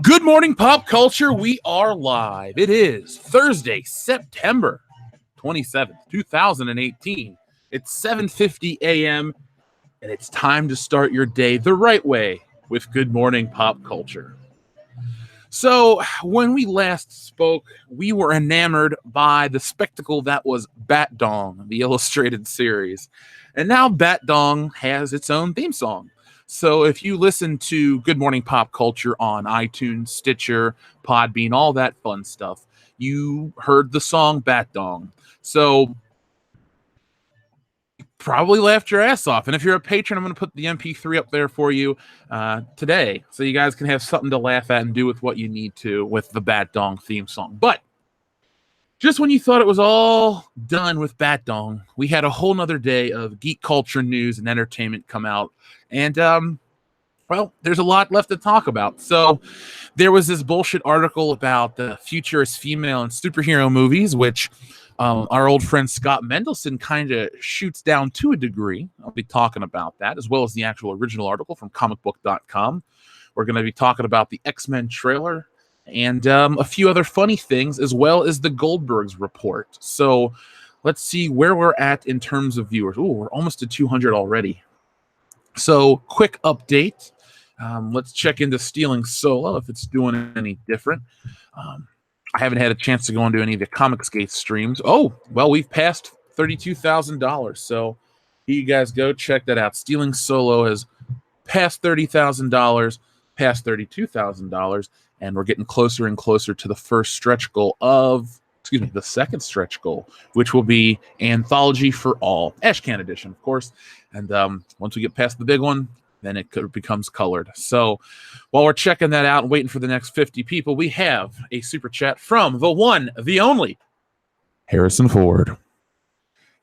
Good morning, pop culture. We are live. It is Thursday, September 27th, 2018. It's 7:50 a.m., and it's time to start your day the right way with Good Morning Pop Culture. So, when we last spoke, we were enamored by the spectacle that was Bat Dong, the illustrated series. And now Bat Dong has its own theme song. So if you listen to Good Morning Pop Culture on iTunes, Stitcher, Podbean, all that fun stuff, you heard the song Bat Dong. So probably laughed your ass off. And if you're a patron, I'm going to put the MP3 up there for you today, so you guys can have something to laugh at and do with what you need to with the Bat Dong theme song. But just when you thought it was all done with Bat Dong, we had a whole nother day of geek culture news and entertainment come out. And, well, there's a lot left to talk about. So there was this bullshit article about the future is female in superhero movies, which our old friend Scott Mendelson kind of shoots down to a degree. I'll be talking about that, as well as the actual original article from comicbook.com. We're going to be talking about the X-Men trailer and a few other funny things, as well as the Goldbergs report. So let's see where we're at in terms of viewers. Oh, we're almost to 200 already. So quick update. Let's check into Stealing Solo if it's doing any different. I haven't had a chance to go into any of the Comicsgate streams. Oh, well, we've passed $32,000. So here you guys go. Check that out. Stealing Solo has passed $30,000, past $32,000, and we're getting closer and closer to the first stretch goal of, the second stretch goal, which will be Anthology for All, Ashcan edition, of course. And once we get past the big one, then it becomes colored. So while we're checking that out and waiting for the next 50 people, we have a super chat from the one, the only, Harrison Ford.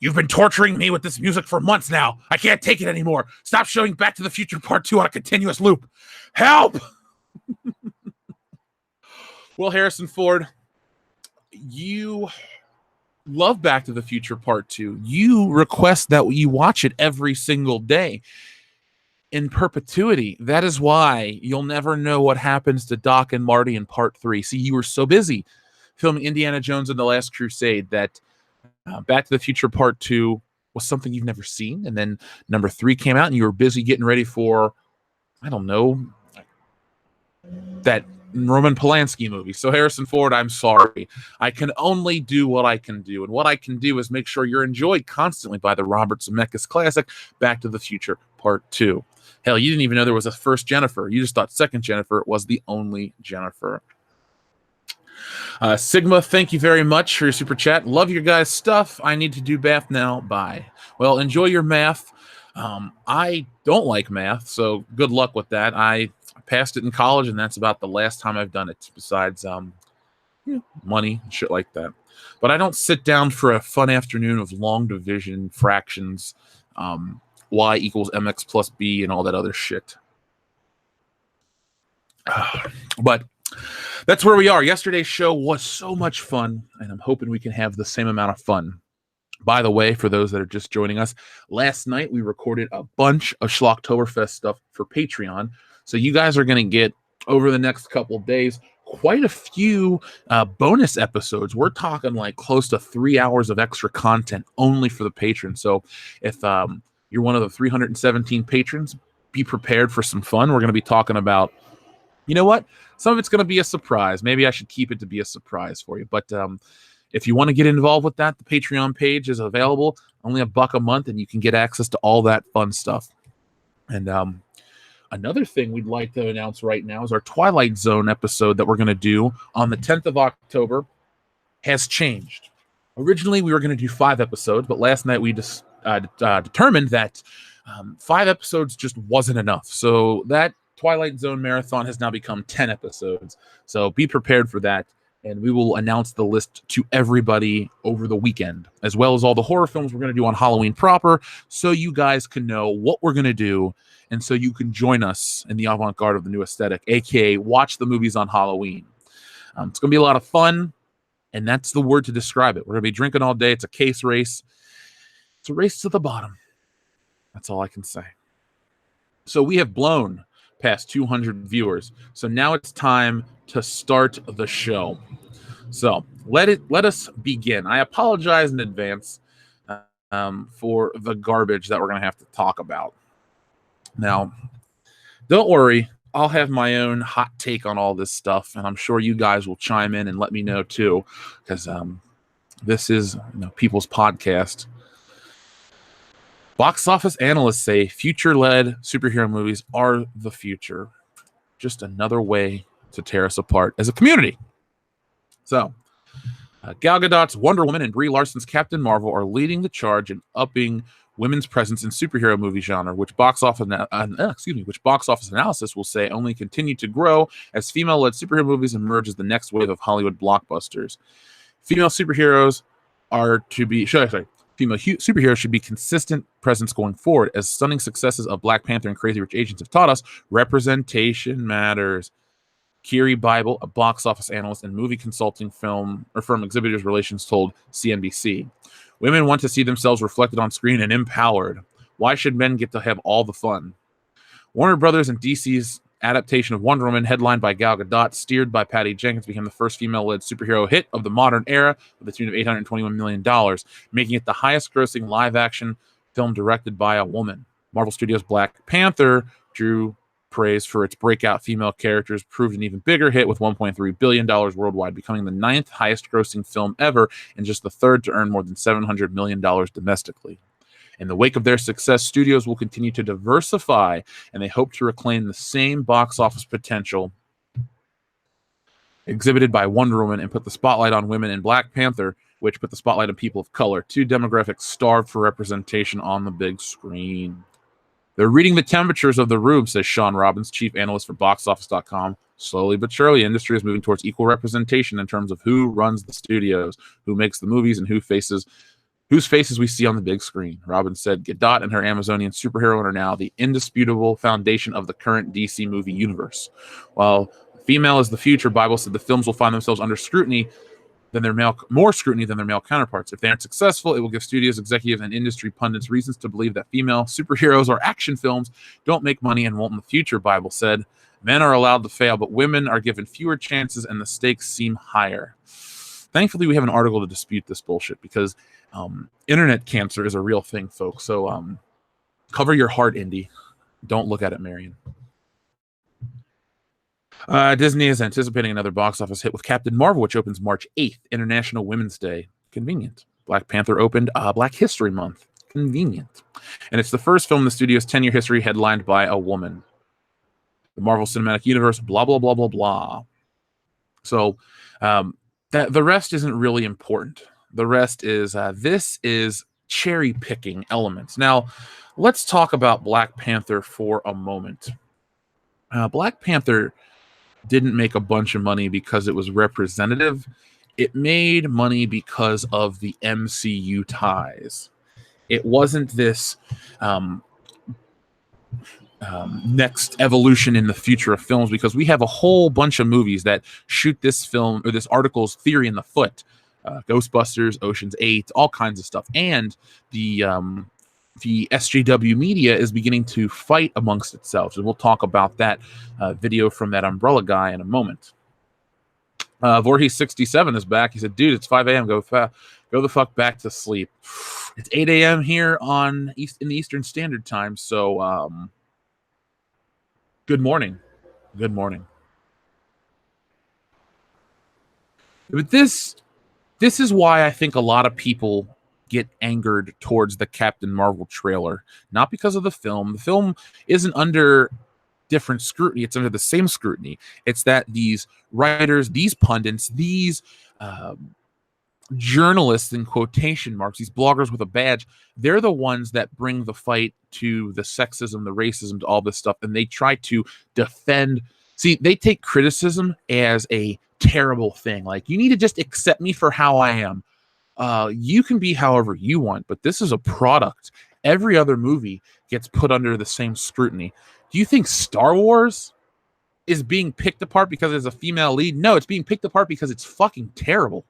You've been torturing me with this music for months now. I can't take it anymore. Stop showing Back to the Future Part 2 on a continuous loop. Help! Well, Harrison Ford, you love Back to the Future Part 2. You request that you watch it every single day in perpetuity. That is why you'll never know what happens to Doc and Marty in Part 3. See, you were so busy filming Indiana Jones and the Last Crusade that Back to the Future Part 2 was something you've never seen. And then number 3 came out and you were busy getting ready for, I don't know, that Roman Polanski movie. So Harrison Ford, I'm sorry. I can only do what I can do. And what I can do is make sure you're enjoyed constantly by the Robert Zemeckis classic, Back to the Future Part 2. Hell, you didn't even know there was a first Jennifer. You just thought second Jennifer was the only Jennifer. Sigma, thank you very much for your super chat. Love your guys' stuff. I need to do math now. Bye. Well, enjoy your math. I don't like math, so good luck with that. I passed it in college, and that's about the last time I've done it, besides money and shit like that. But I don't sit down for a fun afternoon of long division, fractions, y equals mx plus b, and all that other shit. But that's where we are. Yesterday's show was so much fun, and I'm hoping we can have the same amount of fun. By the way, for those that are just joining us, last night we recorded a bunch of Schlocktoberfest stuff for Patreon. So you guys are going to get, over the next couple of days, quite a few bonus episodes. We're talking like close to 3 hours of extra content only for the patrons. So if you're one of the 317 patrons, be prepared for some fun. We're going to be talking about, you know what? Some of it's going to be a surprise. Maybe I should keep it to be a surprise for you. But if you want to get involved with that, the Patreon page is available. Only $1 a month, and you can get access to all that fun stuff. And another thing we'd like to announce right now is our Twilight Zone episode that we're going to do on the 10th of October has changed. Originally, we were going to do 5 episodes, but last night we just determined that 5 episodes just wasn't enough. So that Twilight Zone marathon has now become 10 episodes. So be prepared for that. And we will announce the list to everybody over the weekend, as well as all the horror films we're going to do on Halloween proper, so you guys can know what we're going to do, and so you can join us in the avant-garde of the new aesthetic, aka watch the movies on Halloween. It's going to be a lot of fun, and that's the word to describe it. We're going to be drinking all day. It's a case race. It's a race to the bottom. That's all I can say. So we have blown past 200 viewers. So now it's time to start the show. So let us begin. I apologize in advance for the garbage that we're going to have to talk about. Now, don't worry. I'll have my own hot take on all this stuff, and I'm sure you guys will chime in and let me know too, because this is people's podcast. Box office analysts say future-led superhero movies are the future. Just another way to tear us apart as a community. So, Gal Gadot's Wonder Woman and Brie Larson's Captain Marvel are leading the charge in upping women's presence in superhero movie genre, which box office analysis will say only continue to grow as female-led superhero movies emerge as the next wave of Hollywood blockbusters. Female superheroes should be consistent presence going forward, as stunning successes of Black Panther and Crazy Rich Asians have taught us representation matters. Kiri Bible, a box office analyst and movie consulting firm Exhibitors Relations, told CNBC, "Women want to see themselves reflected on screen and empowered. Why should men get to have all the fun?" Warner Brothers and DC's adaptation of Wonder Woman, headlined by Gal Gadot, steered by Patty Jenkins, became the first female-led superhero hit of the modern era with a tune of $821 million, making it the highest-grossing live-action film directed by a woman. Marvel Studios' Black Panther drew praise for its breakout female characters, proved an even bigger hit with $1.3 billion worldwide, becoming the 9th highest-grossing film ever and just the 3rd to earn more than $700 million domestically. In the wake of their success, studios will continue to diversify, and they hope to reclaim the same box office potential exhibited by Wonder Woman and put the spotlight on women in Black Panther, which put the spotlight on people of color, 2 demographics starved for representation on the big screen. They're reading the temperatures of the room, says Sean Robbins, chief analyst for boxoffice.com. Slowly but surely, the industry is moving towards equal representation in terms of who runs the studios, who makes the movies, and whose faces we see on the big screen. Robbins said Gadot and her Amazonian superhero are now the indisputable foundation of the current DC movie universe. While female is the future, Bible said the films will find themselves under more scrutiny than their male counterparts. If they aren't successful, it will give studios, executives, and industry pundits reasons to believe that female superheroes or action films don't make money and won't in the future, Bible said. Men are allowed to fail, but women are given fewer chances and the stakes seem higher. Thankfully, we have an article to dispute this bullshit, because internet cancer is a real thing, folks. So cover your heart, Indy. Don't look at it, Marion. Disney is anticipating another box office hit with Captain Marvel, which opens March 8th, International Women's Day. Convenient. Black Panther opened Black History Month. Convenient. And it's the first film in the studio's 10-year history headlined by a woman. The Marvel Cinematic Universe, blah, blah, blah, blah, blah. So the rest isn't really important. The rest is, this is cherry-picking elements. Now, let's talk about Black Panther for a moment. Black Panther didn't make a bunch of money because it was representative. It made money because of the MCU ties. It wasn't this next evolution in the future of films, because we have a whole bunch of movies that shoot this film or this article's theory in the foot. Ghostbusters, Ocean's 8, all kinds of stuff. And the SJW media is beginning to fight amongst itself. And we'll talk about that video from that Umbrella guy in a moment. Voorhees67 is back. He said, dude, it's 5 a.m. Go the fuck back to sleep. It's 8 a.m. here in the Eastern Standard Time. So good morning. Good morning. But this is why I think a lot of people get angered towards the Captain Marvel trailer. Not because of the film. The film isn't under different scrutiny. It's under the same scrutiny. It's that these writers, these pundits, these journalists in quotation marks, these bloggers with a badge, they're the ones that bring the fight to the sexism, the racism, to all this stuff, and they try to defend. See, they take criticism as a terrible thing. Like, you need to just accept me for how I am. You can be however you want, but this is a product. Every other movie gets put under the same scrutiny. Do you think Star Wars is being picked apart because there's a female lead? No, it's being picked apart because it's fucking terrible.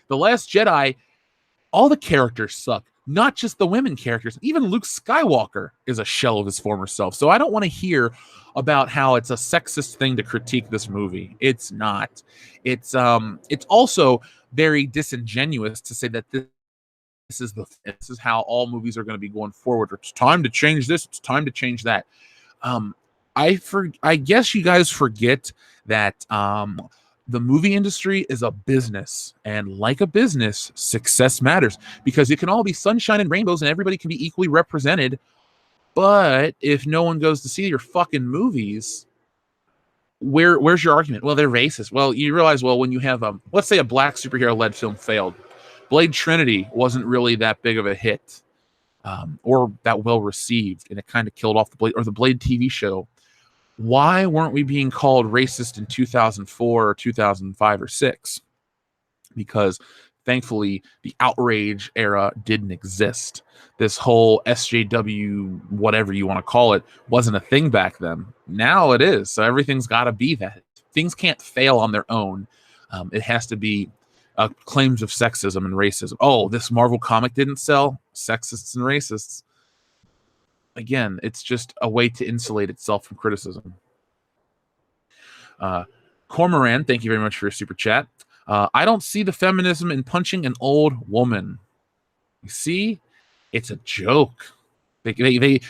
The Last Jedi, all the characters suck, not just the women characters. Even Luke Skywalker is a shell of his former self. So I don't want to hear about how it's a sexist thing to critique this movie. It's not. It's also very disingenuous to say that this is how all movies are going to be going forward. It's time to change this. It's time to change that. I guess you guys forget that the movie industry is a business, and like a business, success matters, because it can all be sunshine and rainbows and everybody can be equally represented. But if no one goes to see your fucking movies, where's your argument? Well, they're racist. Well, you realize, well, when you have let's say a black superhero led film failed, Blade Trinity wasn't really that big of a hit, or that well received, and it kind of killed off the Blade, or the Blade TV show. Why weren't we being called racist in 2004 or 2005 or 6? Because thankfully the outrage era didn't exist. This whole SJW, whatever you want to call it, wasn't a thing back then. Now it is. So everything's got to be that. Things can't fail on their own. It has to be claims of sexism and racism. Oh, this Marvel comic didn't sell? Sexists and racists. Again, it's just a way to insulate itself from criticism. Cormoran, thank you very much for your super chat. I don't see the feminism in punching an old woman. You see, it's a joke. They're gonna.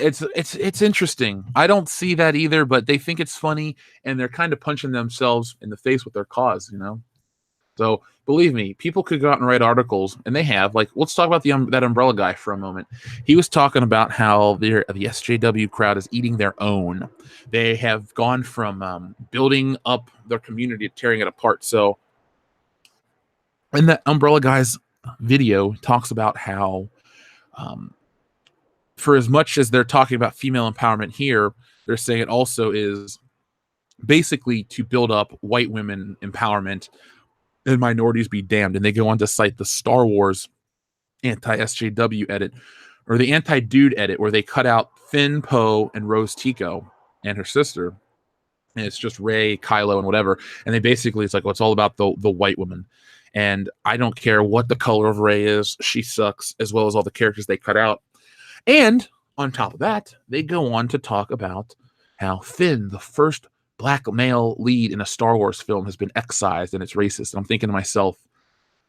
It's interesting. I don't see that either, but they think it's funny, and they're kind of punching themselves in the face with their cause. So believe me, people could go out and write articles, and they have. Like, let's talk about that umbrella guy for a moment. He was talking about how the SJW crowd is eating their own. They have gone from building up their community to tearing it apart. So, in that umbrella guy's video, talks about how, for as much as they're talking about female empowerment here, they're saying it also is basically to build up white women empowerment and minorities be damned. And they go on to cite the Star Wars anti-SJW edit, or the anti-dude edit, where they cut out Finn, Poe, and Rose Tico and her sister, and it's just Rey, Kylo, and whatever. And they basically, it's like, well, it's all about the white woman. And I don't care what the color of Rey is, she sucks, as well as all the characters they cut out. And on top of that, they go on to talk about how Finn, the first black male lead in a Star Wars film, has been excised and it's racist. And I'm thinking to myself,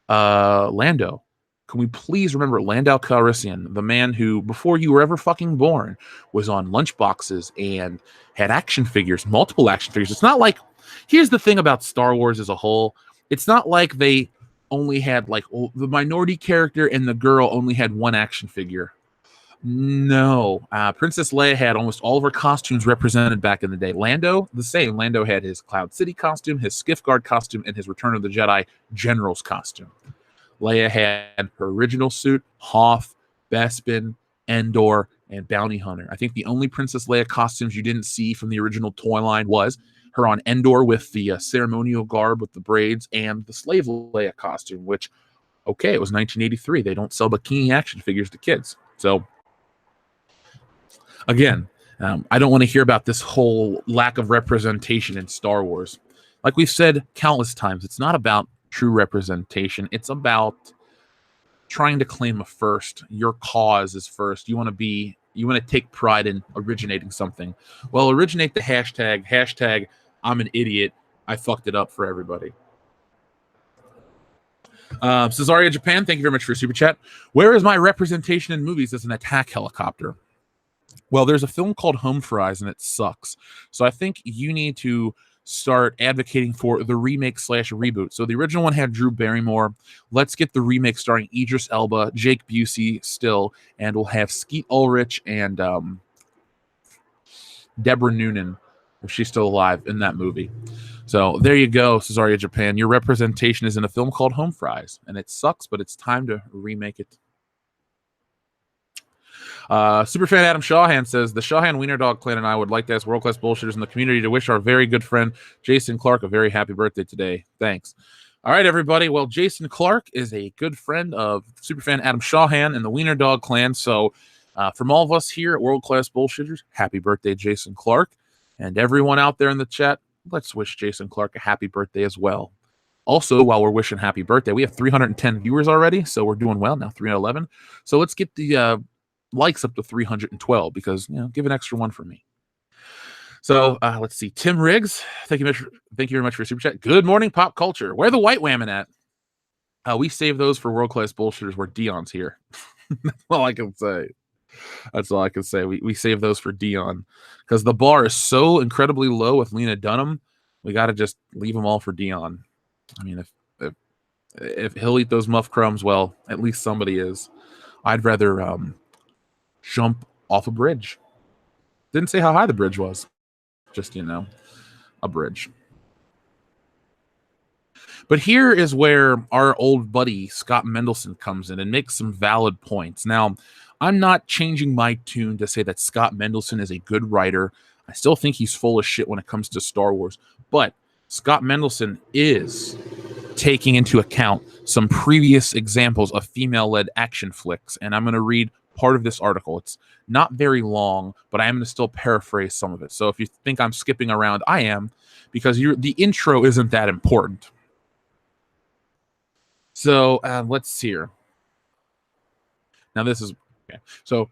Lando, can we please remember Lando Calrissian, the man who, before you were ever fucking born, was on lunchboxes and had action figures, multiple action figures. It's not like, here's the thing about Star Wars as a whole. It's not like they only had the minority character and the girl only had one action figure. No, Princess Leia had almost all of her costumes represented back in the day. Lando, the same. Lando had his Cloud City costume, his Skiff Guard costume, and his Return of the Jedi General's costume. Leia had her original suit, Hoth, Bespin, Endor, and Bounty Hunter. I think the only Princess Leia costumes you didn't see from the original toy line was her on Endor with the ceremonial garb with the braids, and the Slave Leia costume, which, okay, it was 1983. They don't sell bikini action figures to kids. So, again, I don't want to hear about this whole lack of representation in Star Wars. Like we've said countless times, it's not about true representation. It's about trying to claim a first. Your cause is first. You want to take pride in originating something. Well, originate the hashtag I'm an idiot. I fucked it up for everybody. Cesaria Japan, thank you very much for your super chat. Where is my representation in movies as an attack helicopter? Well, there's a film called Home Fries, and it sucks. So I think you need to start advocating for the remake/reboot. So the original one had Drew Barrymore. Let's get the remake starring Idris Elba, Jake Busey still, and we'll have Skeet Ulrich and Deborah Noonan, if she's still alive, in that movie. So there you go, Cesaria Japan. Your representation is in a film called Home Fries, and it sucks, but it's time to remake it. Superfan Adam Shawhan says, the Shawhan Wiener Dog Clan and I would like to ask world-class bullshitters in the community to wish our very good friend Jason Clark a very happy birthday today. Thanks. All right, everybody. Well, Jason Clark is a good friend of Superfan Adam Shawhan and the Wiener Dog Clan. So from all of us here at World Class Bullshitters, happy birthday, Jason Clark. And everyone out there in the chat, let's wish Jason Clark a happy birthday as well. Also, while we're wishing happy birthday, we have 310 viewers already, so we're doing well now, 311. So let's get the likes up to 312 because, give an extra one for me. So let's see. Tim Riggs, thank you very much for your super chat. Good morning, pop culture. Where the white women at? We save those for world class bullshitters where Dion's here. That's all I can say. That's all I can say. We save those for Dion because the bar is so incredibly low with Lena Dunham. We got to just leave them all for Dion. I mean, if he'll eat those muff crumbs, well, at least somebody is. I'd rather jump off a bridge. Didn't say how high the bridge was. Just, a bridge. But here is where our old buddy Scott Mendelson comes in and makes some valid points. Now, I'm not changing my tune to say that Scott Mendelson is a good writer. I still think he's full of shit when it comes to Star Wars. But Scott Mendelson is taking into account some previous examples of female-led action flicks. And I'm going to read part of this article. It's not very long, but I am going to still paraphrase some of it. So if you think I'm skipping around, I am, because the intro isn't that important. So let's see here. Now this is okay. So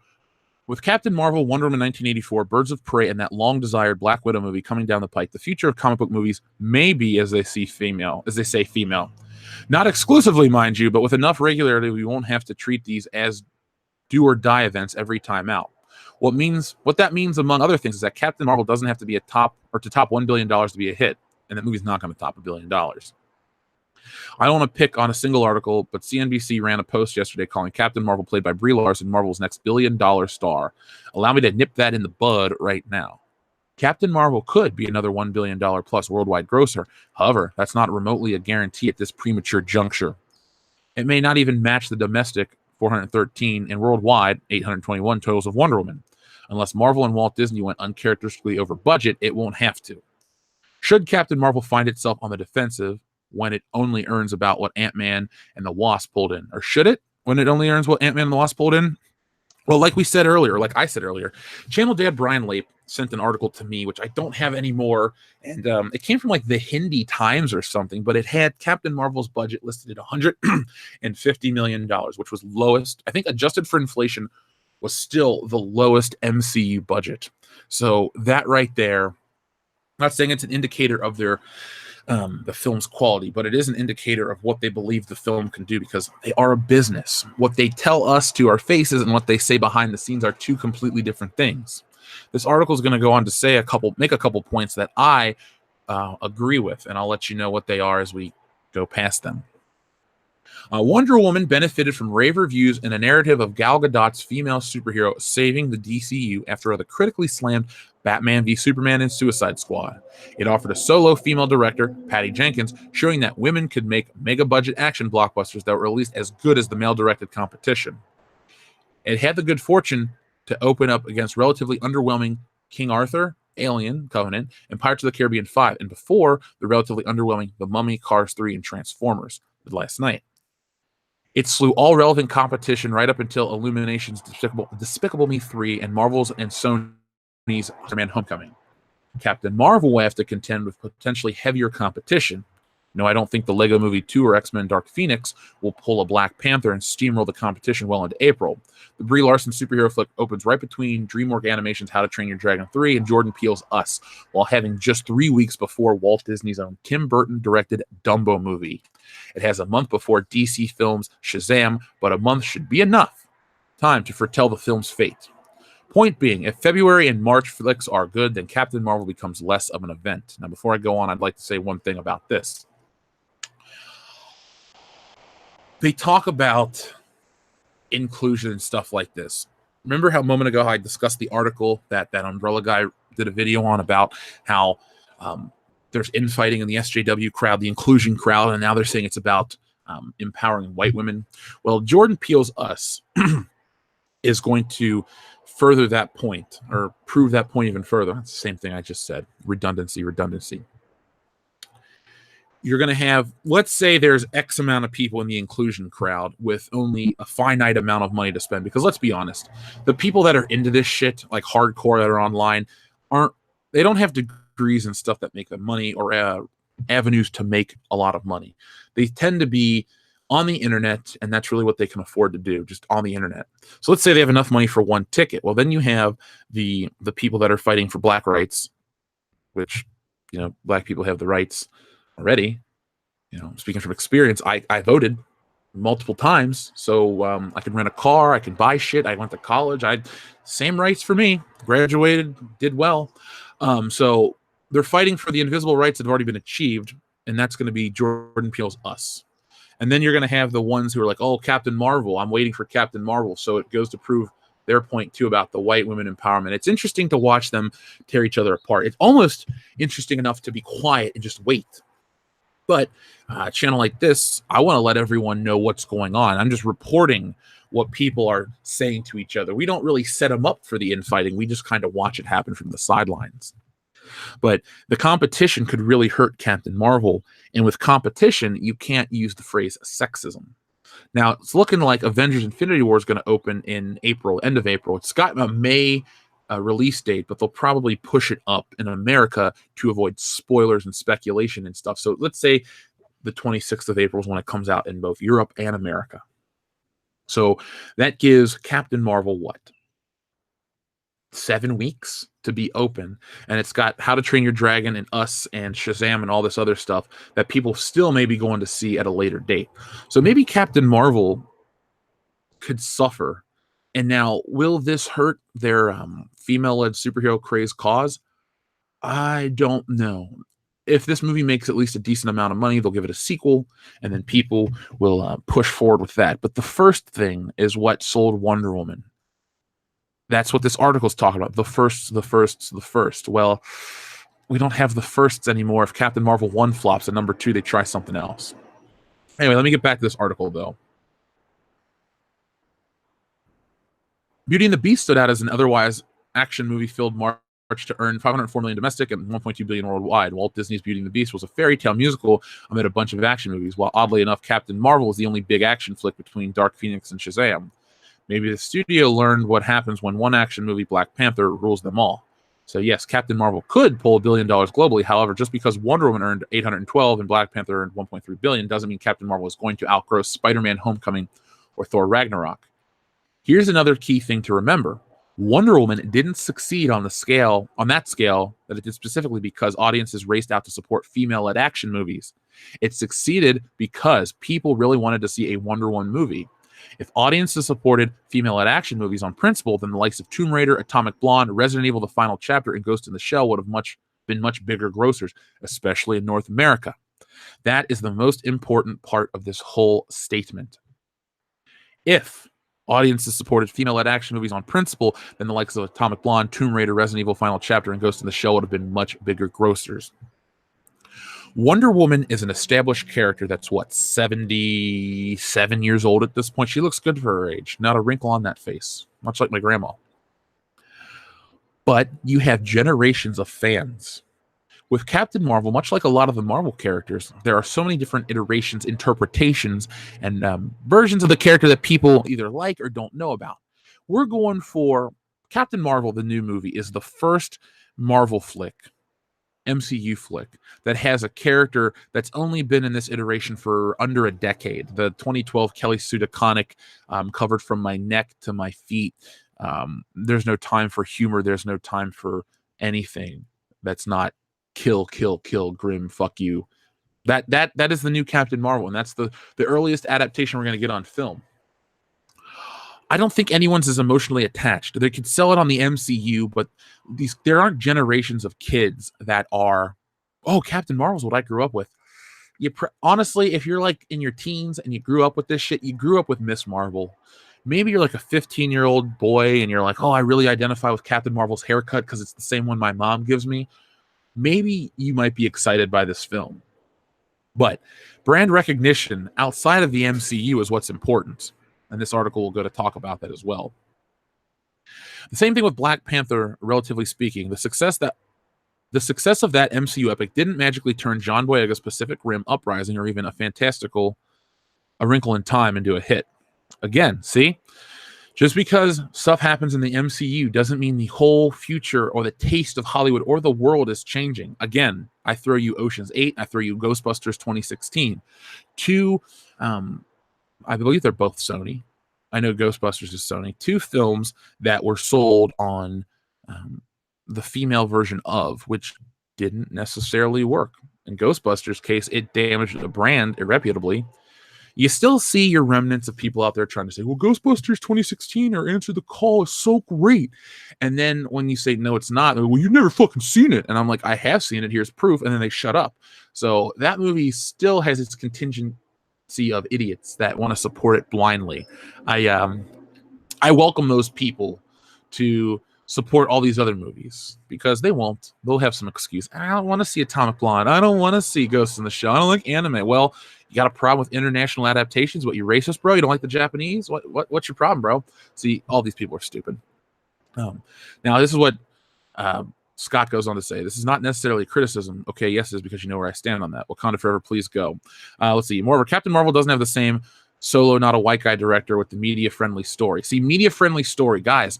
with Captain Marvel, Wonder Woman 1984, Birds of Prey, and that long-desired Black Widow movie coming down the pike, the future of comic book movies may be, as they say, female. Not exclusively, mind you, but with enough regularity, we won't have to treat these as do-or-die events every time out. What that means, among other things, is that Captain Marvel doesn't have to be to top $1 billion to be a hit, and that movie's not going to top $1 billion. I don't want to pick on a single article, but CNBC ran a post yesterday calling Captain Marvel, played by Brie Larson, Marvel's next billion-dollar star. Allow me to nip that in the bud right now. Captain Marvel could be another $1 billion plus worldwide grosser. However, that's not remotely a guarantee at this premature juncture. It may not even match the domestic 413 and worldwide 821 totals of Wonder Woman. Unless Marvel and Walt Disney went uncharacteristically over budget, it won't have to. Should Captain Marvel find itself on the defensive when it only earns about what Ant-Man and the Wasp pulled in? Or should it, when it only earns what Ant-Man and the Wasp pulled in? Well, like I said earlier, Channel Dad Brian Lape sent an article to me, which I don't have anymore, and it came from like the Hindi Times or something, but it had Captain Marvel's budget listed at $150 million, which was lowest. I think adjusted for inflation was still the lowest MCU budget. So that right there, I'm not saying it's an indicator of their the film's quality, but it is an indicator of what they believe the film can do, because they are a business. What they tell us to our faces and what they say behind the scenes are two completely different things. This article is going to go on to make a couple points that I agree with, and I'll let you know what they are as we go past them. Wonder Woman benefited from rave reviews and a narrative of Gal Gadot's female superhero saving the DCU after the critically slammed Batman v Superman and Suicide Squad. It offered a solo female director, Patty Jenkins, showing that women could make mega-budget action blockbusters that were at least as good as the male-directed competition. It had the good fortune to open up against relatively underwhelming King Arthur, Alien, Covenant, and Pirates of the Caribbean 5, and before the relatively underwhelming The Mummy, Cars 3, and Transformers last night. It slew all relevant competition right up until Illumination's Despicable Me 3 and Marvel's and Sony's Spider-Man Homecoming. Captain Marvel will have to contend with potentially heavier competition. No, I don't think the Lego Movie 2 or X-Men Dark Phoenix will pull a Black Panther and steamroll the competition well into April. The Brie Larson superhero flick opens right between DreamWorks Animation's How to Train Your Dragon 3 and Jordan Peele's Us, while having just 3 weeks before Walt Disney's own Tim Burton-directed Dumbo movie. It has a month before DC Films' Shazam, but a month should be enough time to foretell the film's fate. Point being, if February and March flicks are good, then Captain Marvel becomes less of an event. Now, before I go on, I'd like to say one thing about this. They talk about inclusion and stuff like this. Remember how a moment ago I discussed the article that Umbrella guy did a video on about how there's infighting in the SJW crowd, the inclusion crowd, and now they're saying it's about empowering white women. Well, Jordan Peele's Us is going to further that point, or prove that point even further. That's the same thing I just said. Redundancy. You're going to have, let's say there's X amount of people in the inclusion crowd with only a finite amount of money to spend. Because let's be honest, the people that are into this shit, like hardcore that are online, they don't have degrees and stuff that make them money, or avenues to make a lot of money. They tend to be on the internet, and that's really what they can afford to do, just on the internet. So let's say they have enough money for one ticket. Well, then you have the people that are fighting for black rights, which, black people have the rights already. Speaking from experience, I voted multiple times, so I can rent a car, I can buy shit, I went to college, same rights for me, graduated, did well. So they're fighting for the invisible rights that have already been achieved, and that's going to be Jordan Peele's Us. And then you're going to have the ones who are like, oh, Captain Marvel, I'm waiting for Captain Marvel. So it goes to prove their point too about the white women empowerment. It's interesting to watch them tear each other apart. It's almost interesting enough to be quiet and just wait. But a channel like this, I want to let everyone know what's going on. I'm just reporting what people are saying to each other. We don't really set them up for the infighting. We just kind of watch it happen from the sidelines. But the competition could really hurt Captain Marvel. And with competition, you can't use the phrase sexism. Now, it's looking like Avengers Infinity War is going to open in April, end of April. It's got a May release date, but they'll probably push it up in America to avoid spoilers and speculation and stuff. So let's say the 26th of April is when it comes out in both Europe and America. So that gives Captain Marvel what? 7 weeks to be open, and it's got How to Train Your Dragon and Us and Shazam and all this other stuff that people still may be going to see at a later date. So maybe Captain Marvel could suffer. And now, will this hurt their female-led superhero craze cause? I don't know. If this movie makes at least a decent amount of money, they'll give it a sequel, and then people will push forward with that. But the first thing is what sold Wonder Woman. That's what this article is talking about. The first. Well, we don't have the firsts anymore. If Captain Marvel 1 flops and number 2, they try something else. Anyway, let me get back to this article, though. Beauty and the Beast stood out as an otherwise action movie-filled March to earn $504 million domestic and $1.2 billion worldwide. Walt Disney's Beauty and the Beast was a fairy tale musical amid a bunch of action movies, while oddly enough, Captain Marvel was the only big action flick between Dark Phoenix and Shazam. Maybe the studio learned what happens when one action movie, Black Panther, rules them all. So yes, Captain Marvel could pull $1 billion globally. However, just because Wonder Woman earned 812 and Black Panther earned 1.3 billion doesn't mean Captain Marvel is going to outgrow Spider-Man Homecoming or Thor Ragnarok. Here's another key thing to remember. Wonder Woman didn't succeed on that scale that it did specifically because audiences raced out to support female-led action movies. It succeeded because people really wanted to see a Wonder Woman movie. If audiences supported female-led action movies on principle, then the likes of Tomb Raider, Atomic Blonde, Resident Evil: The Final Chapter, and Ghost in the Shell would have been much bigger grossers, especially in North America. That is the most important part of this whole statement. If audiences supported female-led action movies on principle, then the likes of Atomic Blonde, Tomb Raider, Resident Evil: Final Chapter, and Ghost in the Shell would have been much bigger grossers. Wonder Woman is an established character that's, 77 years old at this point. She looks good for her age. Not a wrinkle on that face, much like my grandma. But you have generations of fans. With Captain Marvel, much like a lot of the Marvel characters, there are so many different iterations, interpretations, and versions of the character that people either like or don't know about. We're going for Captain Marvel, the new movie, is the first Marvel flick, MCU flick, that has a character that's only been in this iteration for under a decade. The 2012 Kelly Sue DeConnick, covered from my neck to my feet. There's no time for humor. There's no time for anything that's not kill, grim, fuck you. That is the new Captain Marvel, and that's the earliest adaptation we're going to get on film. I don't think anyone's as emotionally attached. They could sell it on the MCU, but there aren't generations of kids that are, oh, Captain Marvel's what I grew up with. Honestly, if you're like in your teens and you grew up with this shit, you grew up with Miss Marvel. Maybe you're like a 15-year-old boy and you're like, oh, I really identify with Captain Marvel's haircut because it's the same one my mom gives me. maybe you might be excited by this film. But brand recognition outside of the MCU is what's important. And this article will go to talk about that as well. The same thing with Black Panther, relatively speaking. The success of that MCU epic didn't magically turn John Boyega's Pacific Rim Uprising or even A Wrinkle in Time into a hit. Again, see? Just because stuff happens in the MCU doesn't mean the whole future or the taste of Hollywood or the world is changing. Again, I throw you Ocean's 8, I throw you Ghostbusters 2016. Two, I believe they're both Sony. I know Ghostbusters is Sony. Two films that were sold on the female version of, which didn't necessarily work. In Ghostbusters' case, it damaged the brand irreputably. You still see your remnants of people out there trying to say, well, Ghostbusters 2016 or Answer the Call is so great. And then when you say, no, it's not, well, you've never fucking seen it. And I'm like, I have seen it. Here's proof. And then they shut up. So that movie still has its contingency of idiots that want to support it blindly. I welcome those people to support all these other movies because they won't. They'll have some excuse. I don't want to see Atomic Blonde. I don't want to see Ghost in the Shell. I don't like anime. Well, you got a problem with international adaptations? What, you racist, bro? You don't like the Japanese? What's your problem, bro? See, all these people are stupid. Now, this is what Scott goes on to say. This is not necessarily criticism. Okay, yes, it is, because you know where I stand on that. Wakanda Forever, please go. Let's see. Moreover, Captain Marvel doesn't have the same solo, not a white guy director with the media-friendly story. See, media-friendly story, guys,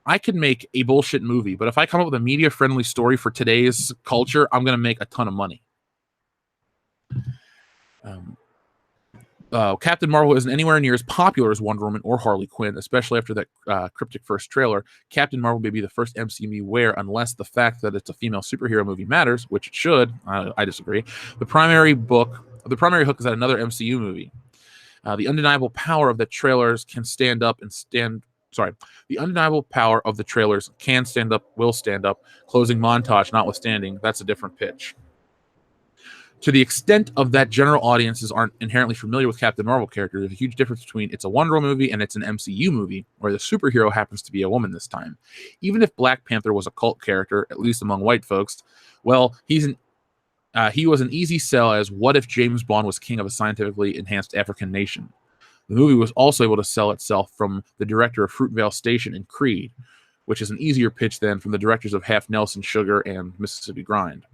I could make a bullshit movie, but if I come up with a media-friendly story for today's culture, I'm going to make a ton of money. Captain Marvel isn't anywhere near as popular as Wonder Woman or Harley Quinn, especially after that cryptic first trailer. Captain Marvel may be the first MCU where, unless the fact that it's a female superhero movie matters, which it should, I disagree. The primary hook is at another MCU movie. The undeniable power of the trailers can stand up and stand. Sorry, the undeniable power of the trailers can stand up, will stand up. Closing montage notwithstanding, that's a different pitch. To the extent of that general audiences aren't inherently familiar with Captain Marvel characters, there's a huge difference between it's a Wonder Woman movie and it's an MCU movie, where the superhero happens to be a woman this time. Even if Black Panther was a cult character, at least among white folks, well, he was an easy sell as what if James Bond was king of a scientifically enhanced African nation. The movie was also able to sell itself from the director of Fruitvale Station and Creed, which is an easier pitch than from the directors of Half Nelson, Sugar, and Mississippi Grind.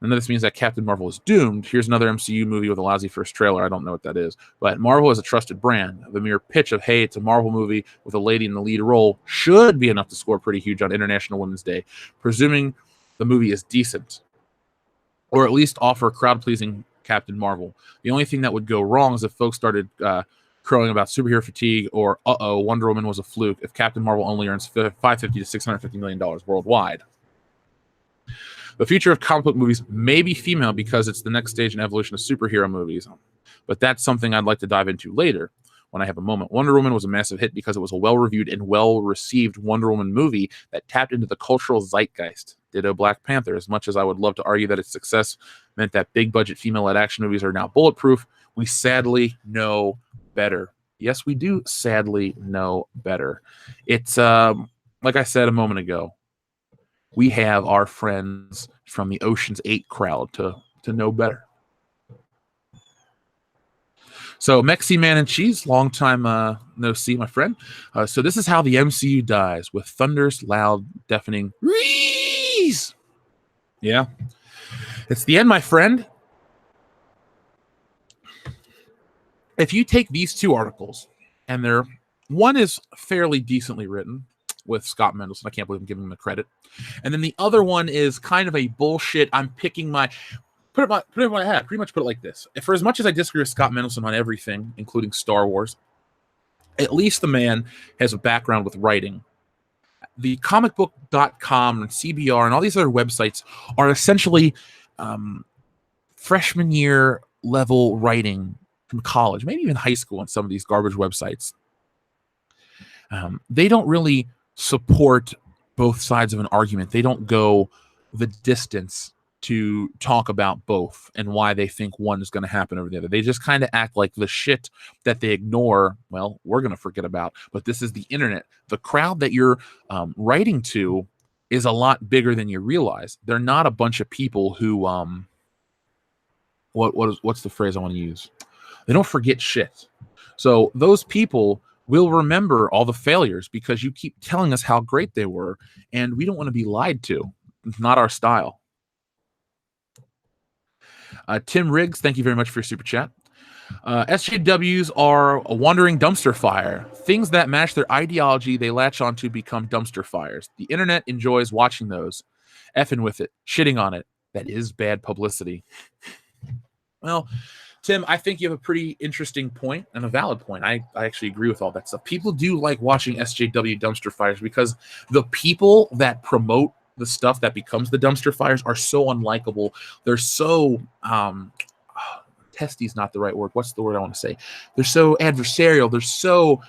And this means that Captain Marvel is doomed. Here's another MCU movie with a lousy first trailer. I don't know what that is. But Marvel is a trusted brand. The mere pitch of, hey, it's a Marvel movie with a lady in the lead role should be enough to score pretty huge on International Women's Day, presuming the movie is decent, or at least offer a crowd-pleasing Captain Marvel. The only thing that would go wrong is if folks started crowing about superhero fatigue or, Wonder Woman was a fluke if Captain Marvel only earns $550 to $650 million worldwide. The future of comic book movies may be female because it's the next stage in evolution of superhero movies, but that's something I'd like to dive into later when I have a moment. Wonder Woman was a massive hit because it was a well-reviewed and well-received Wonder Woman movie that tapped into the cultural zeitgeist. Ditto Black Panther. As much as I would love to argue that its success meant that big-budget female-led action movies are now bulletproof, we sadly know better. Yes, we do sadly know better. It's, like I said a moment ago, we have our friends from the Ocean's 8 crowd to know better. So, Mexi Man and Cheese, long time no see, my friend. So this is how the MCU dies, with thunderous, loud, deafening rees. Yeah. It's the end, my friend. If you take these two articles, and one is fairly decently written with Scott Mendelson. I can't believe I'm giving him the credit. And then the other one is kind of a bullshit. I'm picking put it in my hat. Pretty much put it like this. For as much as I disagree with Scott Mendelson on everything, including Star Wars, at least the man has a background with writing. The comicbook.com and CBR and all these other websites are essentially freshman year level writing from college, maybe even high school on some of these garbage websites. They don't really support both sides of an argument. They don't go the distance to talk about both and why they think one is going to happen over the other. They just kind of act like the shit that they ignore, well, we're going to forget about. But this is the internet. The crowd that you're writing to is a lot bigger than you realize. They're not a bunch of people who what's the phrase I want to use? They don't forget shit. So those people will remember all the failures because you keep telling us how great they were, and we don't want to be lied to. It's not our style. Tim Riggs, thank you very much for your super chat. SJWs are a wandering dumpster fire. Things that match their ideology they latch onto become dumpster fires. The internet enjoys watching those. Effing with it, shitting on it. That is bad publicity. Well, Tim, I think you have a pretty interesting point and a valid point. I actually agree with all that stuff. People do like watching SJW dumpster fires because the people that promote the stuff that becomes the dumpster fires are so unlikable. They're so testy is not the right word. What's the word I want to say? They're so adversarial. They're so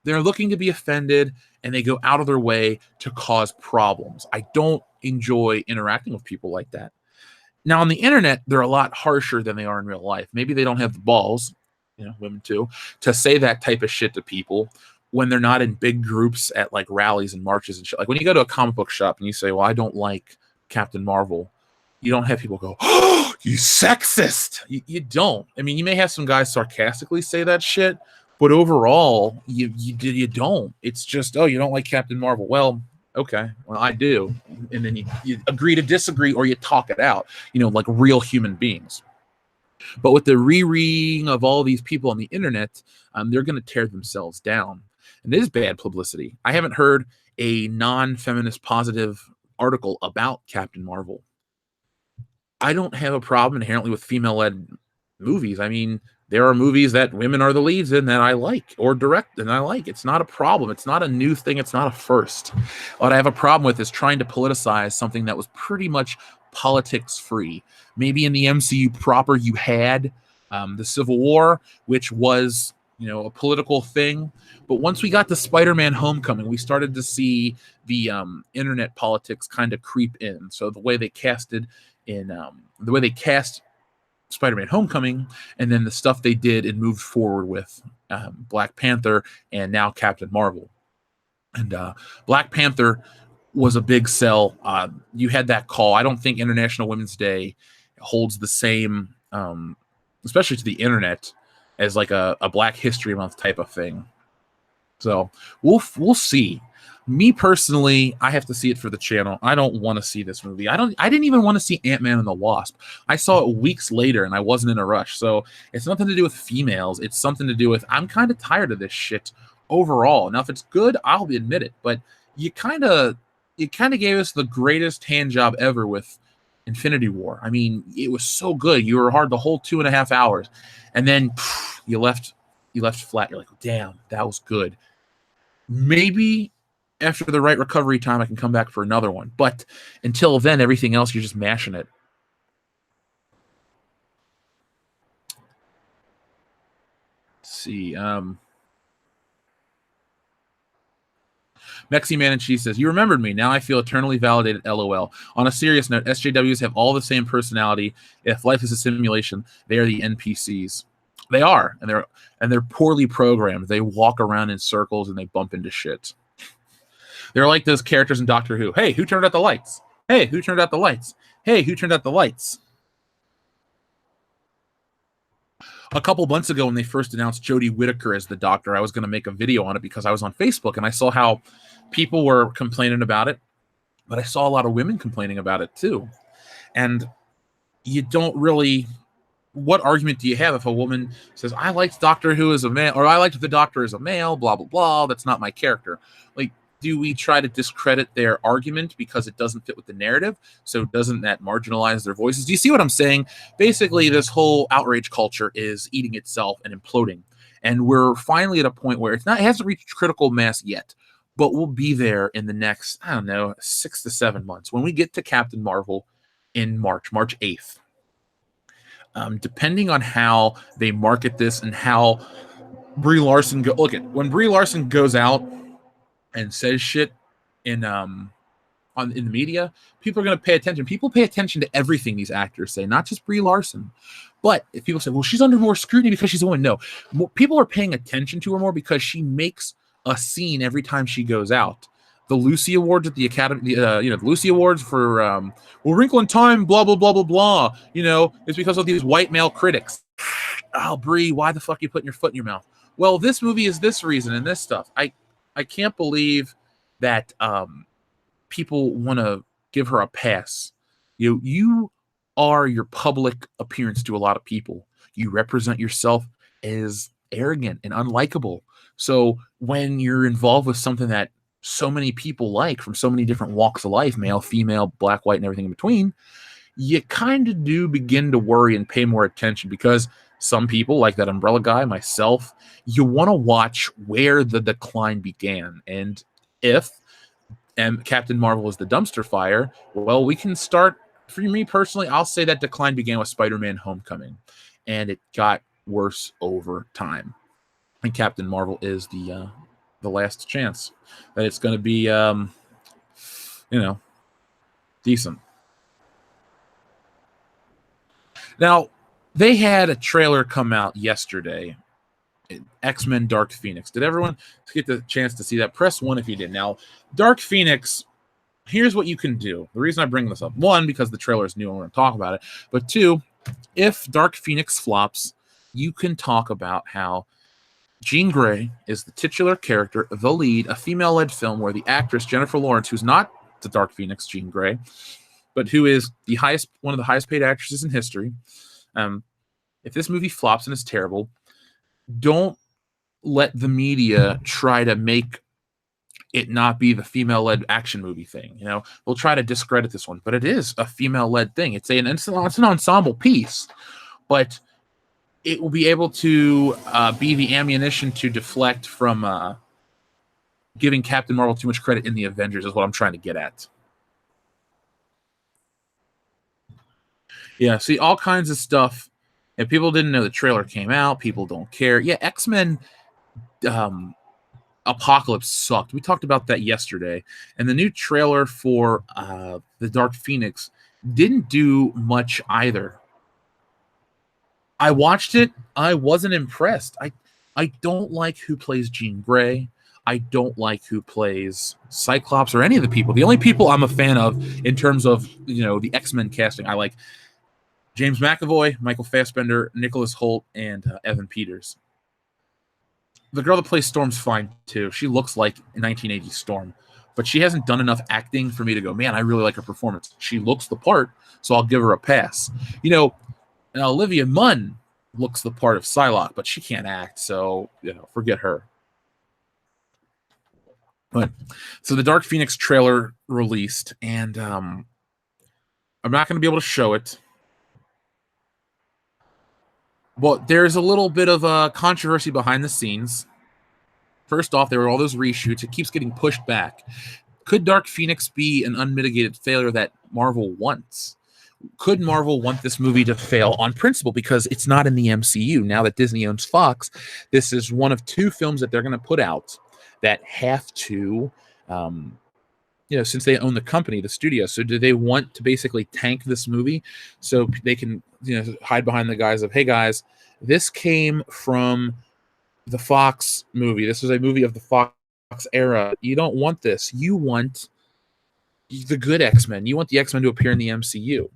they're looking to be offended, and they go out of their way to cause problems. I don't enjoy interacting with people like that. Now, on the internet, they're a lot harsher than they are in real life. Maybe they don't have the balls, women too, to say that type of shit to people when they're not in big groups at like rallies and marches and shit. Like when you go to a comic book shop and you say, well, I don't like Captain Marvel, you don't have people go, oh, you sexist. You don't. I mean, you may have some guys sarcastically say that shit, but overall, you don't. It's just, oh, you don't like Captain Marvel. Well, okay, well, I do. And then you agree to disagree, or you talk it out, like real human beings. But with the rereading of all these people on the internet, they're going to tear themselves down. And it is bad publicity. I haven't heard a non-feminist positive article about Captain Marvel. I don't have a problem inherently with female-led movies. I mean, there are movies that women are the leads in that I like, or direct and I like. It's not a problem. It's not a new thing. It's not a first. What I have a problem with is trying to politicize something that was pretty much politics-free. Maybe in the MCU proper, you had the Civil War, which was, a political thing. But once we got to Spider-Man Homecoming, we started to see the internet politics kind of creep in. So the way they cast Spider-Man Homecoming, and then the stuff they did and moved forward with Black Panther and now Captain Marvel. And Black Panther was a big sell. You had that call. I don't think International Women's Day holds the same, especially to the internet, as like a Black History Month type of thing. So we'll see. Me personally, I have to see it for the channel. I don't want to see this movie. I didn't even want to see Ant-Man and the Wasp. I saw it weeks later and I wasn't in a rush. So it's nothing to do with females. It's something to do with I'm kind of tired of this shit overall. Now, if it's good, I'll admit it. But you kind of gave us the greatest hand job ever with Infinity War. I mean, it was so good. You were hard the whole 2.5 hours. And then you left flat. You're like, damn, that was good. Maybe after the right recovery time, I can come back for another one. But until then, everything else, you're just mashing it. Let's see. Mexi Man and Cheese says, you remembered me. Now I feel eternally validated, LOL. On a serious note, SJWs have all the same personality. If life is a simulation, they are the NPCs. They are, and they're poorly programmed. They walk around in circles and they bump into shit. They're like those characters in Doctor Who. Hey, who turned out the lights? Hey, who turned out the lights? Hey, who turned out the lights? A couple months ago when they first announced Jodie Whittaker as the Doctor, I was going to make a video on it because I was on Facebook and I saw how people were complaining about it, but I saw a lot of women complaining about it too. And you don't really... What argument do you have if a woman says, I liked Doctor Who as a male, or I liked the Doctor as a male, blah, blah, blah, that's not my character. Like, do we try to discredit their argument because it doesn't fit with the narrative? So doesn't that marginalize their voices? Do you see what I'm saying? Basically, this whole outrage culture is eating itself and imploding. And we're finally at a point where it hasn't reached critical mass yet, but we'll be there in the next, 6 to 7 months when we get to Captain Marvel in March 8th. Depending on how they market this and how Brie Larson when Brie Larson goes out and says shit in the media, people are going to pay attention. People pay attention to everything these actors say, not just Brie Larson. But if people say, well, she's under more scrutiny because she's a woman, no. People are paying attention to her more because she makes a scene every time she goes out. the Lucy Awards at the Academy, the Lucy Awards for Wrinkle in Time, blah blah blah blah blah. It's because of these white male critics. Oh, Brie, why the fuck are you putting your foot in your mouth? Well, this movie is this reason and this stuff. I can't believe that people want to give her a pass. You are your public appearance to a lot of people. You represent yourself as arrogant and unlikable. So when you're involved with something that so many people like from so many different walks of life, male, female, black, white, and everything in between, you kind of do begin to worry and pay more attention, because some people, like that umbrella guy, myself, you want to watch where the decline began. And if Captain Marvel is the dumpster fire, well, we can start. For me personally, I'll say that decline began with Spider-Man Homecoming, and it got worse over time. And Captain Marvel is the last chance that it's going to be, decent. Now, they had a trailer come out yesterday, X-Men Dark Phoenix. Did everyone get the chance to see that? Press 1 if you did. Now, Dark Phoenix, here's what you can do. The reason I bring this up, 1, because the trailer is new and we're going to talk about it, but 2, if Dark Phoenix flops, you can talk about how Jean Grey is the titular character, the lead, a female-led film where the actress Jennifer Lawrence, who's not the Dark Phoenix Jean Grey, but who is one of the highest paid actresses in history. If this movie flops and is terrible, don't let the media try to make it not be the female-led action movie thing. They'll try to discredit this one, but it is a female-led thing. It's an ensemble piece, but it will be able to be the ammunition to deflect from giving Captain Marvel too much credit in the Avengers, is what I'm trying to get at. Yeah, see, all kinds of stuff. And people didn't know the trailer came out. People don't care. Yeah, X-Men Apocalypse sucked. We talked about that yesterday. And the new trailer for the Dark Phoenix didn't do much either. I watched it. I wasn't impressed. I don't like who plays Jean Grey. I don't like who plays Cyclops or any of the people. The only people I'm a fan of in terms of, the X-Men casting, I like James McAvoy, Michael Fassbender, Nicholas Hoult, and Evan Peters. The girl that plays Storm's fine, too. She looks like a 1980s Storm, but she hasn't done enough acting for me to go, man, I really like her performance. She looks the part, so I'll give her a pass. And Olivia Munn looks the part of Psylocke, but she can't act, so, forget her. But so the Dark Phoenix trailer released, and I'm not going to be able to show it. But there's a little bit of a controversy behind the scenes. First off, there were all those reshoots. It keeps getting pushed back. Could Dark Phoenix be an unmitigated failure that Marvel wants? Could Marvel want this movie to fail on principle because it's not in the MCU? Now that Disney owns Fox, this is one of 2 films that they're going to put out that have to, since they own the company, the studio. So do they want to basically tank this movie so they can, hide behind the guise of, hey guys, this came from the Fox movie. This was a movie of the Fox era. You don't want this. You want the good X-Men. You want the X-Men to appear in the MCU.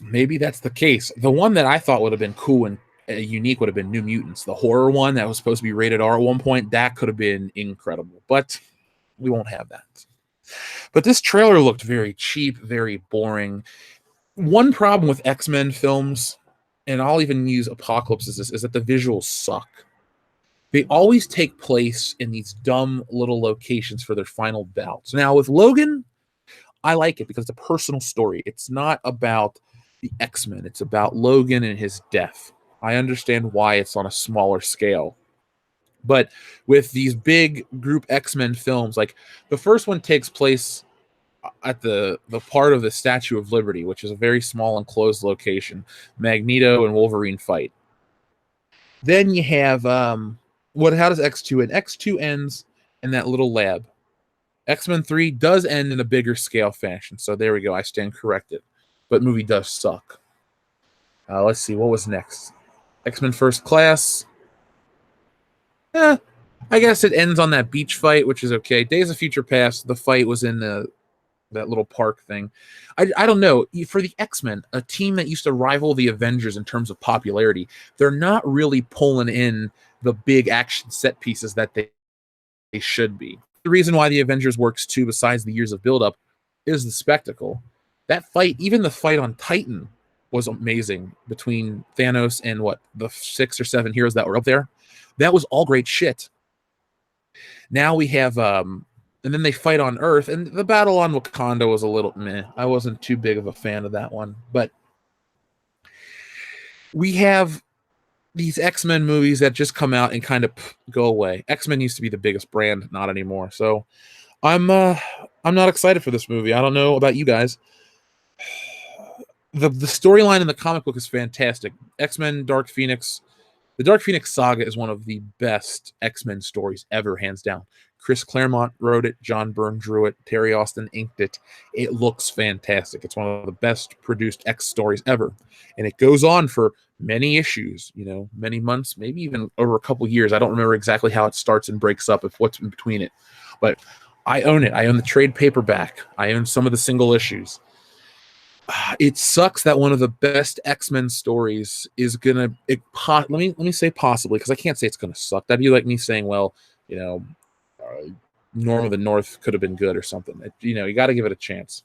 Maybe that's the case. The one that I thought would have been cool and unique would have been New Mutants, the horror one that was supposed to be rated R at one point. That could have been incredible, but we won't have that. But this trailer looked very cheap, very boring. One problem with X-Men films, and I'll even use Apocalypse as this, is that the visuals suck. They always take place in these dumb little locations for their final bouts. Now, with Logan, I like it because it's a personal story. It's not about the X-Men. It's about Logan and his death. I understand why it's on a smaller scale. But with these big group X-Men films, like the first one takes place at the part of the Statue of Liberty, which is a very small enclosed location. Magneto and Wolverine fight. Then you have how does X2 end? X2 ends in that little lab. X-Men 3 does end in a bigger scale fashion. So there we go. I stand corrected. But movie does suck. Let's see. What was next? X-Men First Class. I guess it ends on that beach fight, which is okay. Days of Future Past, the fight was in that little park thing. I don't know. For the X-Men, a team that used to rival the Avengers in terms of popularity, they're not really pulling in the big action set pieces that they should be. The reason why the Avengers works too, besides the years of buildup, is the spectacle. That fight, even the fight on Titan, was amazing between Thanos and what, the 6 or 7 heroes that were up there. That was all great shit. Now we have and then they fight on Earth, and the battle on Wakanda was a little meh. I wasn't too big of a fan of that one. But we have these X-Men movies that just come out and kind of go away. X-Men used to be the biggest brand, not anymore. So I'm not excited for this movie. I don't know about you guys. The storyline in the comic book is fantastic. X-Men Dark Phoenix. The Dark Phoenix saga is one of the best X-Men stories ever, hands down. Chris Claremont wrote it, John Byrne drew it, Terry Austin inked it. It looks fantastic. It's one of the best produced X stories ever. And it goes on for many issues, many months, maybe even over a couple years. I don't remember exactly how it starts and breaks up, if what's in between it. But I own it. I own the trade paperback. I own some of the single issues. It sucks that one of the best X-Men stories is gonna. Let me say possibly, because I can't say it's gonna suck. That'd be like me saying, well, Norm of the North could have been good or something. You got to give it a chance.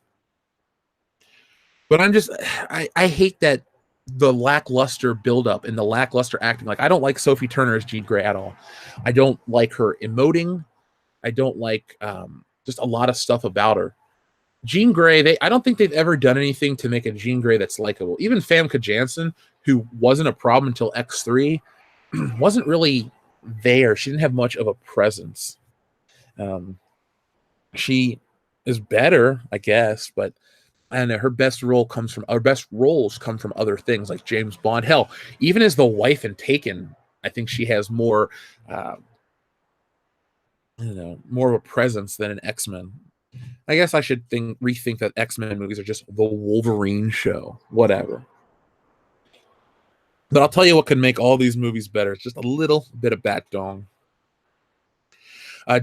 But I hate that the lackluster buildup and the lackluster acting. Like, I don't like Sophie Turner as Jean Grey at all. I don't like her emoting. I don't like just a lot of stuff about her. Jean Grey, I don't think they've ever done anything to make a Jean Grey that's likable. Even Famke Janssen, who wasn't a problem until X3, wasn't really there. She didn't have much of a presence. She is better, I guess, but I don't know. Her best roles come from other things, like James Bond. Hell, even as the wife in Taken, I think she has more, more of a presence than an X-Men. I guess I should rethink that X-Men movies are just the Wolverine show. Whatever. But I'll tell you what can make all these movies better. It's just a little bit of bat dong.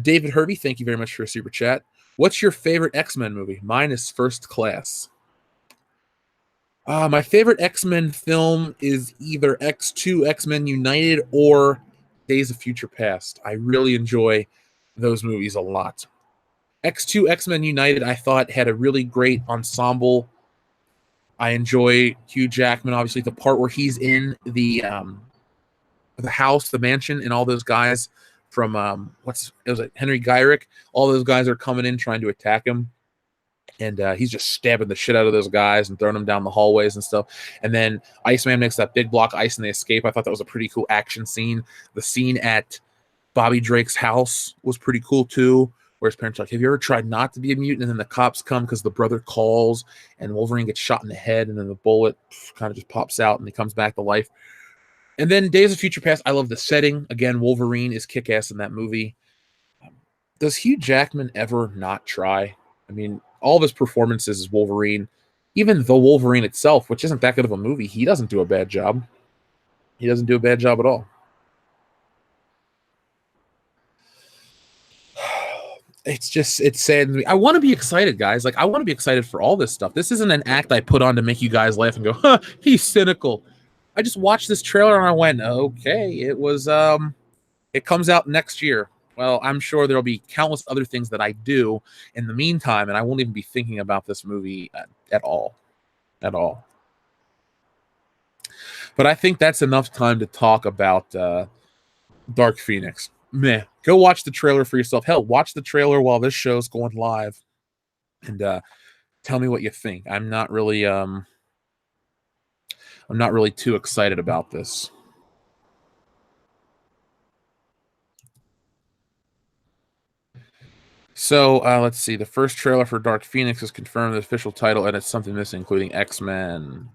David Hervey, thank you very much for a super chat. What's your favorite X-Men movie? Mine is First Class. My favorite X-Men film is either X2, X-Men United, or Days of Future Past. I really enjoy those movies a lot. X2, X-Men United, I thought had a really great ensemble. I enjoy Hugh Jackman, obviously, the part where he's in the house, the mansion, and all those guys from Henry Gyrick. All those guys are coming in trying to attack him, and he's just stabbing the shit out of those guys and throwing them down the hallways and stuff. And then Iceman makes that big block of ice and they escape. I thought that was a pretty cool action scene. The scene at Bobby Drake's house was pretty cool too, where his parents are like, have you ever tried not to be a mutant? And then the cops come because the brother calls and Wolverine gets shot in the head and then the bullet kind of just pops out and he comes back to life. And then Days of Future Past, I love the setting. Again, Wolverine is kick-ass in that movie. Does Hugh Jackman ever not try? I mean, all of his performances as Wolverine, even the Wolverine itself, which isn't that good of a movie, he doesn't do a bad job. He doesn't do a bad job at all. It's sad to me. I want to be excited, guys. Like, I want to be excited for all this stuff. This isn't an act I put on to make you guys laugh and go, huh, he's cynical. I just watched this trailer and I went, okay, it comes out next year. Well, I'm sure there'll be countless other things that I do in the meantime, and I won't even be thinking about this movie at all. At all. But I think that's enough time to talk about Dark Phoenix. Meh. Go watch the trailer for yourself. Hell, watch the trailer while this show's going live, and tell me what you think. I'm not really too excited about this. So let's see. The first trailer for Dark Phoenix is confirmed the official title, and it's something missing, including X-Men.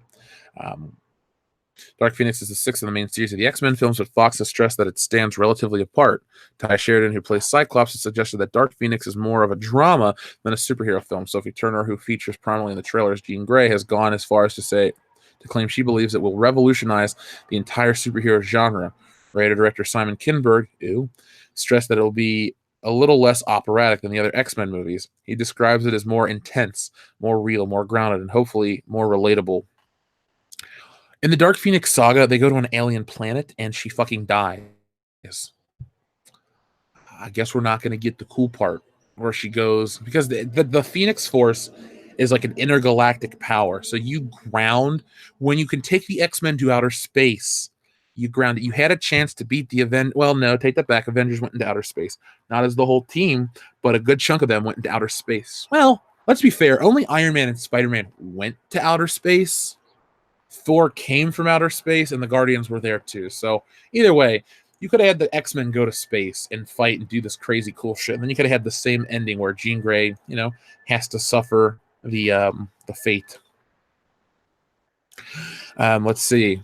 Dark Phoenix is the sixth in the main series of the X-Men films, but Fox has stressed that it stands relatively apart. Ty Sheridan, who plays Cyclops, has suggested that Dark Phoenix is more of a drama than a superhero film. Sophie Turner, who features prominently in the trailer as Jean Grey, has gone as far as to claim she believes it will revolutionize the entire superhero genre. Writer director Simon Kinberg, stressed that it'll be a little less operatic than the other X-Men movies. He describes it as more intense, more real, more grounded, and hopefully more relatable. In the Dark Phoenix saga, they go to an alien planet and she fucking dies. I guess we're not going to get the cool part where she goes, because the Phoenix Force is like an intergalactic power. So you ground when you can take the X-Men to outer space. You ground it. You had a chance to beat the event. Well, no, take that back. Avengers went into outer space. Not as the whole team, but a good chunk of them went into outer space. Well, let's be fair. Only Iron Man and Spider-Man went to outer space. Thor came from outer space, and the Guardians were there too. So either way, you could have had the X-Men go to space and fight and do this crazy cool shit. And then you could have had the same ending where Jean Grey, has to suffer the fate. Let's see.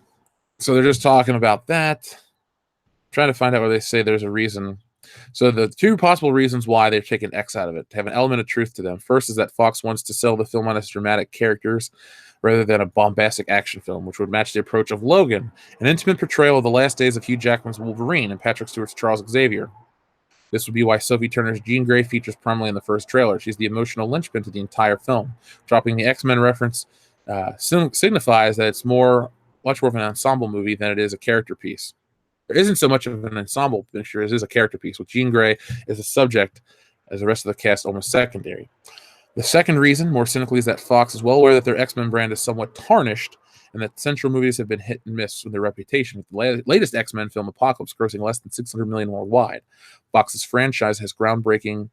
So they're just talking about that. I'm trying to find out where they say there's a reason. So the two possible reasons why they're taking X out of it, to have an element of truth to them. First is that Fox wants to sell the film on its dramatic characters rather than a bombastic action film, which would match the approach of Logan, an intimate portrayal of the last days of Hugh Jackman's Wolverine and Patrick Stewart's Charles Xavier. This would be why Sophie Turner's Jean Grey features prominently in the first trailer. She's the emotional linchpin to the entire film. Dropping the X-Men reference signifies that it's much more of an ensemble movie than it is a character piece. There isn't so much of an ensemble picture as is a character piece, with Jean Grey as a subject, as the rest of the cast almost secondary. The second reason, more cynically, is that Fox is well aware that their X-Men brand is somewhat tarnished and that central movies have been hit and miss with their reputation, with the latest X-Men film, Apocalypse, grossing less than $600 million worldwide. Fox's franchise was groundbreaking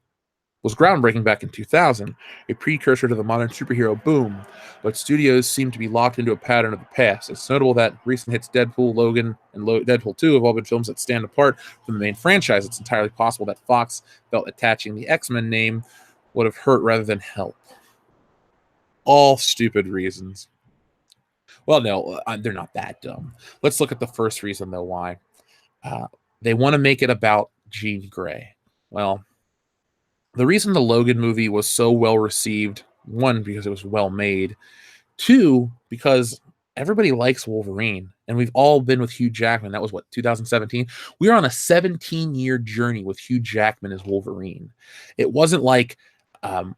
back in 2000, a precursor to the modern superhero boom, but studios seem to be locked into a pattern of the past. It's notable that recent hits Deadpool, Logan, and Deadpool 2 have all been films that stand apart from the main franchise. It's entirely possible that Fox felt attaching the X-Men name would have hurt rather than help. All stupid reasons. Well, no, they're not that dumb. Let's look at the first reason, though, why. They want to make it about Jean Grey. Well, the reason the Logan movie was so well received, one, because it was well made, two, because everybody likes Wolverine, and we've all been with Hugh Jackman. That was, 2017? We are on a 17-year journey with Hugh Jackman as Wolverine. It wasn't like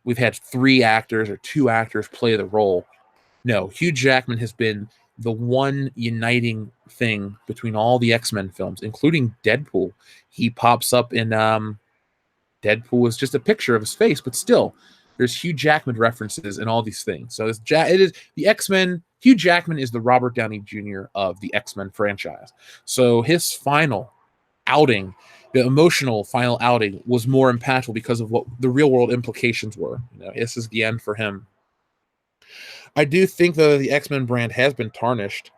we've had 3 actors or 2 actors play the role. No, Hugh Jackman has been the one uniting thing between all the X-Men films, including Deadpool. He pops up in Deadpool is just a picture of his face, but still, there's Hugh Jackman references and all these things. So it is the X-Men. Hugh Jackman is the Robert Downey Jr. of the X-Men franchise. So his final outing, the emotional final outing, was more impactful because of what the real world implications were. This is the end for him. I do think that the X-Men brand has been tarnished.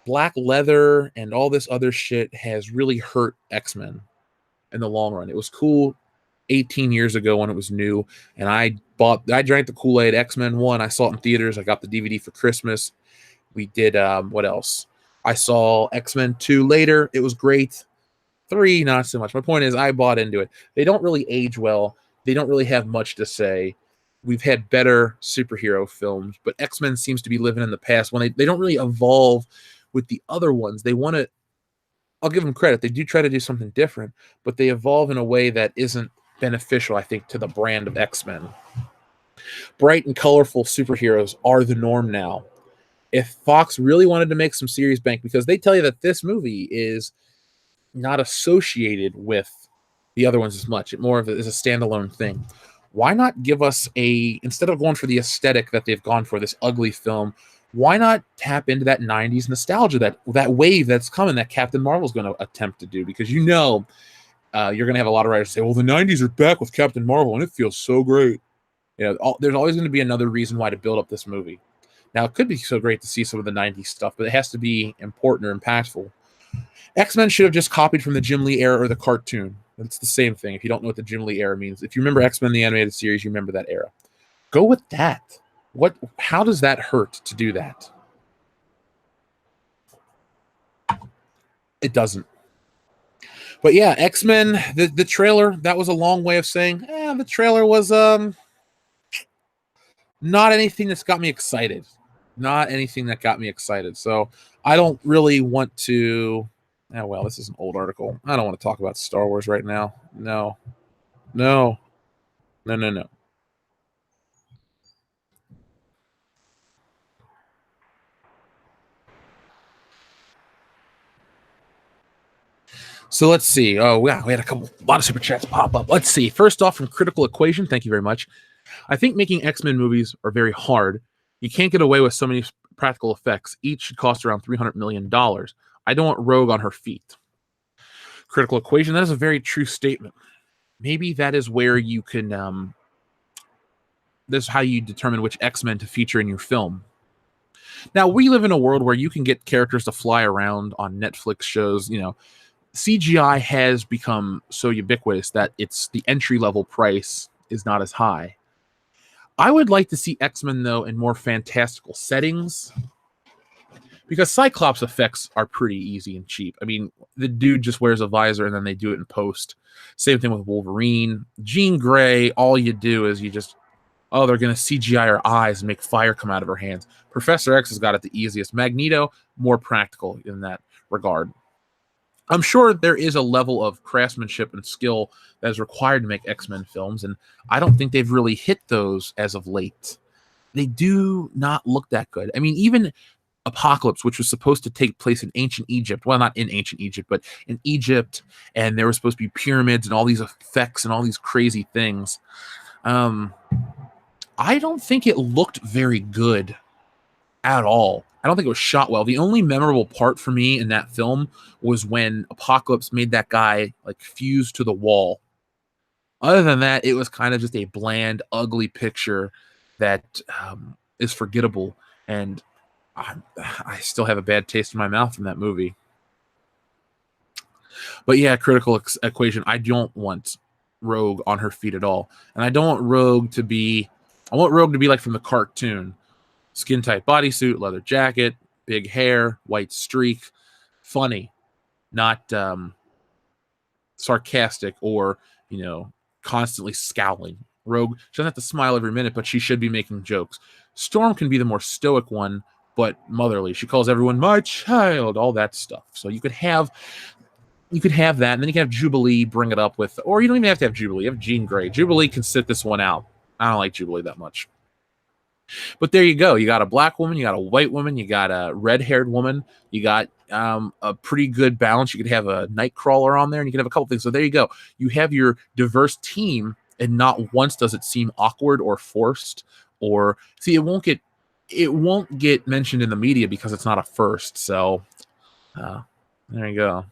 Black leather and all this other shit has really hurt X-Men in the long run. It was cool 18 years ago when it was new, and I drank the Kool-Aid. X-Men 1, I saw it in theaters. I got the DVD for Christmas. We did, what else? I saw X-Men 2 later. It was great. 3, not so much. My point is, I bought into it. They don't really age well. They don't really have much to say. We've had better superhero films, but X-Men seems to be living in the past when they don't really evolve with the other ones. They want to, I'll give them credit. They do try to do something different, but they evolve in a way that isn't beneficial, I think, to the brand of X-Men. Bright and colorful superheroes are the norm now. If Fox really wanted to make some serious bank, because they tell you that this movie is not associated with the other ones as much, it more of is a standalone thing. Why not give us instead of going for the aesthetic that they've gone for, this ugly film, why not tap into that 90s nostalgia, that wave that's coming that Captain Marvel's going to attempt to do? Because you're going to have a lot of writers say, well, the 90s are back with Captain Marvel, and it feels so great. There's always going to be another reason why to build up this movie. Now, it could be so great to see some of the 90s stuff, but it has to be important or impactful. X-Men should have just copied from the Jim Lee era or the cartoon. It's the same thing. If you don't know what the Jim Lee era means, if you remember X-Men the animated series, you remember that era. Go with that. How does that hurt to do that? It doesn't. But yeah, X-Men, the trailer, that was a long way of saying, the trailer was not anything that's got me excited. Not anything that got me excited. So I don't really want to Oh, well, this is an old article. I don't want to talk about Star Wars right now. No. No. No, no, no. So let's see. Oh, wow, we had a lot of super chats pop up. Let's see. First off, from Critical Equation, thank you very much. I think making X-Men movies are very hard. You can't get away with so many practical effects. Each should cost around $300 million. I don't want Rogue on her feet. Critical Equation, that is a very true statement. Maybe that is where you can this is how you determine which X-Men to feature in your film. Now, we live in a world where you can get characters to fly around on Netflix shows. CGI has become so ubiquitous that it's the entry-level price is not as high. I would like to see X-Men, though, in more fantastical settings, because Cyclops effects are pretty easy and cheap. I mean, the dude just wears a visor and then they do it in post. Same thing with Wolverine. Jean Grey, all you do is they're going to CGI her eyes and make fire come out of her hands. Professor X has got it the easiest. Magneto, more practical in that regard. I'm sure there is a level of craftsmanship and skill that is required to make X-Men films, and I don't think they've really hit those as of late. They do not look that good. I mean, even Apocalypse, which was supposed to take place in ancient Egypt, well, not in ancient Egypt, but in Egypt, and there were supposed to be pyramids and all these effects and all these crazy things. I don't think it looked very good at all. I don't think it was shot well. The only memorable part for me in that film was when Apocalypse made that guy like fuse to the wall. Other than that, it was kind of just a bland, ugly picture that is forgettable, and I still have a bad taste in my mouth from that movie. But yeah, Critical Equation. I don't want Rogue on her feet at all, and I don't want Rogue to be. I want Rogue to be like from the cartoon. Skin tight bodysuit, leather jacket, big hair, white streak, funny, not sarcastic or constantly scowling. Rogue, she doesn't have to smile every minute, but she should be making jokes. Storm can be the more stoic one, but motherly. She calls everyone my child, all that stuff. So you could have that, and then you can have Jubilee bring it up with, or you don't even have to have Jubilee. You have Jean Grey. Jubilee can sit this one out. I don't like Jubilee that much. But there you go. You got a black woman, you got a white woman, you got a red-haired woman, you got a pretty good balance. You could have a Nightcrawler on there, and you can have a couple things. So there you go. You have your diverse team, and not once does it seem awkward or forced. Or see, it won't get mentioned in the media because it's not a first. So there you go.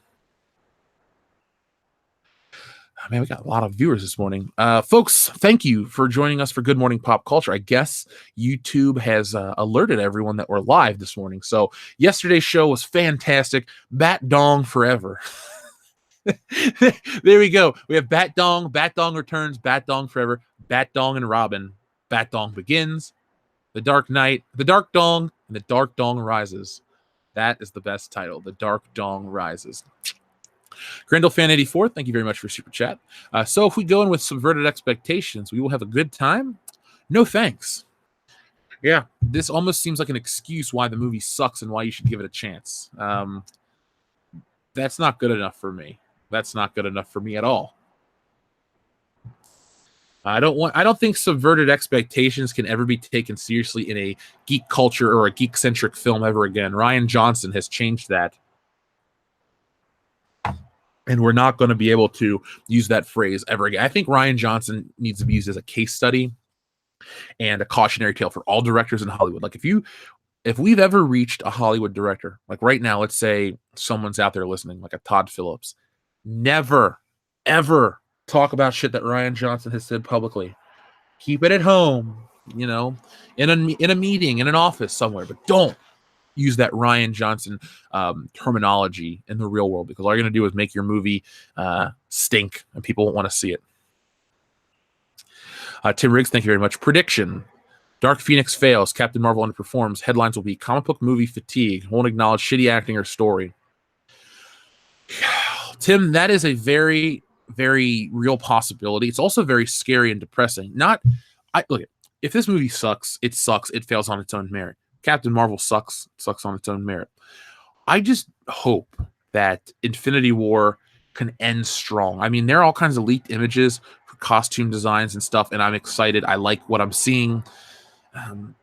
Man, we got a lot of viewers this morning. Folks, thank you for joining us for Good Morning Pop Culture. I guess YouTube has alerted everyone that we're live this morning. So yesterday's show was fantastic. Bat Dong forever. There we go. We have Bat Dong returns, Bat Dong forever, Bat Dong and Robin. Bat Dong begins, The Dark Knight, The Dark Dong, and The Dark Dong rises. That is the best title, The Dark Dong rises. Grendel Fan 84, thank you very much for super chat. So if we go in with subverted expectations, we will have a good time. No thanks. Yeah, this almost seems like an excuse why the movie sucks and why you should give it a chance. That's not good enough for me. That's not good enough for me at all. I don't think subverted expectations can ever be taken seriously in a geek culture or a geek-centric film ever again. Rian Johnson has changed that. And we're not going to be able to use that phrase ever again. I think Rian Johnson needs to be used as a case study and a cautionary tale for all directors in Hollywood. Like if we've ever reached a Hollywood director, like right now, let's say someone's out there listening, like a Todd Phillips, never, ever talk about shit that Rian Johnson has said publicly. Keep it at home, in a meeting, in an office somewhere, but don't use that Rian Johnson terminology in the real world, because all you're going to do is make your movie stink and people won't want to see it. Tim Riggs, thank you very much. Prediction: Dark Phoenix fails, Captain Marvel underperforms. Headlines will be comic book movie fatigue, won't acknowledge shitty acting or story. Tim, that is a very, very real possibility. It's also very scary and depressing. Look, if this movie sucks, it fails on its own merit. Captain Marvel sucks on its own merit. I just hope that Infinity War can end strong. I mean, there are all kinds of leaked images for costume designs and stuff, and I'm excited. I like what I'm seeing. Um,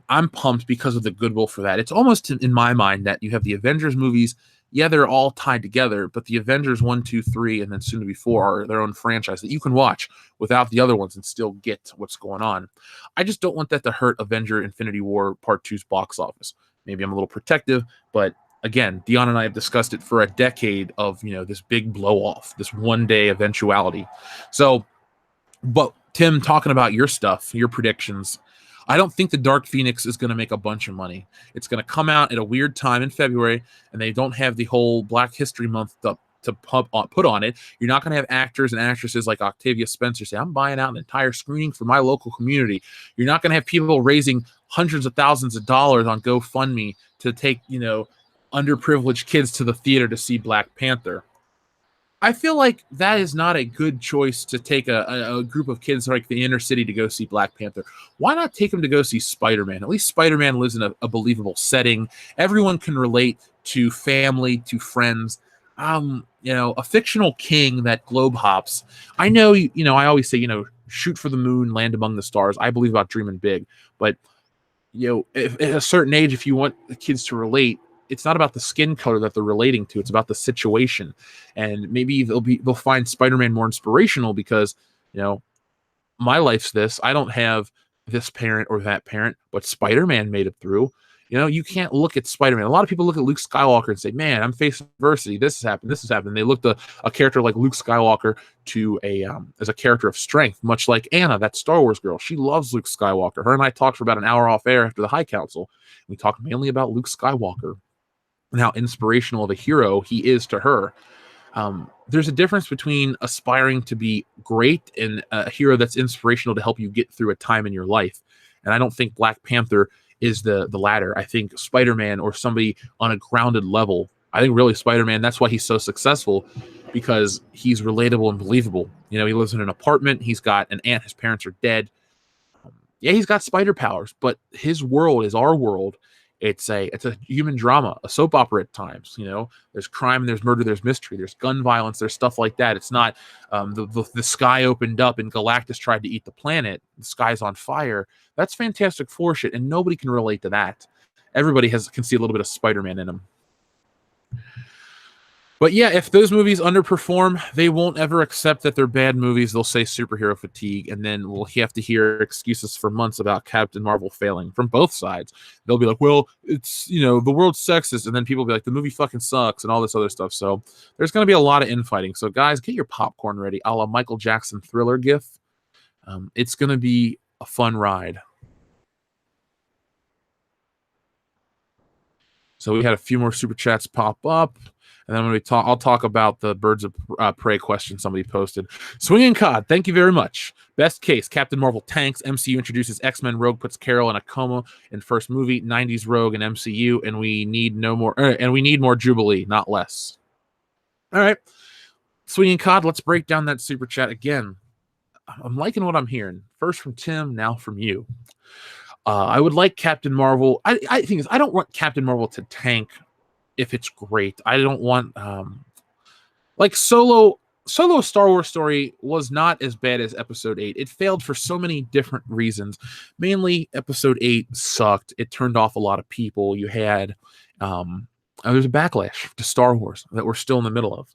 I'm pumped because of the goodwill for that. It's almost in my mind that you have the Avengers movies. Yeah, they're all tied together, but the Avengers 1, 2, 3, and then soon to be 4 are their own franchise that you can watch without the other ones and still get what's going on. I just don't want that to hurt Avenger Infinity War Part Two's box office. Maybe I'm a little protective, but again, Dion and I have discussed it for a decade of, this big blow off, this one day eventuality. So, but Tim, talking about your stuff, your predictions, I don't think the Dark Phoenix is going to make a bunch of money. It's going to come out at a weird time in February, and they don't have the whole Black History Month to put on it. You're not going to have actors and actresses like Octavia Spencer say, I'm buying out an entire screening for my local community. You're not going to have people raising hundreds of thousands of dollars on GoFundMe to take, underprivileged kids to the theater to see Black Panther. I feel like that is not a good choice to take a group of kids like the inner city to go see Black Panther. Why not take them to go see Spider-Man? At least Spider-Man lives in a believable setting. Everyone can relate to family, to friends. A fictional king that globe hops. I know, I always say, shoot for the moon, land among the stars. I believe about dreaming big, but if, at a certain age, if you want the kids to relate, it's not about the skin color that they're relating to. It's about the situation. And maybe they'll find Spider-Man more inspirational because, my life's this. I don't have this parent or that parent, but Spider-Man made it through. You can't look at Spider-Man. A lot of people look at Luke Skywalker and say, man, I'm facing adversity. This has happened. This has happened. And they looked at a character like Luke Skywalker to as a character of strength, much like Anna, that Star Wars girl. She loves Luke Skywalker. Her and I talked for about an hour off air after the High Council. We talked mainly about Luke Skywalker and how inspirational of a hero he is to her. There's a difference between aspiring to be great and a hero that's inspirational to help you get through a time in your life. And I don't think Black Panther is the latter. I think Spider-Man, or somebody on a grounded level, I think really Spider-Man, that's why he's so successful, because he's relatable and believable. He lives in an apartment. He's got an aunt. His parents are dead. Yeah, he's got spider powers, but his world is our world. It's a human drama, a soap opera at times. There's crime, there's murder, there's mystery, there's gun violence, there's stuff like that. It's not the sky opened up and Galactus tried to eat the planet. The sky's on fire. That's Fantastic Four shit, and nobody can relate to that. Everybody can see a little bit of Spider-Man in them. But yeah, if those movies underperform, they won't ever accept that they're bad movies. They'll say superhero fatigue, and then we'll have to hear excuses for months about Captain Marvel failing from both sides. They'll be like, well, it's, the world's sexist, and then people will be like, the movie fucking sucks, and all this other stuff. So there's going to be a lot of infighting. So guys, get your popcorn ready, a la Michael Jackson Thriller gif. It's going to be a fun ride. So we had a few more super chats pop up. And then I'll talk about the Birds of Prey question somebody posted. Swinging Cod, thank you very much. Best case, Captain Marvel tanks. MCU introduces X-Men. Rogue puts Carol in a coma in first movie. 90s Rogue and MCU, and we need more Jubilee, not less. All right, Swinging Cod, let's break down that super chat again. I'm liking what I'm hearing. First from Tim, now from you. I would like Captain Marvel. I think I don't want Captain Marvel to tank if it's great. I don't want like Solo Star Wars story was not as bad as episode 8. It failed for so many different reasons. Mainly episode 8 sucked. It turned off a lot of people. You had there's a backlash to Star Wars that we're still in the middle of.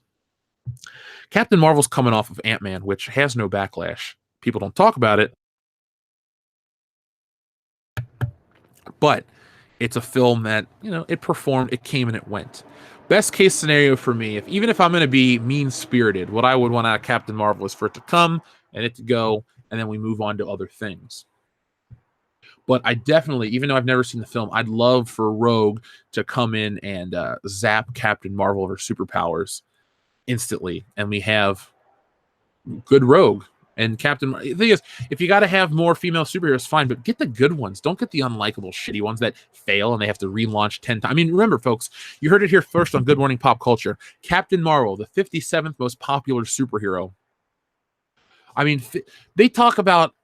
Captain Marvel's coming off of Ant-Man, which has no backlash. People don't talk about it. But it's a film that, it performed, it came and it went. Best case scenario for me, even if I'm going to be mean-spirited, what I would want out of Captain Marvel is for it to come and it to go, and then we move on to other things. But I definitely, even though I've never seen the film, I'd love for Rogue to come in and zap Captain Marvel of her superpowers instantly, and we have good Rogue. And the thing is, if you got to have more female superheroes, fine, but get the good ones. Don't get the unlikable, shitty ones that fail and they have to relaunch 10 times. I mean, remember, folks, you heard it here first on Good Morning Pop Culture. Captain Marvel, the 57th most popular superhero. I mean, they talk about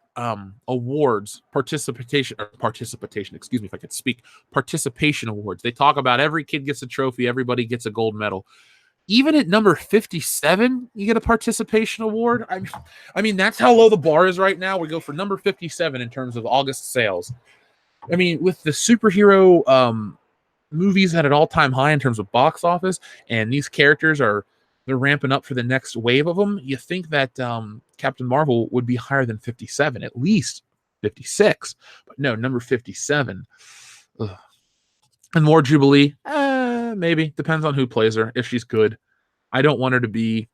awards, participation, excuse me if I could speak, participation awards. They talk about every kid gets a trophy, everybody gets a gold medal. Even at number 57, you get a participation award. I mean, that's how low the bar is right now. We go for number 57 in terms of August sales. I mean, with the superhero movies at an all-time high in terms of box office, and these characters they're ramping up for the next wave of them, you think that Captain Marvel would be higher than 57, at least 56. But no, number 57. Ugh. And more Jubilee, maybe. Depends on who plays her. If she's good. I don't want her to be...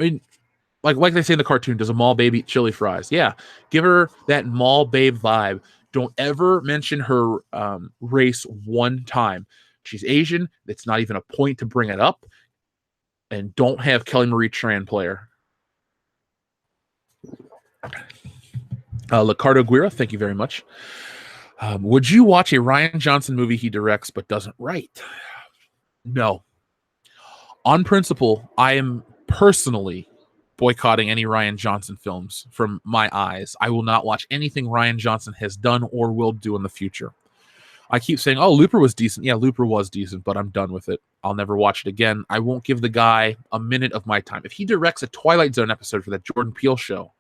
I mean, like they say in the cartoon, does a mall babe eat chili fries? Yeah. Give her that mall babe vibe. Don't ever mention her race one time. She's Asian. It's not even a point to bring it up. And don't have Kelly Marie Tran play her. Licardo Guerra, thank you very much. Would you watch a Rian Johnson movie he directs but doesn't write? No. On principle, I am personally boycotting any Rian Johnson films from my eyes. I will not watch anything Rian Johnson has done or will do in the future. I keep saying, oh, Looper was decent. Yeah, Looper was decent, but I'm done with it. I'll never watch it again. I won't give the guy a minute of my time. If he directs a Twilight Zone episode for that Jordan Peele show,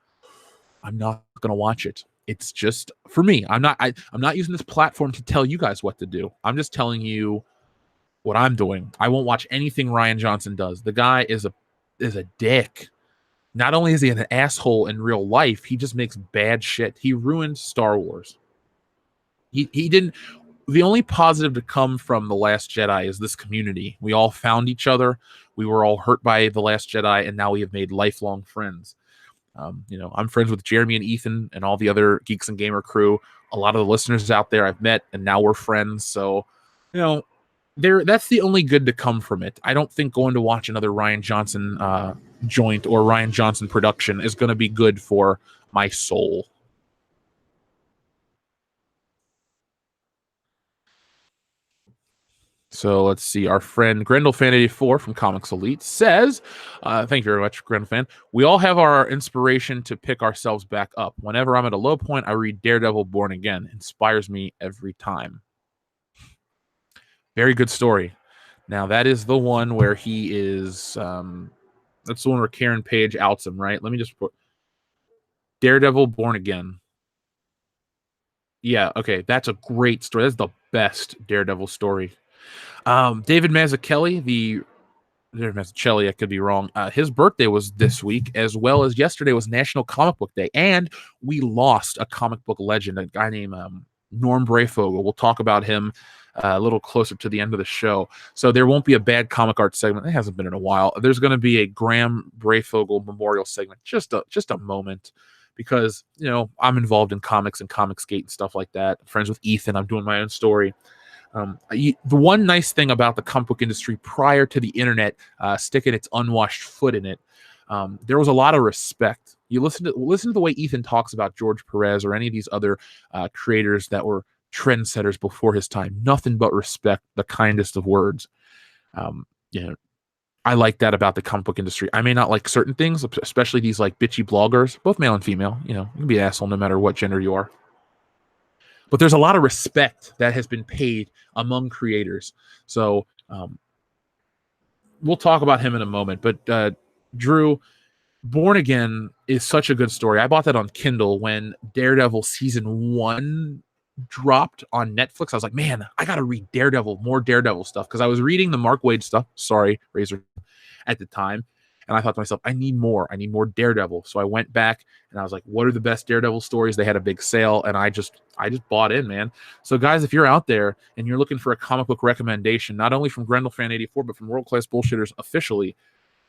I'm not going to watch it. It's just, for me, I'm not using this platform to tell you guys what to do. I'm just telling you what I'm doing. I won't watch anything Rian Johnson does. The guy is a dick. Not only is he an asshole in real life, he just makes bad shit. He ruined Star Wars. He didn't... The only positive to come from The Last Jedi is this community. We all found each other. We were all hurt by The Last Jedi, and now we have made lifelong friends. I'm friends with Jeremy and Ethan and all the other Geeks and Gamer crew. A lot of the listeners out there I've met, and now we're friends. So, that's the only good to come from it. I don't think going to watch another Rian Johnson joint or Rian Johnson production is going to be good for my soul. So let's see. Our friend GrendelFan84 from Comics Elite says, thank you very much, GrendelFan. We all have our inspiration to pick ourselves back up. Whenever I'm at a low point, I read Daredevil Born Again. Inspires me every time. Very good story. Now, that is the one where he is... that's the one where Karen Page outs him, right? Let me just put... Daredevil Born Again. Yeah, okay. That's a great story. That's the best Daredevil story. David Mazzucchelli, I could be wrong. His birthday was this week, as well as yesterday was National Comic Book Day, and we lost a comic book legend, a guy named Norm Brayfogle. We'll talk about him a little closer to the end of the show. So there won't be a bad comic art segment. It hasn't been in a while. There's going to be a Graham Brayfogle memorial segment, just a moment, because I'm involved in comics and Comicsgate and stuff like that. I'm friends with Ethan. I'm doing my own story. The one nice thing about the comic book industry prior to the internet sticking its unwashed foot in it, there was a lot of respect. You listen to the way Ethan talks about George Perez or any of these other creators that were trendsetters before his time. Nothing but respect, the kindest of words. I like that about the comic book industry. I may not like certain things, especially these like bitchy bloggers, both male and female. You can be an asshole no matter what gender you are. But there's a lot of respect that has been paid among creators. So we'll talk about him in a moment. But Drew, Born Again is such a good story. I bought that on Kindle when Daredevil Season 1 dropped on Netflix. I was like, man, I got to read more Daredevil stuff. Because I was reading the Mark Waid stuff. Sorry, Razor, at the time. And I thought to myself, I need more Daredevil. So I went back and I was like, what are the best Daredevil stories? They had a big sale and I just bought in, man. So guys, if you're out there and you're looking for a comic book recommendation, not only from GrendelFan84, but from World Class Bullshitters officially,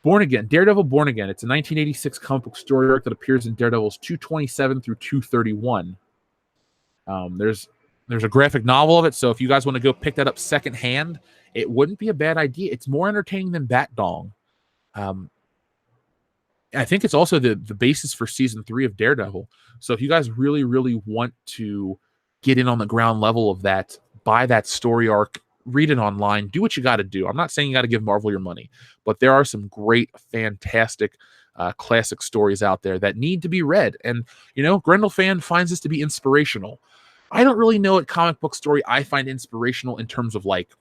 Born Again, Daredevil Born Again. It's a 1986 comic book story arc that appears in Daredevils 227 through 231. There's a graphic novel of it. So if you guys want to go pick that up secondhand, it wouldn't be a bad idea. It's more entertaining than Bat Dong. I think it's also the basis for season 3 of Daredevil. So if you guys really, really want to get in on the ground level of that, buy that story arc read it online, do what you got to do. I'm not saying you got to give Marvel your money, but there are some great, fantastic classic stories out there that need to be read. And, Grendel fan finds this to be inspirational. I don't really know what comic book story I find inspirational in terms of like,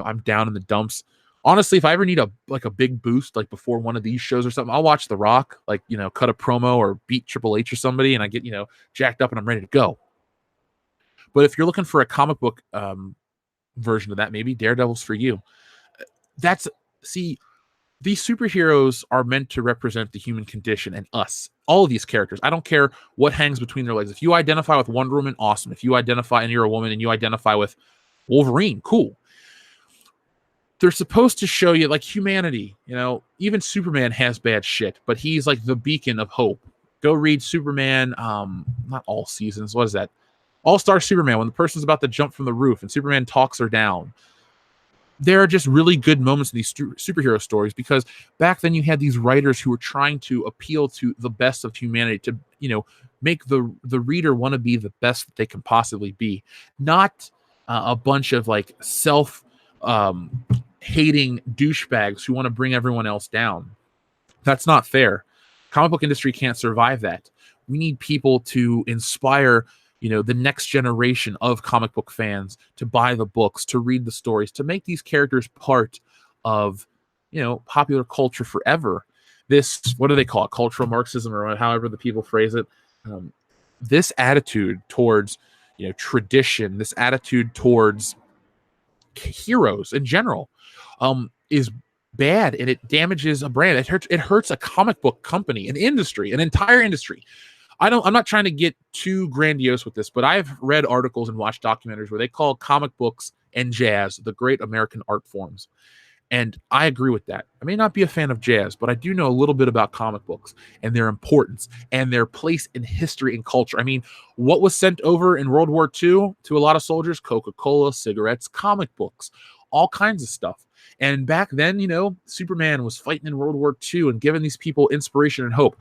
I'm down in the dumps. Honestly, if I ever need a big boost, like before one of these shows or something, I'll watch The Rock, like, cut a promo or beat Triple H or somebody, and I get, jacked up and I'm ready to go. But if you're looking for a comic book version of that, maybe Daredevil's for you. These superheroes are meant to represent the human condition and us. All of these characters. I don't care what hangs between their legs. If you identify with Wonder Woman, awesome. If you identify and you're a woman and you identify with Wolverine, cool. They're supposed to show you like humanity. Even Superman has bad shit, but he's like the beacon of hope. Go read Superman, not All Seasons. What is that? All-Star Superman, when the person's about to jump from the roof and Superman talks her down. There are just really good moments in these superhero stories because back then you had these writers who were trying to appeal to the best of humanity to, make the reader want to be the best that they can possibly be. Not a bunch of like hating douchebags who want to bring everyone else down. That's not fair. Comic book industry can't survive that. We need people to inspire the next generation of comic book fans to buy the books, to read the stories, to make these characters part of, popular culture forever. This, what do they call it? Cultural Marxism, or however the people phrase it. This attitude towards, tradition, this attitude towards heroes in general, is bad, and it damages a brand. It hurts a comic book company, an industry, an entire industry. I'm not trying to get too grandiose with this, but I've read articles and watched documentaries where they call comic books and jazz the great American art forms. And I agree with that. I may not be a fan of jazz, but I do know a little bit about comic books and their importance and their place in history and culture. I mean, what was sent over in World War II to a lot of soldiers? Coca-Cola, cigarettes, comic books, all kinds of stuff. And back then, Superman was fighting in World War II and giving these people inspiration and hope.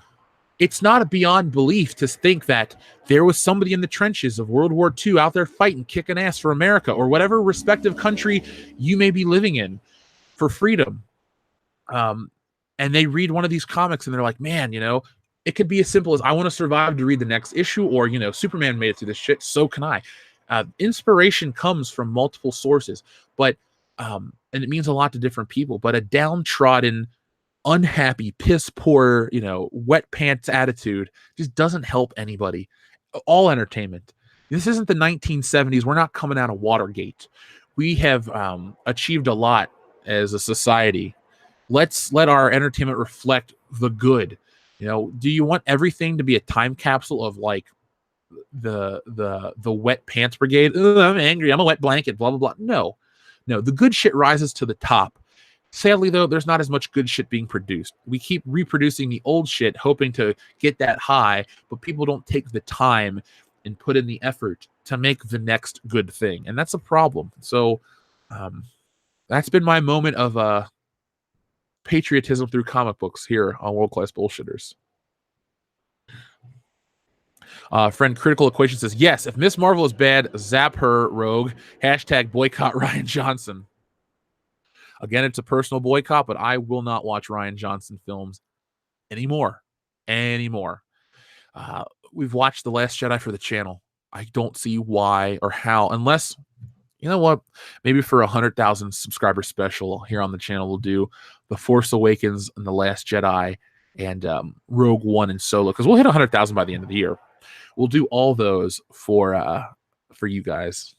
It's not a beyond belief to think that there was somebody in the trenches of World War II out there fighting, kicking ass for America or whatever respective country you may be living in for freedom. And they read one of these comics and they're like, man, it could be as simple as I want to survive to read the next issue, or, Superman made it through this shit, so can I. Inspiration comes from multiple sources, but and it means a lot to different people, but a downtrodden, unhappy, piss poor, wet pants attitude just doesn't help anybody. All entertainment. This isn't the 1970s. We're not coming out of Watergate. We have achieved a lot as a society. Let's let our entertainment reflect the good. Do you want everything to be a time capsule of like the wet pants brigade? I'm angry. I'm a wet blanket. Blah blah blah. No. The good shit rises to the top. Sadly, though, there's not as much good shit being produced. We keep reproducing the old shit, hoping to get that high, but people don't take the time and put in the effort to make the next good thing. And that's a problem. So that's been my moment of patriotism through comic books here on World Class Bullshitters. Friend Critical Equation says, yes, if Miss Marvel is bad, zap her, Rogue. # boycott Rian Johnson. Again, it's a personal boycott, but I will not watch Rian Johnson films anymore. We've watched The Last Jedi for the channel. I don't see why or how, unless, you know what, maybe for 100,000 subscriber special here on the channel, we'll do The Force Awakens and The Last Jedi and Rogue One and Solo, because we'll hit 100,000 by the end of the year. We'll do all those for you guys.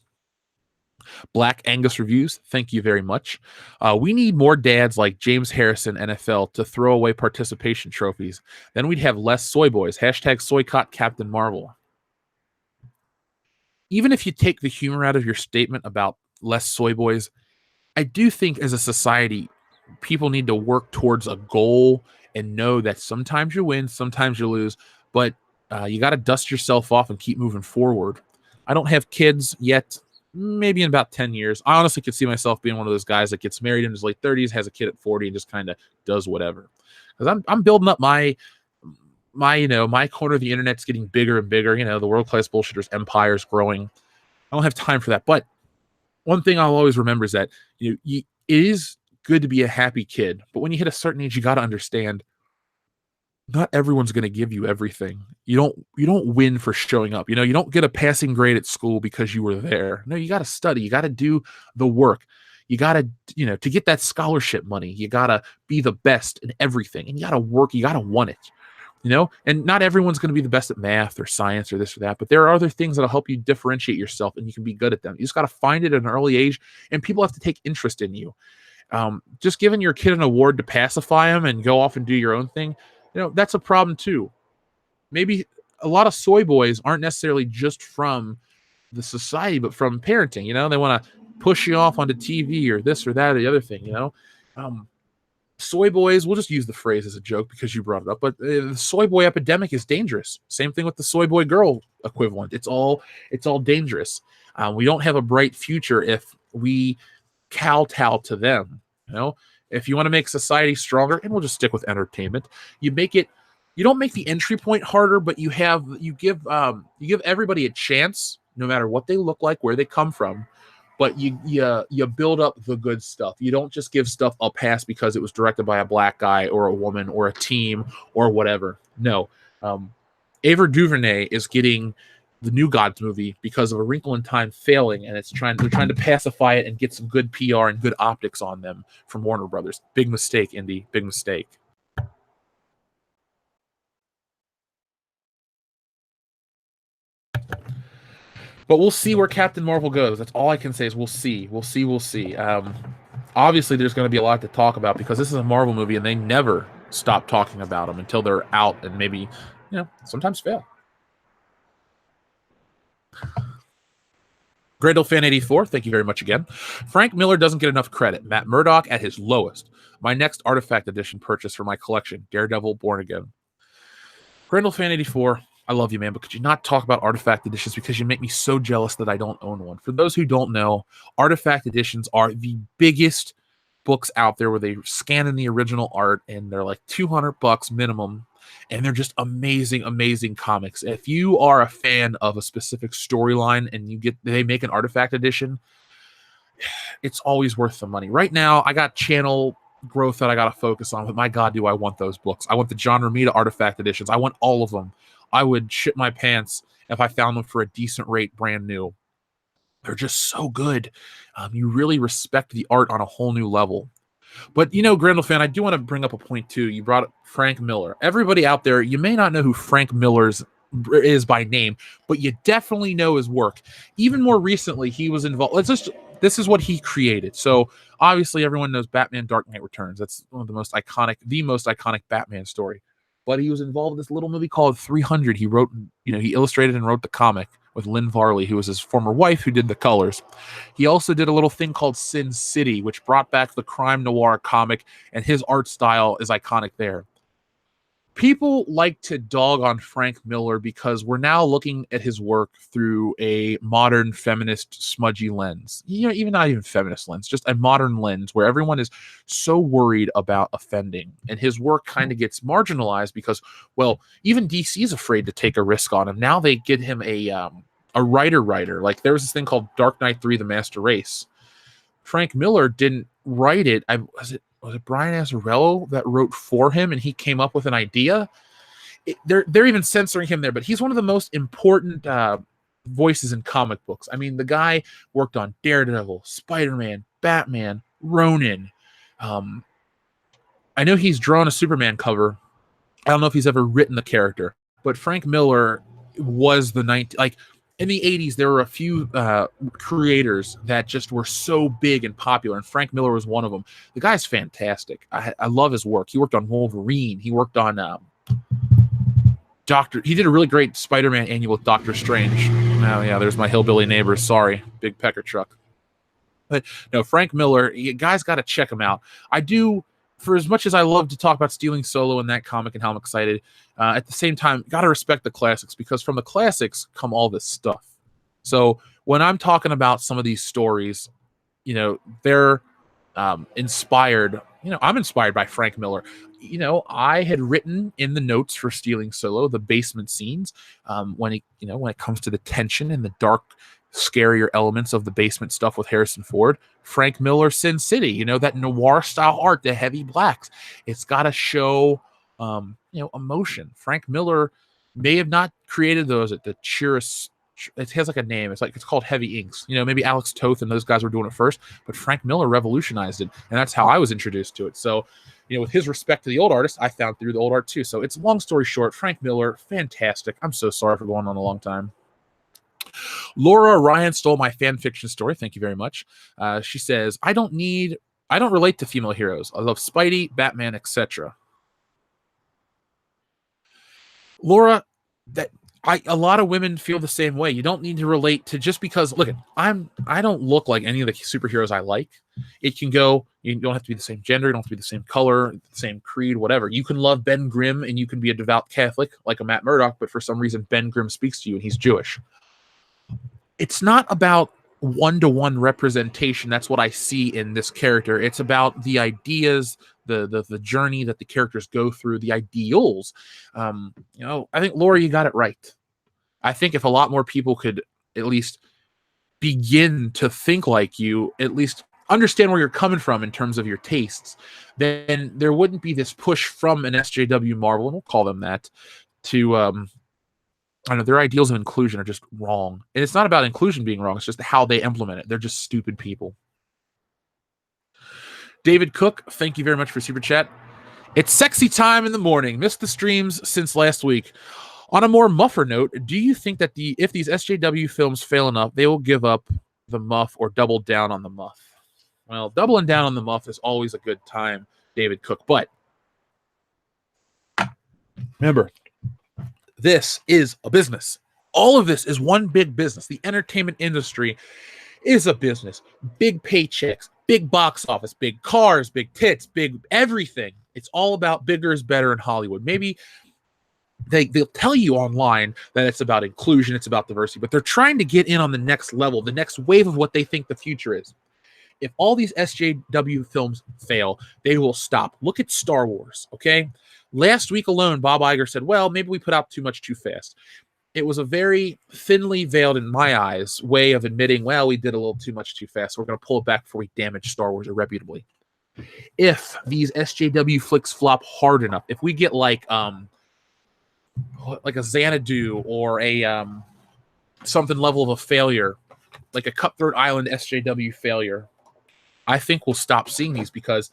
Black Angus Reviews, thank you very much. We need more dads like James Harrison, NFL, to throw away participation trophies. Then we'd have less soy boys. # Soycott Captain Marvel. Even if you take the humor out of your statement about less soy boys, I do think as a society, people need to work towards a goal and know that sometimes you win, sometimes you lose, but you got to dust yourself off and keep moving forward. I don't have kids yet. Maybe in about 10 years. I honestly could see myself being one of those guys that gets married in his late 30s, has a kid at 40, and just kind of does whatever. Because I'm building up my corner of the internet's getting bigger and bigger. The World Class Bullshitters empire is growing. I don't have time for that. But one thing I'll always remember is that it is good to be a happy kid, but when you hit a certain age, you got to understand not everyone's going to give you everything. You don't win for showing up. You don't get a passing grade at school because you were there. No, you got to study. You got to do the work. You got to, to get that scholarship money, you got to be the best in everything, and you got to work. You got to want it. And not everyone's going to be the best at math or science or this or that, but there are other things that'll help you differentiate yourself, and you can be good at them. You just got to find it at an early age, and people have to take interest in you. Just giving your kid an award to pacify him and go off and do your own thing, that's a problem too. Maybe a lot of soy boys aren't necessarily just from the society, but from parenting. They want to push you off onto TV or this or that or the other thing. Soy boys, we'll just use the phrase as a joke because you brought it up, but the soy boy epidemic is dangerous. Same thing with the soy boy girl equivalent. It's all dangerous. We don't have a bright future if we kowtow to them. If you want to make society stronger, and we'll just stick with entertainment, you don't make the entry point harder, but you give everybody a chance, no matter what they look like, where they come from. But you build up the good stuff. You don't just give stuff a pass because it was directed by a black guy or a woman or a team or whatever. No. Ava DuVernay is getting the New Gods movie because of A Wrinkle in Time failing, and they're trying to pacify it and get some good PR and good optics on them from Warner Brothers. Big mistake, Indy. Big mistake. But we'll see where Captain Marvel goes. That's all I can say is we'll see. We'll see. Obviously, there's going to be a lot to talk about because this is a Marvel movie, and they never stop talking about them until they're out and maybe, sometimes fail. Grendel Fan 84, thank you very much again. Frank Miller doesn't get enough credit. Matt Murdock at his lowest. My next Artifact Edition purchase for my collection, Daredevil Born Again. Grendel Fan 84, I love you, man, but could you not talk about Artifact Editions because you make me so jealous that I don't own one? For those who don't know, Artifact Editions are the biggest books out there where they scan in the original art, and they're like $200 minimum, and they're just amazing, amazing comics. If you are a fan of a specific storyline and they make an Artifact Edition, it's always worth the money. Right now, I got channel growth that I got to focus on, but my God, do I want those books. I want the John Romita Artifact Editions. I want all of them. I would shit my pants if I found them for a decent rate brand new. They're just so good. You really respect the art on a whole new level. But, Grendel Fan, I do want to bring up a point, too. You brought up Frank Miller. Everybody out there, you may not know who Frank Miller is by name, but you definitely know his work. Even more recently, he was involved. This is what he created. So, obviously, everyone knows Batman Dark Knight Returns. That's one of the most iconic Batman story. But he was involved in this little movie called 300. He wrote, he illustrated and wrote the comic with Lynn Varley, who was his former wife, who did the colors. He also did a little thing called Sin City, which brought back the crime noir comic, and his art style is iconic there. People like to dog on Frank Miller because we're now looking at his work through a modern feminist smudgy lens. Even not even feminist lens, just a modern lens where everyone is so worried about offending. And his work kind of gets marginalized because, well, even DC is afraid to take a risk on him. Now they get him a writer. Like there was this thing called Dark Knight 3, The Master Race. Frank Miller didn't write it. Was it Brian Azzarello that wrote for him, and he came up with an idea? They're even censoring him there, but he's one of the most important voices in comic books. I mean, the guy worked on Daredevil, Spider-Man, Batman, Ronin. I know he's drawn a Superman cover. I don't know if he's ever written the character, but Frank Miller was in the 80s, there were a few creators that just were so big and popular, and Frank Miller was one of them. The guy's fantastic. I love his work. He worked on Wolverine. He worked on He did a really great Spider-Man annual with Doctor Strange. Oh, yeah, there's my hillbilly neighbors. Sorry, big pecker truck. But no, Frank Miller, you guys got to check him out. I do, for as much as I love to talk about Stealing Solo and that comic and how I'm excited, at the same time, got to respect the classics because from the classics come all this stuff. So when I'm talking about some of these stories, they're inspired. I'm inspired by Frank Miller. I had written in the notes for Stealing Solo the basement scenes when it comes to the tension and the dark scarier elements of the basement stuff with Harrison Ford. Frank Miller, Sin City, you know, that noir style art, the heavy blacks. It's got to show, emotion. Frank Miller may have not created those at the cheerest. It has like a name. It's called Heavy Inks. You know, maybe Alex Toth and those guys were doing it first, but Frank Miller revolutionized it, and that's how I was introduced to it. So, you know, with his respect to the old artists, I found through the old art too. So it's long story short, Frank Miller, fantastic. I'm so sorry for going on a long time. Laura Ryan stole my fan fiction story. Thank you very much. She says, I don't relate to female heroes. I love Spidey, Batman, etc. Laura, a lot of women feel the same way. You don't need to relate to just because, look, I don't look like any of the superheroes I like. It can go, you don't have to be the same gender, you don't have to be the same color, the same creed, whatever. You can love Ben Grimm and you can be a devout Catholic like a Matt Murdock, but for some reason Ben Grimm speaks to you and he's Jewish. It's not about one-to-one representation. That's what I see in this character. It's about the ideas, the journey that the characters go through, the ideals. I think, Laura, you got it right. I think if a lot more people could at least begin to think like you, at least understand where you're coming from in terms of your tastes, then there wouldn't be this push from an SJW Marvel, and we'll call them that, to I don't know, their ideals of inclusion are just wrong. And it's not about inclusion being wrong, it's just how they implement it. They're just stupid people. David Cook, thank you very much for Super Chat. It's sexy time in the morning. Missed the streams since last week. On a more muffer note, do you think that if these SJW films fail enough, they will give up the muff or double down on the muff? Well, doubling down on the muff is always a good time, David Cook. But remember, this is a business. All of this is one big business. The entertainment industry is a business. Big paychecks, big box office, big cars, big tits, big everything. It's all about bigger is better in Hollywood. Maybe they'll tell you online that it's about inclusion, it's about diversity, but they're trying to get in on the next level, the next wave of what they think the future is. If all these SJW films fail, they will stop. Look at Star Wars, okay? Last week alone, Bob Iger said, well, maybe we put out too much too fast. It was a very thinly veiled, in my eyes, way of admitting, well, we did a little too much too fast, so we're going to pull it back before we damage Star Wars irreputably. If these SJW flicks flop hard enough, if we get like a Xanadu or a something level of a failure, like a Cutthroat Island SJW failure, I think we'll stop seeing these because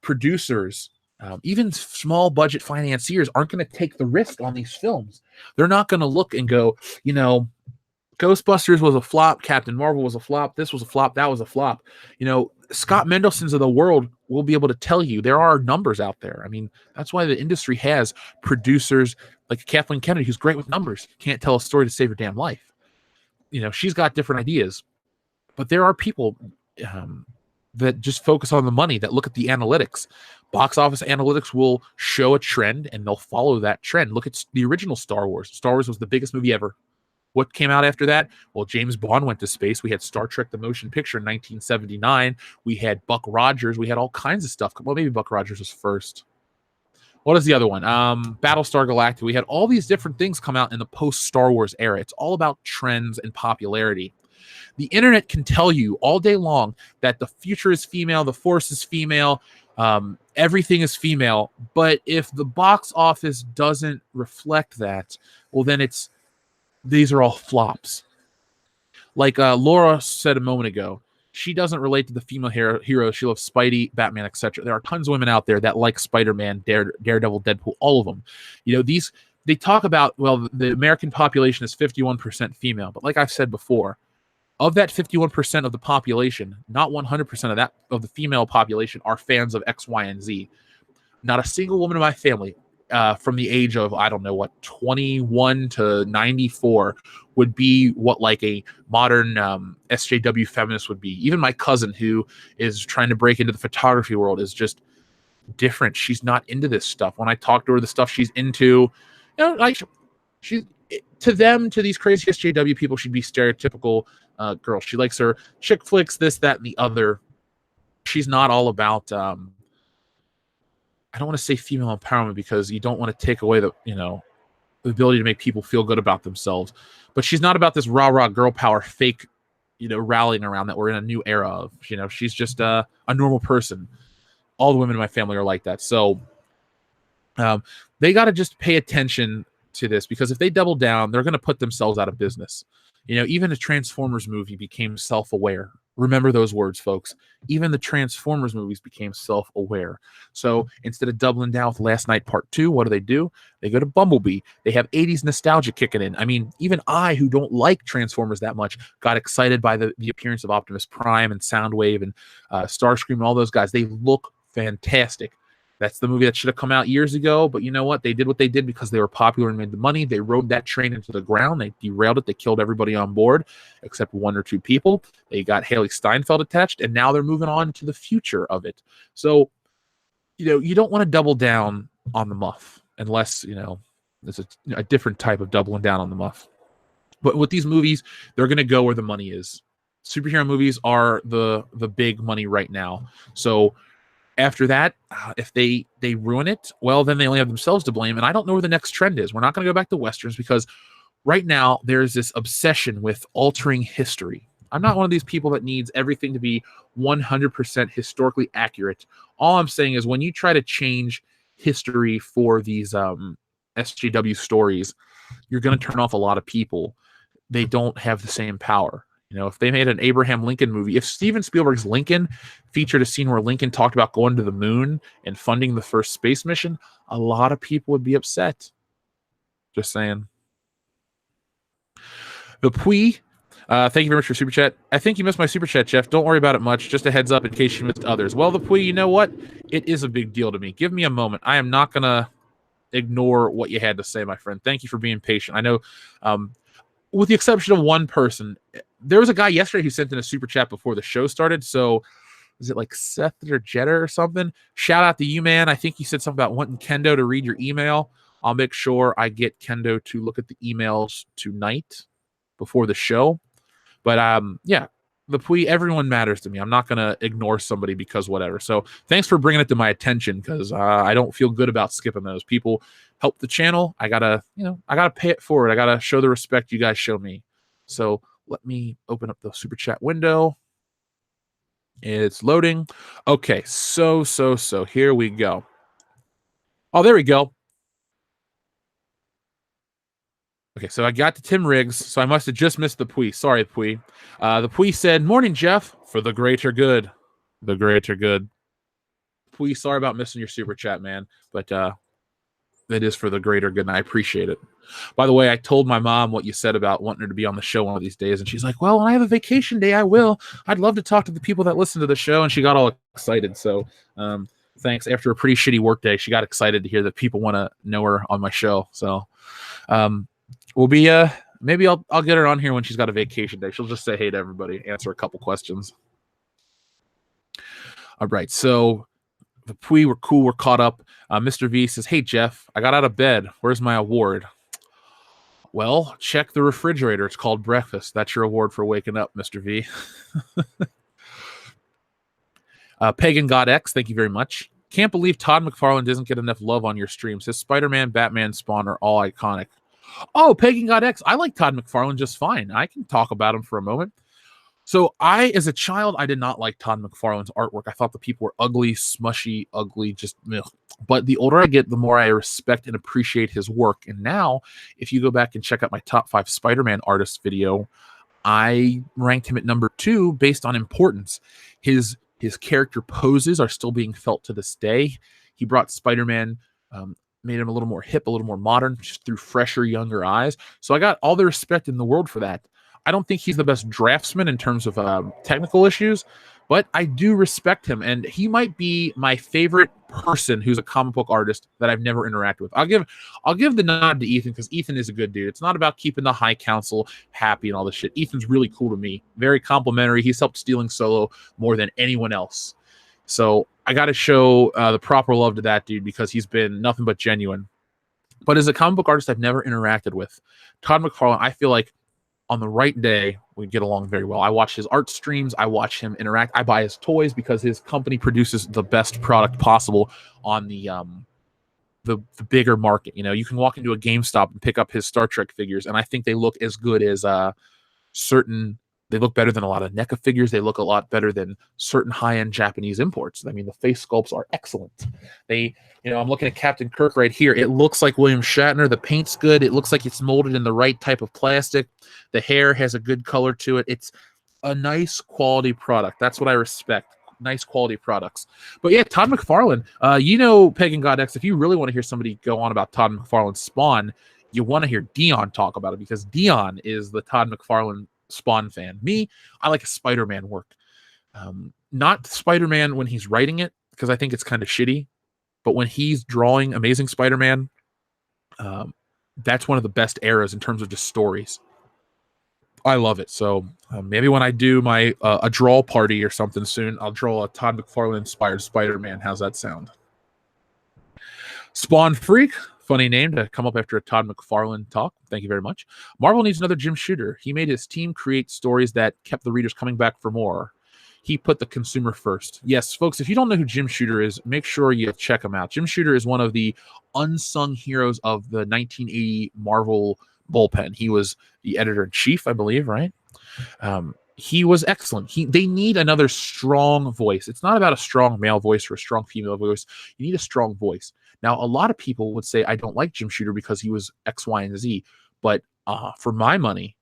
producers, even small budget financiers, aren't going to take the risk on these films. They're not going to look and go, Ghostbusters was a flop, Captain Marvel was a flop, this was a flop, that was a flop. Scott Mendelson's of the world will be able to tell you there are numbers out there. I mean, that's why the industry has producers like Kathleen Kennedy, who's great with numbers, can't tell a story to save her damn life. She's got different ideas, but there are people that just focus on the money, that look at the analytics. Box office analytics will show a trend and they'll follow that trend. Look at the original Star Wars. Star Wars was the biggest movie ever. What came out after that? Well, James Bond went to space. We had Star Trek the Motion Picture in 1979. We had Buck Rogers. We had all kinds of stuff. Well, maybe Buck Rogers was first. What is the other one? Battlestar Galactica. We had all these different things come out in the post-Star Wars era. It's all about trends and popularity. The internet can tell you all day long that the future is female, the Force is female, everything is female. But if the box office doesn't reflect that, well, then these are all flops. Like Laura said a moment ago, she doesn't relate to the female heroes. She loves Spidey, Batman, etc. There are tons of women out there that like Spider-Man, Daredevil, Deadpool, all of them. They talk about, well, the American population is 51% female. But like I've said before, of that 51% of the population, not 100% of the female population are fans of X, Y, and Z. Not a single woman in my family from the age of, 21 to 94 would be what like a modern SJW feminist would be. Even my cousin, who is trying to break into the photography world, is just different. She's not into this stuff. When I talk to her, the stuff she's into, to these crazy SJW people, she'd be stereotypical girl. She likes her chick flicks, this, that, and the other. She's not all about I don't want to say female empowerment because you don't want to take away the ability to make people feel good about themselves. But she's not about this rah-rah girl power fake, rallying around that we're in a new era of. She's just a normal person. All the women in my family are like that. So they got to just pay attention to this, because if they double down, they're going to put themselves out of business. Even a Transformers movie became self-aware. Remember those words, folks. Even the Transformers movies became self-aware. So instead of doubling down with Last Night Part 2, what do? They go to Bumblebee. They have 80s nostalgia kicking in. I mean, even I, who don't like Transformers that much, got excited by the appearance of Optimus Prime and Soundwave and Starscream and all those guys. They look fantastic. That's the movie that should have come out years ago, but you know what? They did what they did because they were popular and made the money. They rode that train into the ground. They derailed it. They killed everybody on board except one or two people. They got Haley Steinfeld attached, and now they're moving on to the future of it. So, you don't want to double down on the muff unless, there's a different type of doubling down on the muff. But with these movies, they're going to go where the money is. Superhero movies are the big money right now. So, after that, if they ruin it, well, then they only have themselves to blame. And I don't know where the next trend is. We're not going to go back to Westerns, because right now there's this obsession with altering history. I'm not one of these people that needs everything to be 100% historically accurate. All I'm saying is, when you try to change history for these SJW stories, you're going to turn off a lot of people. They don't have the same power. If they made an Abraham Lincoln movie, if Steven Spielberg's Lincoln featured a scene where Lincoln talked about going to the moon and funding the first space mission, a lot of people would be upset. Just saying. The Pui, thank you very much for Super Chat. I think you missed my Super Chat, Jeff. Don't worry about it much. Just a heads up in case you missed others. Well, the Pui, you know what? It is a big deal to me. Give me a moment. I am not going to ignore what you had to say, my friend. Thank you for being patient. I know, with the exception of one person, there was a guy yesterday who sent in a super chat before the show started. So is it like Seth or Jetta or something? Shout out to you, man. I think you said something about wanting Kendo to read your email. I'll make sure I get Kendo to look at the emails tonight before the show. But yeah, the Pui, everyone matters to me. I'm not going to ignore somebody because whatever. So thanks for bringing it to my attention, because I don't feel good about skipping those. People help the channel. I got to pay it forward. I got to show the respect you guys show me. So let me open up the super chat window. It's loading. Okay, so here we go. Oh, there we go. Okay, so I got to Tim Riggs, so I must have just missed the Pui. Sorry, Pui. The Pui said, "Morning, Jeff. For the greater good. The greater good." Pui, sorry about missing your super chat, man. But that is for the greater good, and I appreciate it. By the way, I told my mom what you said about wanting her to be on the show one of these days, and she's like, "Well, when I have a vacation day, I will. I'd love to talk to the people that listen to the show," and she got all excited. So thanks. After a pretty shitty work day, she got excited to hear that people want to know her on my show. So we'll be maybe I'll get her on here when she's got a vacation day. She'll just say hey to everybody, answer a couple questions. All right, so the Pui, we're cool, we're caught up. Mr. V says, "Hey Jeff, I got out of bed. Where's my award?" Well, check the refrigerator. It's called breakfast. That's your award for waking up, Mr. V. Pagan God X, thank you very much. Can't believe Todd McFarlane doesn't get enough love on your streams. His Spider-Man, Batman, Spawn are all iconic. Oh, Pagan God X, I like Todd McFarlane just fine. I can talk about him for a moment. So as a child, I did not like Todd McFarlane's artwork. I thought the people were ugly, smushy, ugly, just ugh. But the older I get, the more I respect and appreciate his work. And now, if you go back and check out my top 5 Spider-Man artists video, I ranked him at number 2 based on importance. His character poses are still being felt to this day. He brought Spider-Man, made him a little more hip, a little more modern, just through fresher, younger eyes. So I got all the respect in the world for that. I don't think he's the best draftsman in terms of technical issues, but I do respect him, and he might be my favorite person who's a comic book artist that I've never interacted with. I'll give the nod to Ethan, because Ethan is a good dude. It's not about keeping the High Council happy and all this shit. Ethan's really cool to me, very complimentary. He's helped Stealing Solo more than anyone else. So I got to show the proper love to that dude, because he's been nothing but genuine. But as a comic book artist I've never interacted with, Todd McFarlane, I feel like on the right day, we get along very well. I watch his art streams. I watch him interact. I buy his toys because his company produces the best product possible on the the bigger market. You can walk into a GameStop and pick up his Star Trek figures, and I think they look as good as certain. They look better than a lot of NECA figures. They look a lot better than certain high-end Japanese imports. I mean, the face sculpts are excellent. I'm looking at Captain Kirk right here. It looks like William Shatner. The paint's good. It looks like it's molded in the right type of plastic. The hair has a good color to it. It's a nice quality product. That's what I respect. Nice quality products. But yeah, Todd McFarlane, Pagan God X, if you really want to hear somebody go on about Todd McFarlane's Spawn, you want to hear Dion talk about it, because Dion is the Todd McFarlane Spawn fan. Me, I like a Spider-Man work. Not Spider-Man when he's writing it, because I think it's kind of shitty, but when he's drawing Amazing Spider-Man, that's one of the best eras in terms of just stories. I love it. So maybe when I do my a draw party or something soon, I'll draw a Todd McFarlane inspired Spider-Man. How's that sound? Spawn Freak, funny name to come up after a Todd McFarlane talk. Thank you very much. Marvel needs another Jim Shooter. He made his team create stories that kept the readers coming back for more. He put the consumer first. Yes, folks, if you don't know who Jim Shooter is, make sure you check him out. Jim Shooter is one of the unsung heroes of the 1980 Marvel bullpen. He was the editor-in-chief, I believe, right? He was excellent. They need another strong voice. It's not about a strong male voice or a strong female voice. You need a strong voice. Now, a lot of people would say, I don't like Jim Shooter because he was X, Y, and Z. But for my money,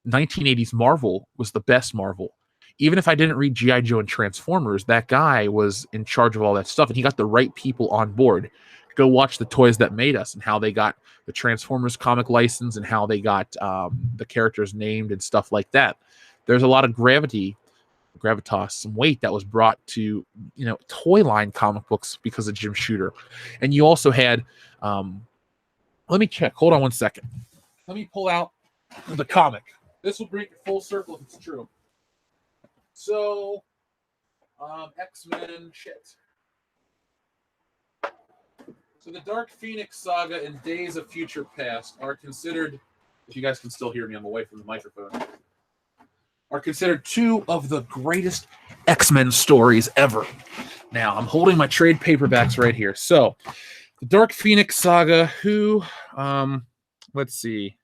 1980s Marvel was the best Marvel. Even if I didn't read G.I. Joe and Transformers, that guy was in charge of all that stuff, and he got the right people on board. Go watch The Toys That Made Us and how they got the Transformers comic license and how they got the characters named and stuff like that. There's a lot of gravitas, some weight that was brought to, toy line comic books because of Jim Shooter. And you also had, let me check. Hold on one second. Let me pull out the comic. This will bring it full circle if it's true. So, X-Men, shit. So the Dark Phoenix saga and Days of Future Past are considered, if you guys can still hear me, I'm away from the microphone, are considered two of the greatest X-Men stories ever. Now, I'm holding my trade paperbacks right here. So, the Dark Phoenix saga, let's see.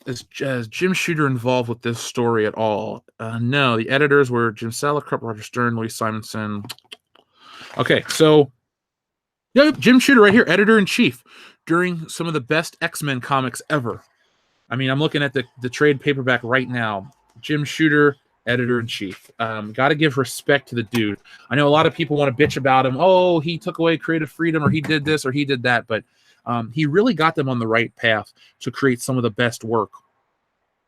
Is Jim Shooter involved with this story at all? No, the editors were Jim Salicrup, Roger Stern, Louis Simonson. Okay, so Jim Shooter right here, editor-in-chief, during some of the best X-Men comics ever. I mean, I'm looking at the trade paperback right now. Jim Shooter, editor-in-chief. Got to give respect to the dude. I know a lot of people want to bitch about him. Oh, he took away creative freedom, or he did this, or he did that, but he really got them on the right path to create some of the best work.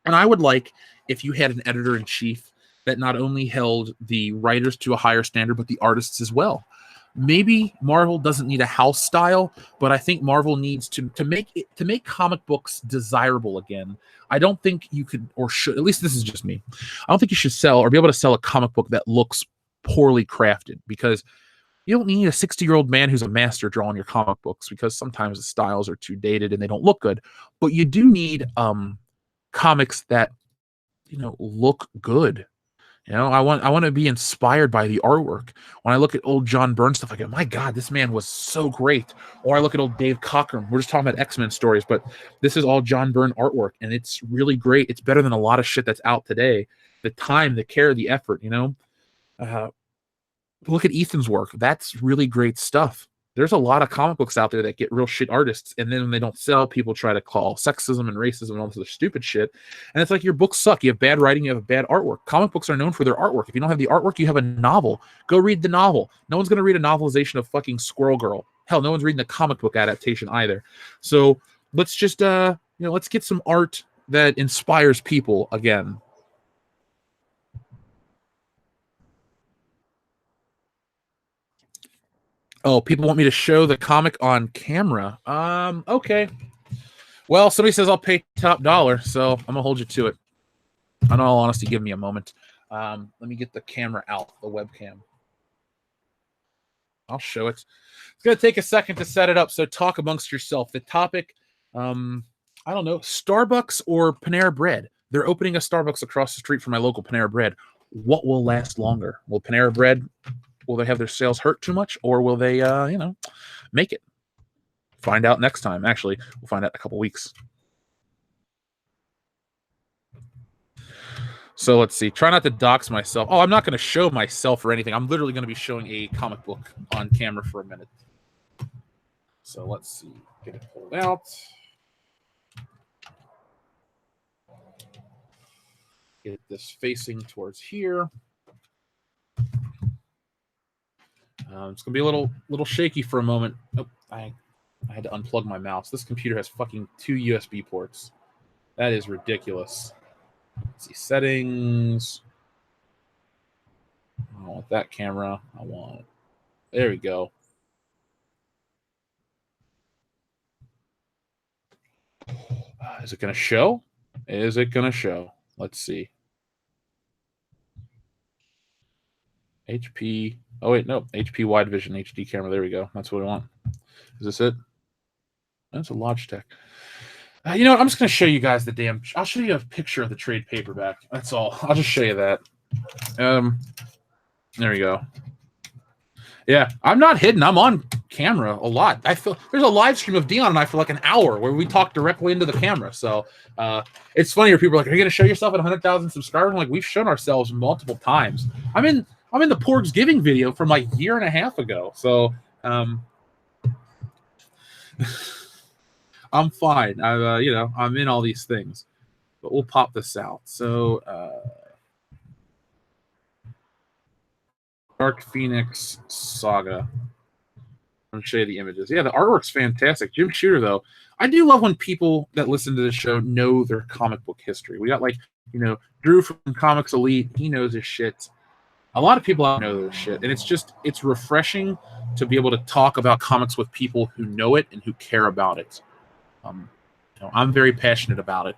And I would like if you had an editor-in-chief that not only held the writers to a higher standard, but the artists as well. Maybe Marvel doesn't need a house style, but I think Marvel needs to make comic books desirable again. I don't think you could or should, at least this is just me, I don't think you should sell or be able to sell a comic book that looks poorly crafted, because you don't need a 60-year-old man who's a master drawing your comic books, because sometimes the styles are too dated and they don't look good. But you do need comics that look good. I want to be inspired by the artwork. When I look at old John Byrne stuff, I go, my God, this man was so great. Or I look at old Dave Cockrum. We're just talking about X-Men stories, but this is all John Byrne artwork, and it's really great. It's better than a lot of shit that's out today. The time, the care, the effort, look at Ethan's work. That's really great stuff. There's a lot of comic books out there that get real shit artists, and then when they don't sell, people try to call sexism and racism and all this other stupid shit. And it's like, your books suck. You have bad writing. You have bad artwork. Comic books are known for their artwork. If you don't have the artwork, you have a novel. Go read the novel. No one's going to read a novelization of fucking Squirrel Girl. Hell, no one's reading the comic book adaptation either. So let's just, let's get some art that inspires people again. Oh, people want me to show the comic on camera. Okay. Well, somebody says I'll pay top dollar, so I'm gonna hold you to it. In all honesty, give me a moment. Let me get the camera out, the webcam. I'll show it. It's gonna take a second to set it up, so talk amongst yourself. The topic, I don't know, Starbucks or Panera Bread. They're opening a Starbucks across the street from my local Panera Bread. What will last longer? Will Panera Bread Will they have their sales hurt too much, or will they, make it? Find out next time. Actually, we'll find out in a couple weeks. So let's see. Try not to dox myself. Oh, I'm not going to show myself or anything. I'm literally going to be showing a comic book on camera for a minute. So let's see. Get it pulled out. Get this facing towards here. It's going to be a little shaky for a moment. Oh, I had to unplug my mouse. This computer has fucking 2 USB ports. That is ridiculous. Let's see, settings. I want that camera. There we go. Is it going to show? Is it going to show? Let's see. HP. Oh, wait, no. HP Wide Vision HD camera. There we go. That's what I want. Is this it? That's a Logitech. You know what? I'm just going to show you guys the damn... I'll show you a picture of the trade paperback. That's all. I'll just show you that. There we go. Yeah, I'm not hidden. I'm on camera a lot. I feel there's a live stream of Dion and I for like an hour where we talk directly into the camera. So it's funny where people are like, "Are you going to show yourself at 100,000 subscribers?" I'm like, we've shown ourselves multiple times. I'm in the Porgs Giving video from like a year and a half ago. So I'm fine. I'm in all these things, but we'll pop this out. So Dark Phoenix Saga. I'm going to show you the images. Yeah, the artwork's fantastic. Jim Shooter, though. I do love when people that listen to this show know their comic book history. We got, Drew from Comics Elite. He knows his shit. A lot of people out know their shit. And it's refreshing to be able to talk about comics with people who know it and who care about it. I'm very passionate about it.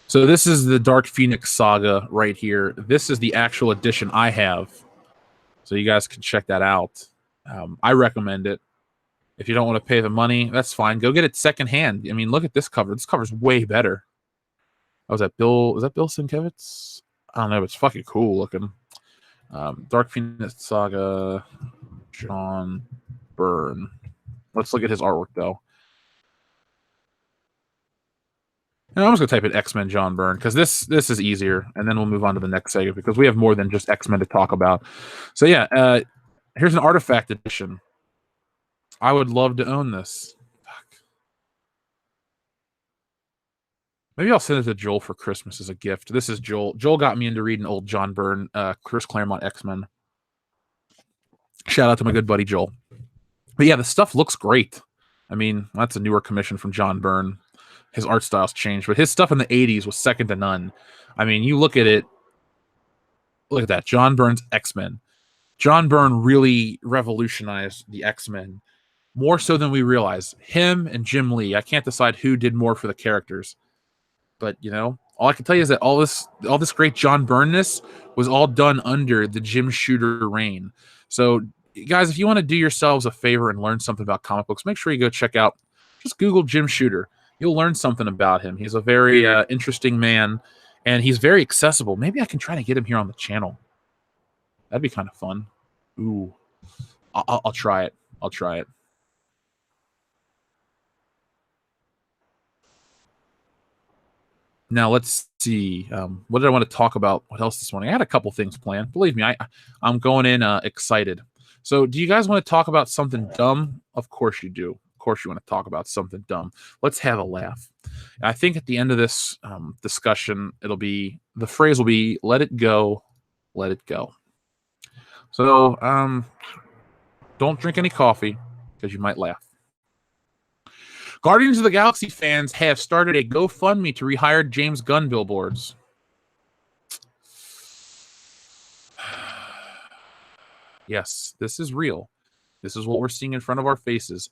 So this is the Dark Phoenix Saga right here. This is the actual edition I have. So you guys can check that out. I recommend it. If you don't want to pay the money, that's fine. Go get it secondhand. I mean, look at this cover. This cover's way better. Oh, is that Bill Sienkiewicz? I don't know, but it's fucking cool looking. Dark Phoenix Saga, John Byrne. Let's look at his artwork, though. And I'm just going to type in X-Men John Byrne because this is easier, and then we'll move on to the next segment because we have more than just X-Men to talk about. So yeah, here's an Artifact edition. I would love to own this. Fuck. Maybe I'll send it to Joel for Christmas as a gift. This is Joel. Joel got me into reading old John Byrne, Chris Claremont X-Men. Shout out to my good buddy Joel. But yeah, the stuff looks great. I mean, that's a newer commission from John Byrne. His art style's changed, but his stuff in the 80s was second to none. I mean, you look at it, look at that. John Byrne's X-Men. John Byrne really revolutionized the X-Men more so than we realize. Him and Jim Lee. I can't decide who did more for the characters. But, all I can tell you is that all this great John Byrne-ness was all done under the Jim Shooter reign. So, guys, if you want to do yourselves a favor and learn something about comic books, make sure you go check out, just Google Jim Shooter. You'll learn something about him. He's a very interesting man, and he's very accessible. Maybe I can try to get him here on the channel. That'd be kind of fun. Ooh, I'll try it. I'll try it. Now, let's see. What did I want to talk about? What else this morning? I had a couple things planned. Believe me, I'm going in excited. So do you guys want to talk about something dumb? Of course you do. Of course you want to talk about something dumb. Let's have a laugh. I think at the end of this discussion, the phrase will be, let it go, let it go. So don't drink any coffee because you might laugh. Guardians of the Galaxy fans have started a GoFundMe to rehire James Gunn billboards. Yes, this is real. This is what we're seeing in front of our faces.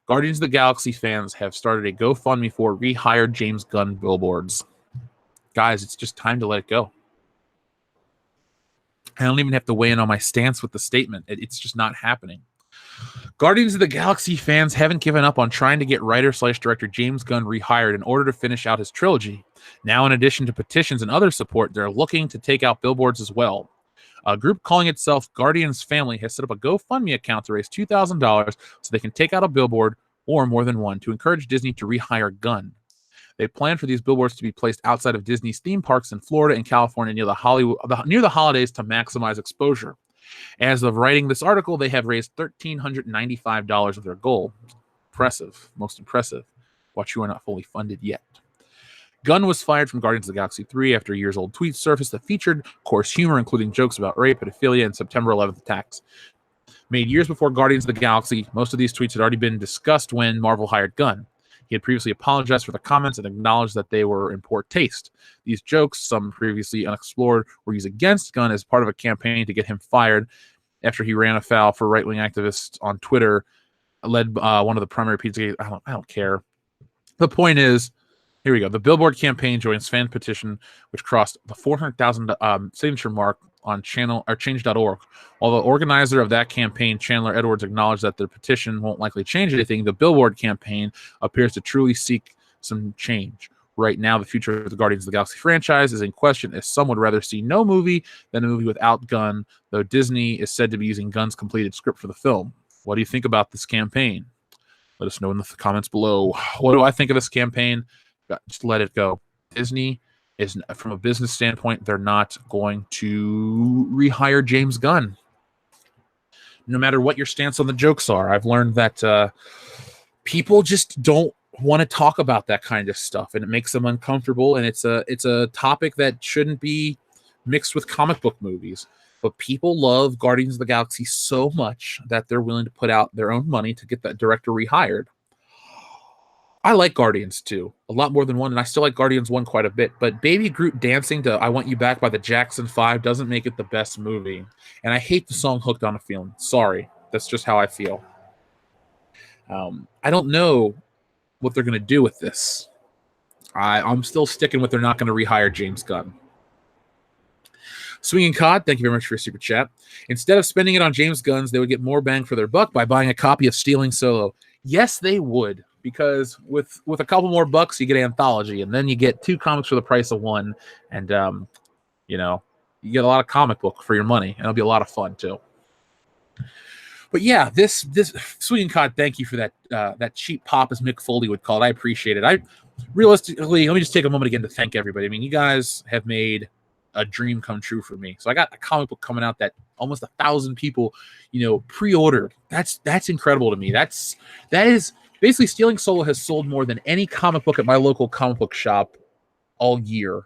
Guardians of the Galaxy fans have started a GoFundMe for rehired James Gunn billboards. Guys, it's just time to let it go. I don't even have to weigh in on my stance with the statement. It's just not happening. Guardians of the Galaxy fans haven't given up on trying to get writer/director James Gunn rehired in order to finish out his trilogy. Now, in addition to petitions and other support, they're looking to take out billboards as well. A group calling itself Guardians Family has set up a GoFundMe account to raise $2,000 so they can take out a billboard or more than one to encourage Disney to rehire Gunn. They plan for these billboards to be placed outside of Disney's theme parks in Florida and California near the holidays to maximize exposure. As of writing this article, they have raised $1,395 of their goal. Impressive, most impressive. But you are not fully funded yet. Gunn was fired from Guardians of the Galaxy 3 after years-old tweets surfaced that featured coarse humor, including jokes about rape, pedophilia, and September 11th attacks. Made years before Guardians of the Galaxy, most of these tweets had already been discussed when Marvel hired Gunn. He had previously apologized for the comments and acknowledged that they were in poor taste. These jokes, some previously unexplored, were used against Gunn as part of a campaign to get him fired after he ran afoul for right-wing activists on Twitter, led one of the primary Pizzagate. I don't care. The point is, here we go. The Billboard campaign joins fan petition, which crossed the 400,000 signature mark on change.org. While the organizer of that campaign, Chandler Edwards, acknowledged that the petition won't likely change anything, the Billboard campaign appears to truly seek some change. Right now, the future of the Guardians of the Galaxy franchise is in question, as some would rather see no movie than a movie without Gunn, though Disney is said to be using Gunn's completed script for the film. What do you think about this campaign? Let us know in the comments below. What do I think of this campaign? Just let it go. Disney is, from a business standpoint, they're not going to rehire James Gunn. No matter what your stance on the jokes are, I've learned that people just don't want to talk about that kind of stuff, and it makes them uncomfortable. And it's a topic that shouldn't be mixed with comic book movies. But people love Guardians of the Galaxy so much that they're willing to put out their own money to get that director rehired. I like Guardians 2 a lot more than 1, and I still like Guardians 1 quite a bit. But Baby Groot dancing to I Want You Back by the Jackson 5 doesn't make it the best movie. And I hate the song Hooked on a Feeling. Sorry. That's just how I feel. I don't know what they're going to do with this. I'm still sticking with they're not going to rehire James Gunn. Swinging Cod, thank you very much for your super chat. Instead of spending it on James Gunn's, they would get more bang for their buck by buying a copy of Stealing Solo. Yes, they would, because with a couple more bucks, you get Anthology, and then you get 2 comics for the price of 1, and you get a lot of comic book for your money, and it'll be a lot of fun too. But yeah, this Swinging Cod, thank you for that cheap pop, as Mick Foley would call it. I appreciate it. I realistically, let me just take a moment again to thank everybody. I mean, you guys have made a dream come true for me. So I got a comic book coming out that almost 1,000 people, pre-ordered. That's incredible to me. That is basically Stealing Solo has sold more than any comic book at my local comic book shop all year.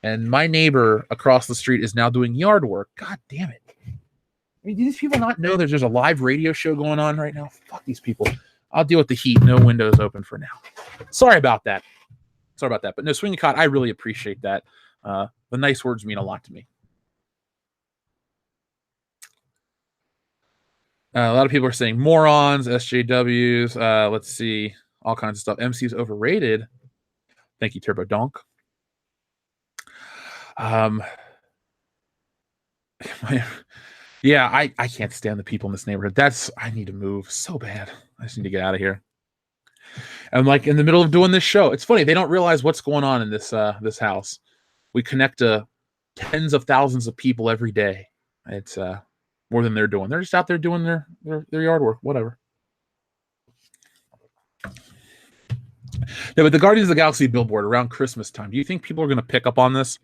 And my neighbor across the street is now doing yard work. God damn it. I mean, do these people not know there's a live radio show going on right now? Fuck these people. I'll deal with the heat. No windows open for now. Sorry about that. But no, Swinging Cod, I really appreciate that. The nice words mean a lot to me. A lot of people are saying morons, SJWs. Let's see. All kinds of stuff. MC's overrated. Thank you, Turbo Donk. Yeah, I can't stand the people in this neighborhood. I need to move so bad. I just need to get out of here. I'm like in the middle of doing this show. It's funny, they don't realize what's going on in this house. We connect to tens of thousands of people every day. It's more than they're doing. They're just out there doing their yard work, whatever. Yeah, but the Guardians of the Galaxy billboard around Christmas time, do you think people are going to pick up on this?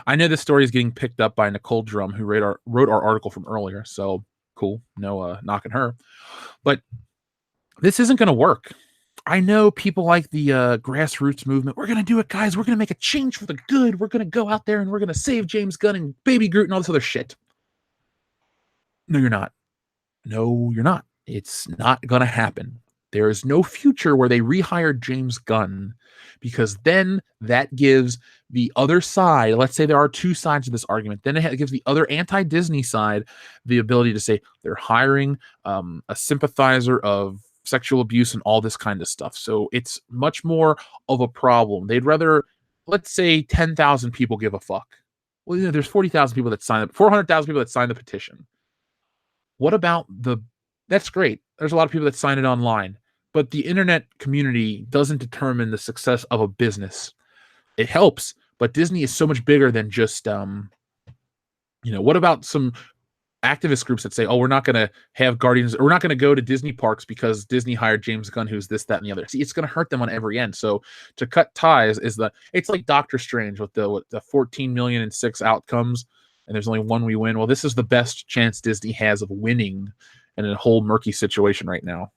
I know this story is getting picked up by Nicole Drum, who wrote our article from earlier, so cool. No knocking her. But this isn't going to work. I know people like the grassroots movement. We're going to do it, guys. We're going to make a change for the good. We're going to go out there and we're going to save James Gunn and Baby Groot and all this other shit. No, you're not. No, you're not. It's not going to happen. There is no future where they rehire James Gunn, because then that gives the other side, let's say there are 2 sides of this argument, then it gives the other anti-Disney side the ability to say they're hiring a sympathizer of sexual abuse and all this kind of stuff. So it's much more of a problem. They'd rather, let's say 10,000 people give a fuck. Well, there's 40,000 people that sign up, 400,000 people that sign the petition. What about that's great. There's a lot of people that sign it online, but the internet community doesn't determine the success of a business. It helps, but Disney is so much bigger than just what about some activist groups that say, oh, we're not going to have Guardians, or we're not going to go to Disney parks because Disney hired James Gunn, who's this, that, and the other. See, it's going to hurt them on every end. So to cut ties it's like Doctor Strange with the 14 million and 6 outcomes, and there's only one we win. Well, this is the best chance Disney has of winning in a whole murky situation right now.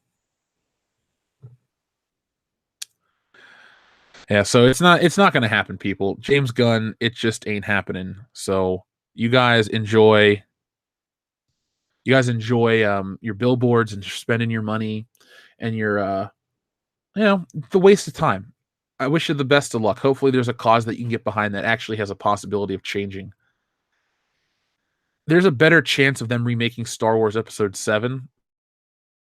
Yeah, so it's not going to happen, people. James Gunn, it just ain't happening. So you guys enjoy your billboards and spending your money and your the waste of time. I wish you the best of luck. Hopefully there's a cause that you can get behind that actually has a possibility of changing. There's a better chance of them remaking Star Wars Episode 7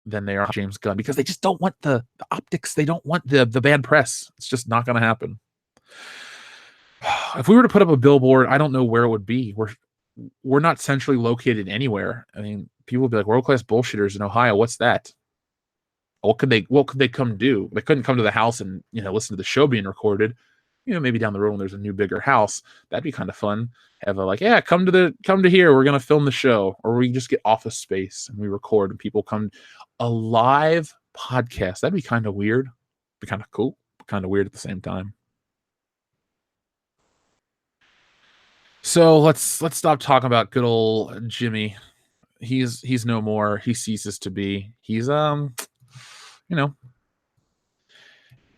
than they are James Gunn, because they just don't want the optics. They don't want the bad press. It's just not going to happen. If we were to put up a billboard, I don't know where it would be. We're not centrally located anywhere. I mean, people would be like, world-class bullshitters in Ohio. What's that? What could they come do? They couldn't come to the house and listen to the show being recorded. Maybe down the road when there's a new bigger house, that'd be kind of fun. Have come to here. We're gonna film the show, or we just get office space and we record and people come. A live podcast, that'd be kind of weird. Be kind of cool, but kind of weird at the same time. So let's stop talking about good old Jimmy. He's no more. He ceases to be. He's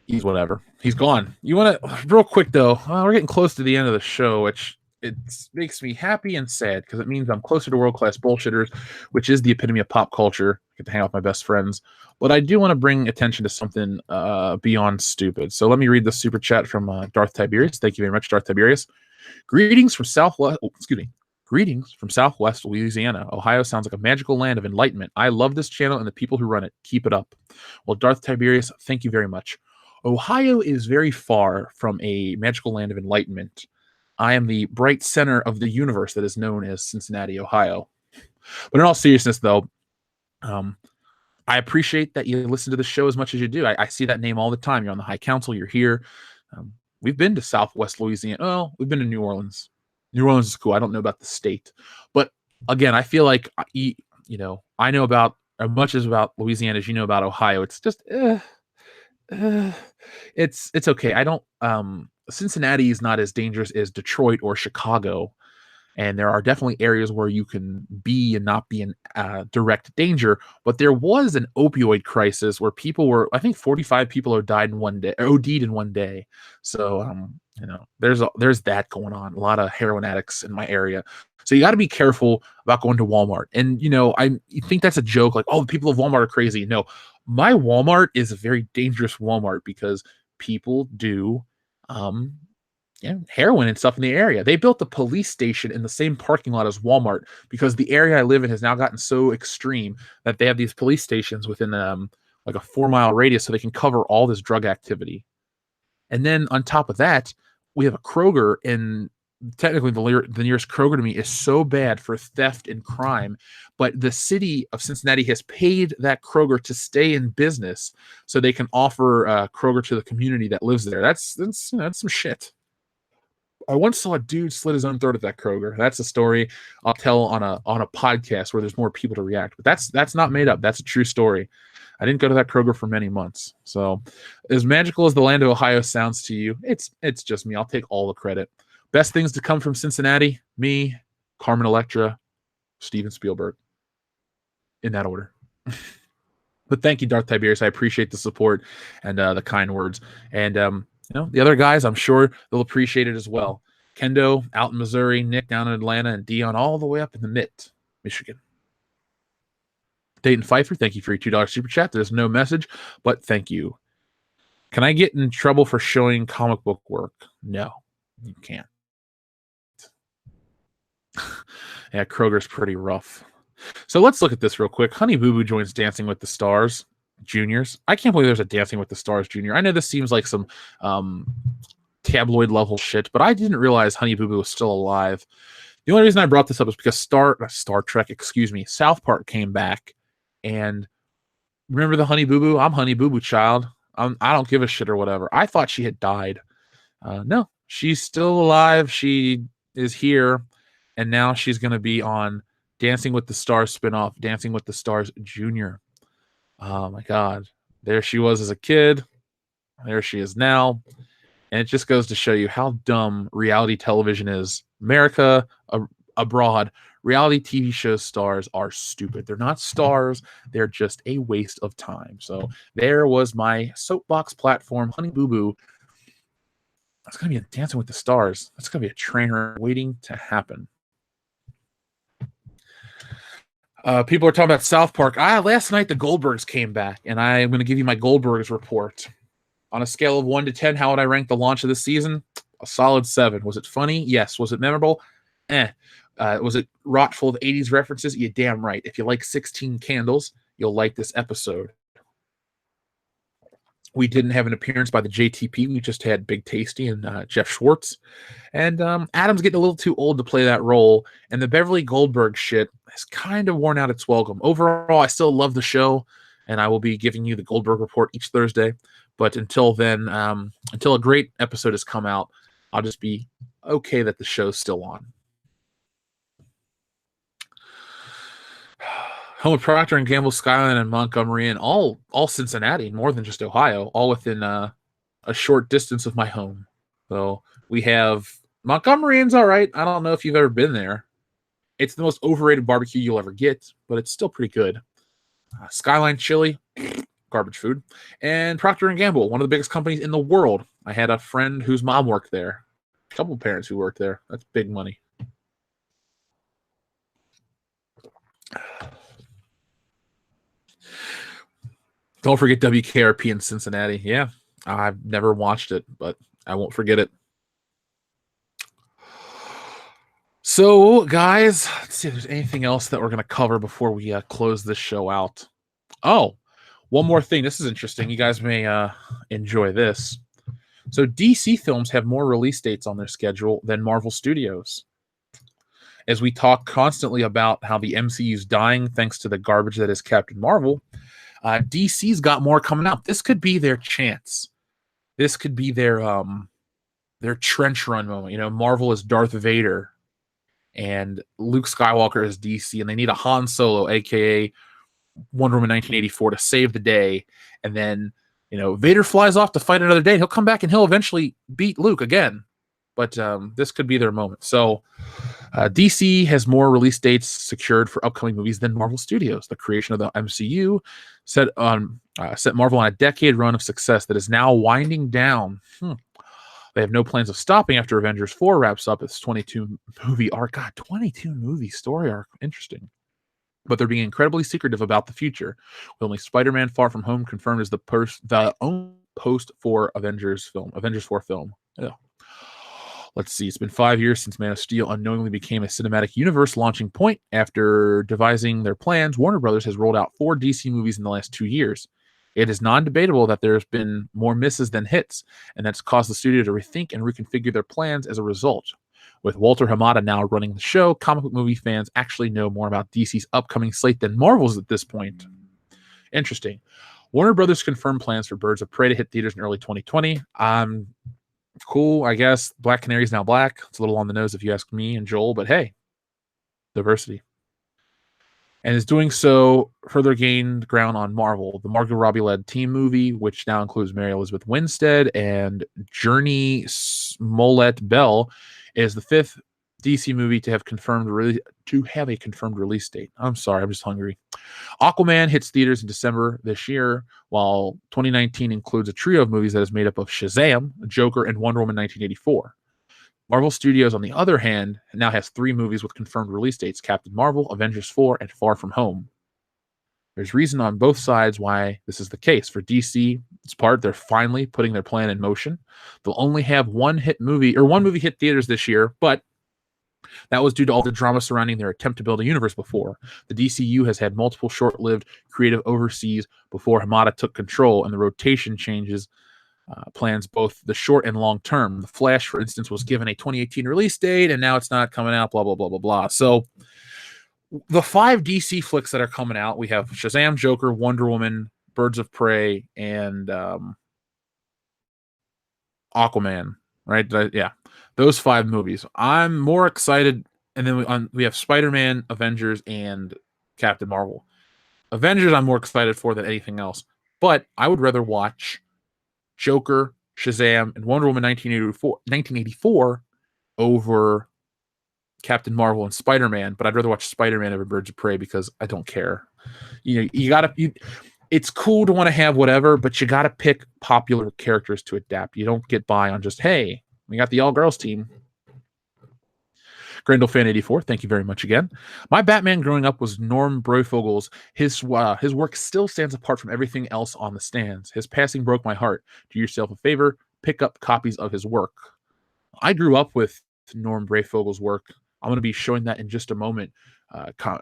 he's whatever. He's gone. You want to real quick though? We're getting close to the end of the show, which it makes me happy and sad because it means I'm closer to world class bullshitters, which is the epitome of pop culture. I get to hang out with my best friends, but I do want to bring attention to something beyond stupid. So let me read the super chat from Darth Tiberius. Thank you very much, Darth Tiberius. Greetings from Greetings from Southwest Louisiana. Ohio sounds like a magical land of enlightenment. I love this channel and the people who run it. Keep it up. Well, Darth Tiberius, thank you very much. Ohio is very far from a magical land of enlightenment. I am the bright center of the universe that is known as Cincinnati, Ohio. But in all seriousness, though, I appreciate that you listen to the show as much as you do. I see that name all the time. You're on the High Council. You're here. We've been to Southwest Louisiana. Oh, we've been to New Orleans. New Orleans is cool. I don't know about the state. But again, I feel like, I know about as much as about Louisiana as you know about Ohio. It's just, it's okay. I don't, Cincinnati is not as dangerous as Detroit or Chicago. And there are definitely areas where you can be and not be in direct danger. But there was an opioid crisis where I think 45 people died in one day, or OD'd in one day. So, there's that going on. A lot of heroin addicts in my area. So you got to be careful about going to Walmart. And, you think that's a joke, like, oh, the people of Walmart are crazy. No, my Walmart is a very dangerous Walmart because people do heroin and stuff in the area. They built a police station in the same parking lot as Walmart because the area I live in has now gotten so extreme that they have these police stations within like a 4-mile radius so they can cover all this drug activity. And then on top of that, we have a Kroger, and technically the nearest Kroger to me is so bad for theft and crime, but the city of Cincinnati has paid that Kroger to stay in business so they can offer Kroger to the community that lives there. That's some shit. I once saw a dude slit his own throat at that Kroger. That's a story I'll tell on a podcast where there's more people to react. But that's not made up. That's a true story. I didn't go to that Kroger for many months. So as magical as the land of Ohio sounds to you, it's just me. I'll take all the credit. Best things to come from Cincinnati, me, Carmen Electra, Steven Spielberg. In that order. But thank you, Darth Tiberius. I appreciate the support and the kind words. And the other guys, I'm sure they'll appreciate it as well. Kendo out in Missouri, Nick down in Atlanta, and Dion all the way up in the Mitt, Michigan. Dayton Pfeiffer, thank you for your $2 super chat. There's no message, but thank you. Can I get in trouble for showing comic book work? No, you can't. Yeah, Kroger's pretty rough. So let's look at this real quick. Honey Boo Boo joins Dancing with the Stars Juniors. I can't believe there's a Dancing with the Stars Junior. I know this seems like some tabloid level shit, but I didn't realize Honey Boo Boo was still alive. The only reason I brought this up is because Star Trek, South Park came back, and remember the Honey Boo Boo? I'm Honey Boo Boo child. I don't give a shit or whatever. I thought she had died. No, She's still alive. She is here, and now she's going to be on Dancing with the Stars spinoff, Dancing with the Stars Junior. Oh my God. There she was as a kid. There she is now. And it just goes to show you how dumb reality television is. America, abroad, reality TV show stars are stupid. They're not stars. They're just a waste of time. So there was my soapbox platform, Honey Boo Boo. That's going to be a Dancing with the Stars. That's going to be a trainer waiting to happen. People are talking about South Park. Last night the Goldbergs came back, and I am going to give you my Goldbergs report. On a scale of 1 to 10, how would I rank the launch of this season? A solid 7. Was it funny? Yes. Was it memorable? Was it wrought full of 80s references? You're damn right. If you like 16 Candles, you'll like this episode. We didn't have an appearance by the JTP. We just had Big Tasty and Jeff Schwartz. And Adam's getting a little too old to play that role. And the Beverly Goldberg shit has kind of worn out its welcome. Overall, I still love the show. And I will be giving you the Goldberg report each Thursday. But until then, until a great episode has come out, I'll just be okay that the show's still on. Home of Procter & Gamble, Skyline, and Montgomery, and all Cincinnati, more than just Ohio, all within a short distance of my home. So we have Montgomery's all right. I don't know if you've ever been there. It's the most overrated barbecue you'll ever get, but it's still pretty good. Skyline Chili, garbage food. And Procter & Gamble, one of the biggest companies in the world. I had a friend whose mom worked there. A couple of parents who worked there. That's big money. Don't forget WKRP in Cincinnati. Yeah, I've never watched it, but I won't forget it. So, guys, let's see if there's anything else that we're going to cover before we close this show out. Oh, one more thing. This is interesting. You guys may enjoy this. So, DC films have more release dates on their schedule than Marvel Studios. As we talk constantly about how the MCU is dying thanks to the garbage that is Captain Marvel, DC's got more coming up. This could be their chance. This could be their trench run moment. You know, Marvel is Darth Vader, and Luke Skywalker is DC, and they need a Han Solo, aka Wonder Woman 1984, to save the day. And then, you know, Vader flies off to fight another day, and he'll come back and he'll eventually beat Luke again. But this could be their moment. So DC has more release dates secured for upcoming movies than Marvel Studios. The creation of the MCU set Marvel on a decade run of success that is now winding down. They have no plans of stopping after Avengers 4 wraps up its 22-movie arc. God, 22-movie story arc. Interesting. But they're being incredibly secretive about the future, with only Spider-Man Far From Home confirmed as the own post for Avengers 4 film. Yeah. Let's see. It's been 5 years since Man of Steel unknowingly became a cinematic universe launching point. After devising their plans, Warner Brothers has rolled out 4 DC movies in the last 2 years. It is non-debatable that there's been more misses than hits, and that's caused the studio to rethink and reconfigure their plans as a result. With Walter Hamada now running the show, comic book movie fans actually know more about DC's upcoming slate than Marvel's at this point. Interesting. Warner Brothers confirmed plans for Birds of Prey to hit theaters in early 2020. Cool, I guess. Black Canary is now black. It's a little on the nose if you ask me and Joel, but hey, diversity. And is doing so further gained ground on Marvel. The Margot Robbie-led team movie, which now includes Mary Elizabeth Winstead and Journey Smollett-Bell, is the 5th DC movie to have a confirmed release date. I'm sorry, I'm just hungry. Aquaman hits theaters in December this year, while 2019 includes a trio of movies that is made up of Shazam, Joker, and Wonder Woman 1984. Marvel Studios, on the other hand, now has 3 movies with confirmed release dates: Captain Marvel, Avengers 4, and Far From Home. There's reason on both sides why this is the case. For DC's part, they're finally putting their plan in motion. They'll only have one movie hit theaters this year, but that was due to all the drama surrounding their attempt to build a universe before. The DCU has had multiple short-lived creative overseas before Hamada took control, and the rotation changes plans both the short and long term. The Flash, for instance, was given a 2018 release date, and now it's not coming out, blah, blah, blah, blah, blah. So the 5 DC flicks that are coming out, we have Shazam, Joker, Wonder Woman, Birds of Prey, and Aquaman. right? Yeah, those 5 movies. I'm more excited. And then we have Spider-Man, Avengers, and Captain Marvel. Avengers, I'm more excited for than anything else. But I would rather watch Joker, Shazam, and Wonder Woman 1984 over Captain Marvel and Spider-Man. But I'd rather watch Spider-Man over Birds of Prey because I don't care. You gotta. It's cool to want to have whatever, but you gotta pick popular characters to adapt. You don't get by on just, hey, we got the all-girls team. Grendel Fan 84, thank you very much again. My Batman growing up was Norm Brofogel's. His work still stands apart from everything else on the stands. His passing broke my heart. Do yourself a favor, pick up copies of his work. I grew up with Norm Brofogel's work. I'm going to be showing that in just a moment,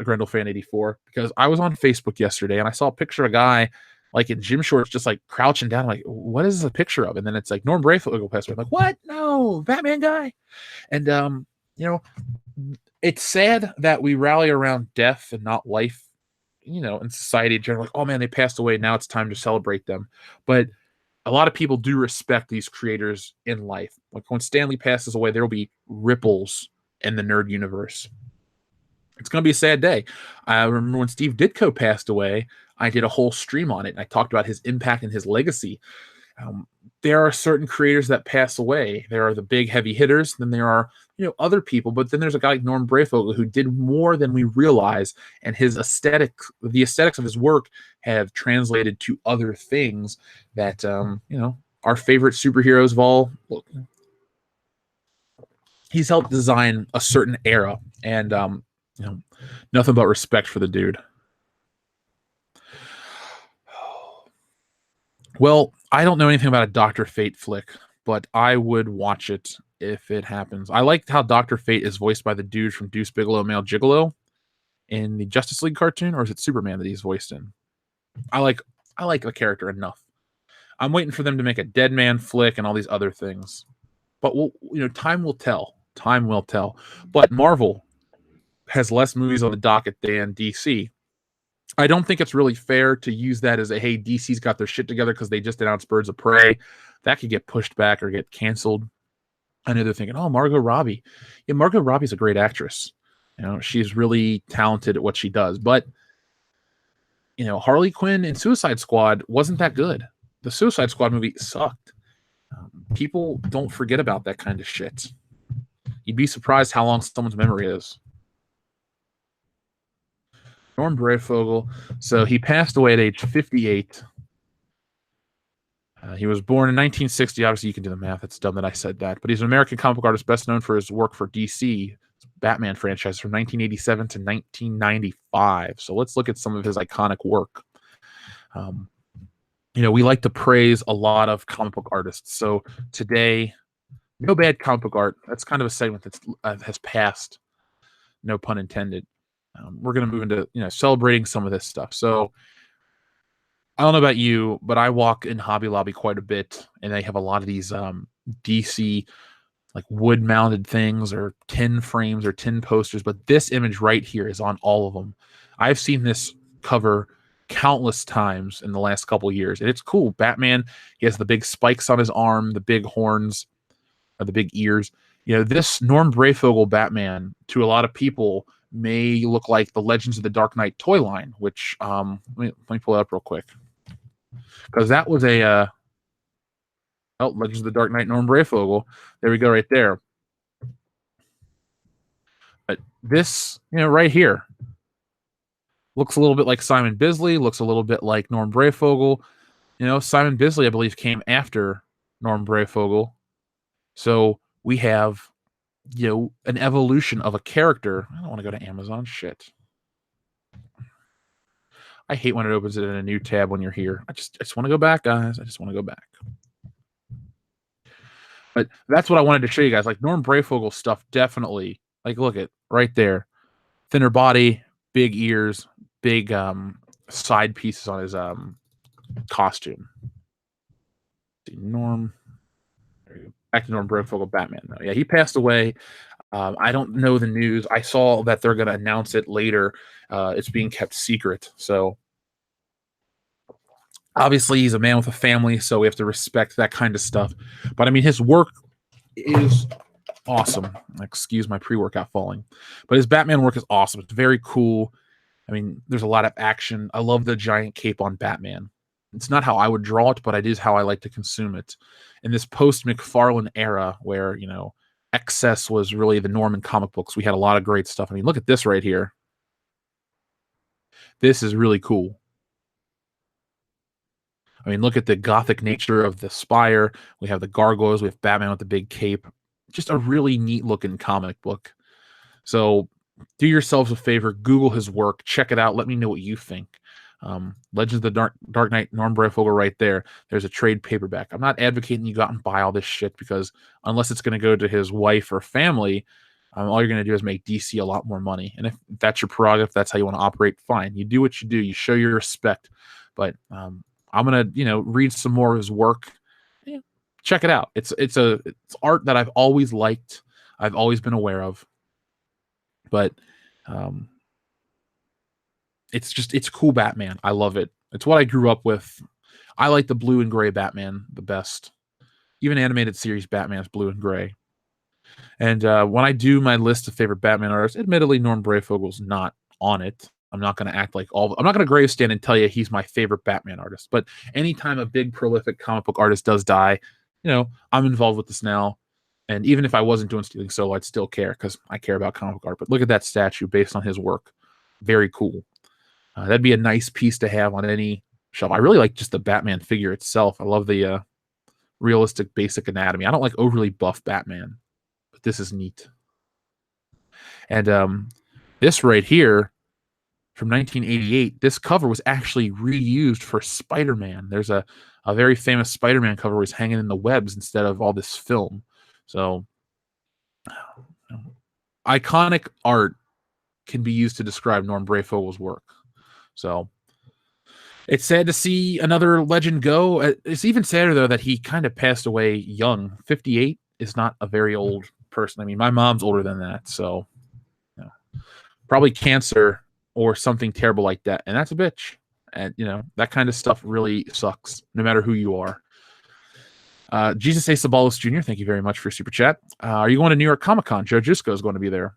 Grendel Fan 84, because I was on Facebook yesterday and I saw a picture of a guy like in gym shorts, just like crouching down. I'm like, what is this a picture of? And then it's like Norm Brayfogle passed away. I'm like, what? No, Batman guy. And you know, it's sad that we rally around death and not life, in society in general. Like, oh man, they passed away. Now it's time to celebrate them. But a lot of people do respect these creators in life. Like when Stanley passes away, there will be ripples in the nerd universe. It's going to be a sad day. I remember when Steve Ditko passed away, I did a whole stream on it. And I talked about his impact and his legacy. There are certain creators that pass away. There are the big heavy hitters. Then there are, other people. But then there's a guy like Norm Brayfogle who did more than we realize. And the aesthetics of his work have translated to other things that, our favorite superheroes of all. He's helped design a certain era. And, nothing but respect for the dude. Well, I don't know anything about a Dr. Fate flick, but I would watch it if it happens. I liked how Dr. Fate is voiced by the dude from Deuce Bigalow, Male Gigolo in the Justice League cartoon, or is it Superman that he's voiced in? I like the character enough. I'm waiting for them to make a Dead Man flick and all these other things. But time will tell. Time will tell. But Marvel has less movies on the docket than DC. I don't think it's really fair to use that as hey, DC's got their shit together because they just announced Birds of Prey. That could get pushed back or get canceled. I know they're thinking, oh, Margot Robbie. Yeah, Margot Robbie's a great actress. She's really talented at what she does. But, Harley Quinn and Suicide Squad wasn't that good. The Suicide Squad movie sucked. People don't forget about that kind of shit. You'd be surprised how long someone's memory is. Norm Brayfogle. So he passed away at age 58. He was born in 1960. Obviously, you can do the math. It's dumb that I said that. But he's an American comic book artist best known for his work for DC Batman franchise from 1987 to 1995. So let's look at some of his iconic work. We like to praise a lot of comic book artists. So today, no bad comic book art. That's kind of a segment that has passed. No pun intended. We're going to move into celebrating some of this stuff. So I don't know about you, but I walk in Hobby Lobby quite a bit, and they have a lot of these DC like wood mounted things or tin frames or tin posters. But this image right here is on all of them. I've seen this cover countless times in the last couple of years, and it's cool. Batman, he has the big spikes on his arm, the big horns, or the big ears. This Norm Brayfogle Batman to a lot of people may look like the Legends of the Dark Knight toy line, which let me pull it up real quick, because that was a Legends of the Dark Knight Norm Brayfogle. There we go, right there. But this, right here, looks a little bit like Simon Bisley, looks a little bit like Norm Brayfogle. Simon Bisley, I believe, came after Norm Brayfogle. So we have an evolution of a character. I don't want to go to Amazon. Shit. I hate when it opens it in a new tab when you're here. I just want to go back, guys. I just want to go back. But that's what I wanted to show you guys. Like Norm Brayfogle stuff, definitely. Like, look at right there. Thinner body, big ears, big side pieces on his costume. Norm. Back to Norm Brayfogle Batman, though. Yeah, he passed away. I don't know the news. I saw that they're going to announce it later. It's being kept secret. So obviously he's a man with a family, so we have to respect that kind of stuff. But I mean, his work is awesome. Excuse my pre-workout falling. But his Batman work is awesome. It's very cool. I mean, there's a lot of action. I love the giant cape on Batman. It's not how I would draw it, but it is how I like to consume it. In this post-McFarlane era where, excess was really the norm in comic books, we had a lot of great stuff. I mean, look at this right here. This is really cool. I mean, look at the gothic nature of the spire. We have the gargoyles. We have Batman with the big cape. Just a really neat looking comic book. So do yourselves a favor, Google his work, check it out. Let me know what you think. Legends of the Dark Knight, Norm Breyfogle right there. There's a trade paperback. I'm not advocating you go out and buy all this shit because unless it's going to go to his wife or family, all you're going to do is make DC a lot more money. And if that's your prerogative, that's how you want to operate, fine. You do what you do. You show your respect. But I'm going to, read some more of his work. Yeah, check it out. It's art that I've always liked. I've always been aware of. But it's cool Batman. I love it. It's what I grew up with. I like the blue and gray Batman the best. Even animated series Batman's blue and gray. And when I do my list of favorite Batman artists, admittedly Norm Breyfogle's not on it. I'm not going to act like I'm not going to gravestand and tell you he's my favorite Batman artist. But anytime a big prolific comic book artist does die, I'm involved with this now. And even if I wasn't doing Stealing Solo, I'd still care because I care about comic book art. But look at that statue based on his work. Very cool. That'd be a nice piece to have on any shelf. I really like just the Batman figure itself. I love the realistic basic anatomy. I don't like overly buff Batman, but this is neat. And this right here from 1988, this cover was actually reused for Spider-Man. There's a very famous Spider-Man cover where he's hanging in the webs instead of all this film. So iconic art can be used to describe Norm Breyfogle's work. So it's sad to see another legend go. It's even sadder, though, that he kind of passed away young. 58 is not a very old person. I mean, my mom's older than that. So probably cancer or something terrible like that. And that's a bitch. And, that kind of stuff really sucks, no matter who you are. Jesus A. Sabalos Jr., thank you very much for your super chat. Are you going to New York Comic Con? Joe Jusko is going to be there.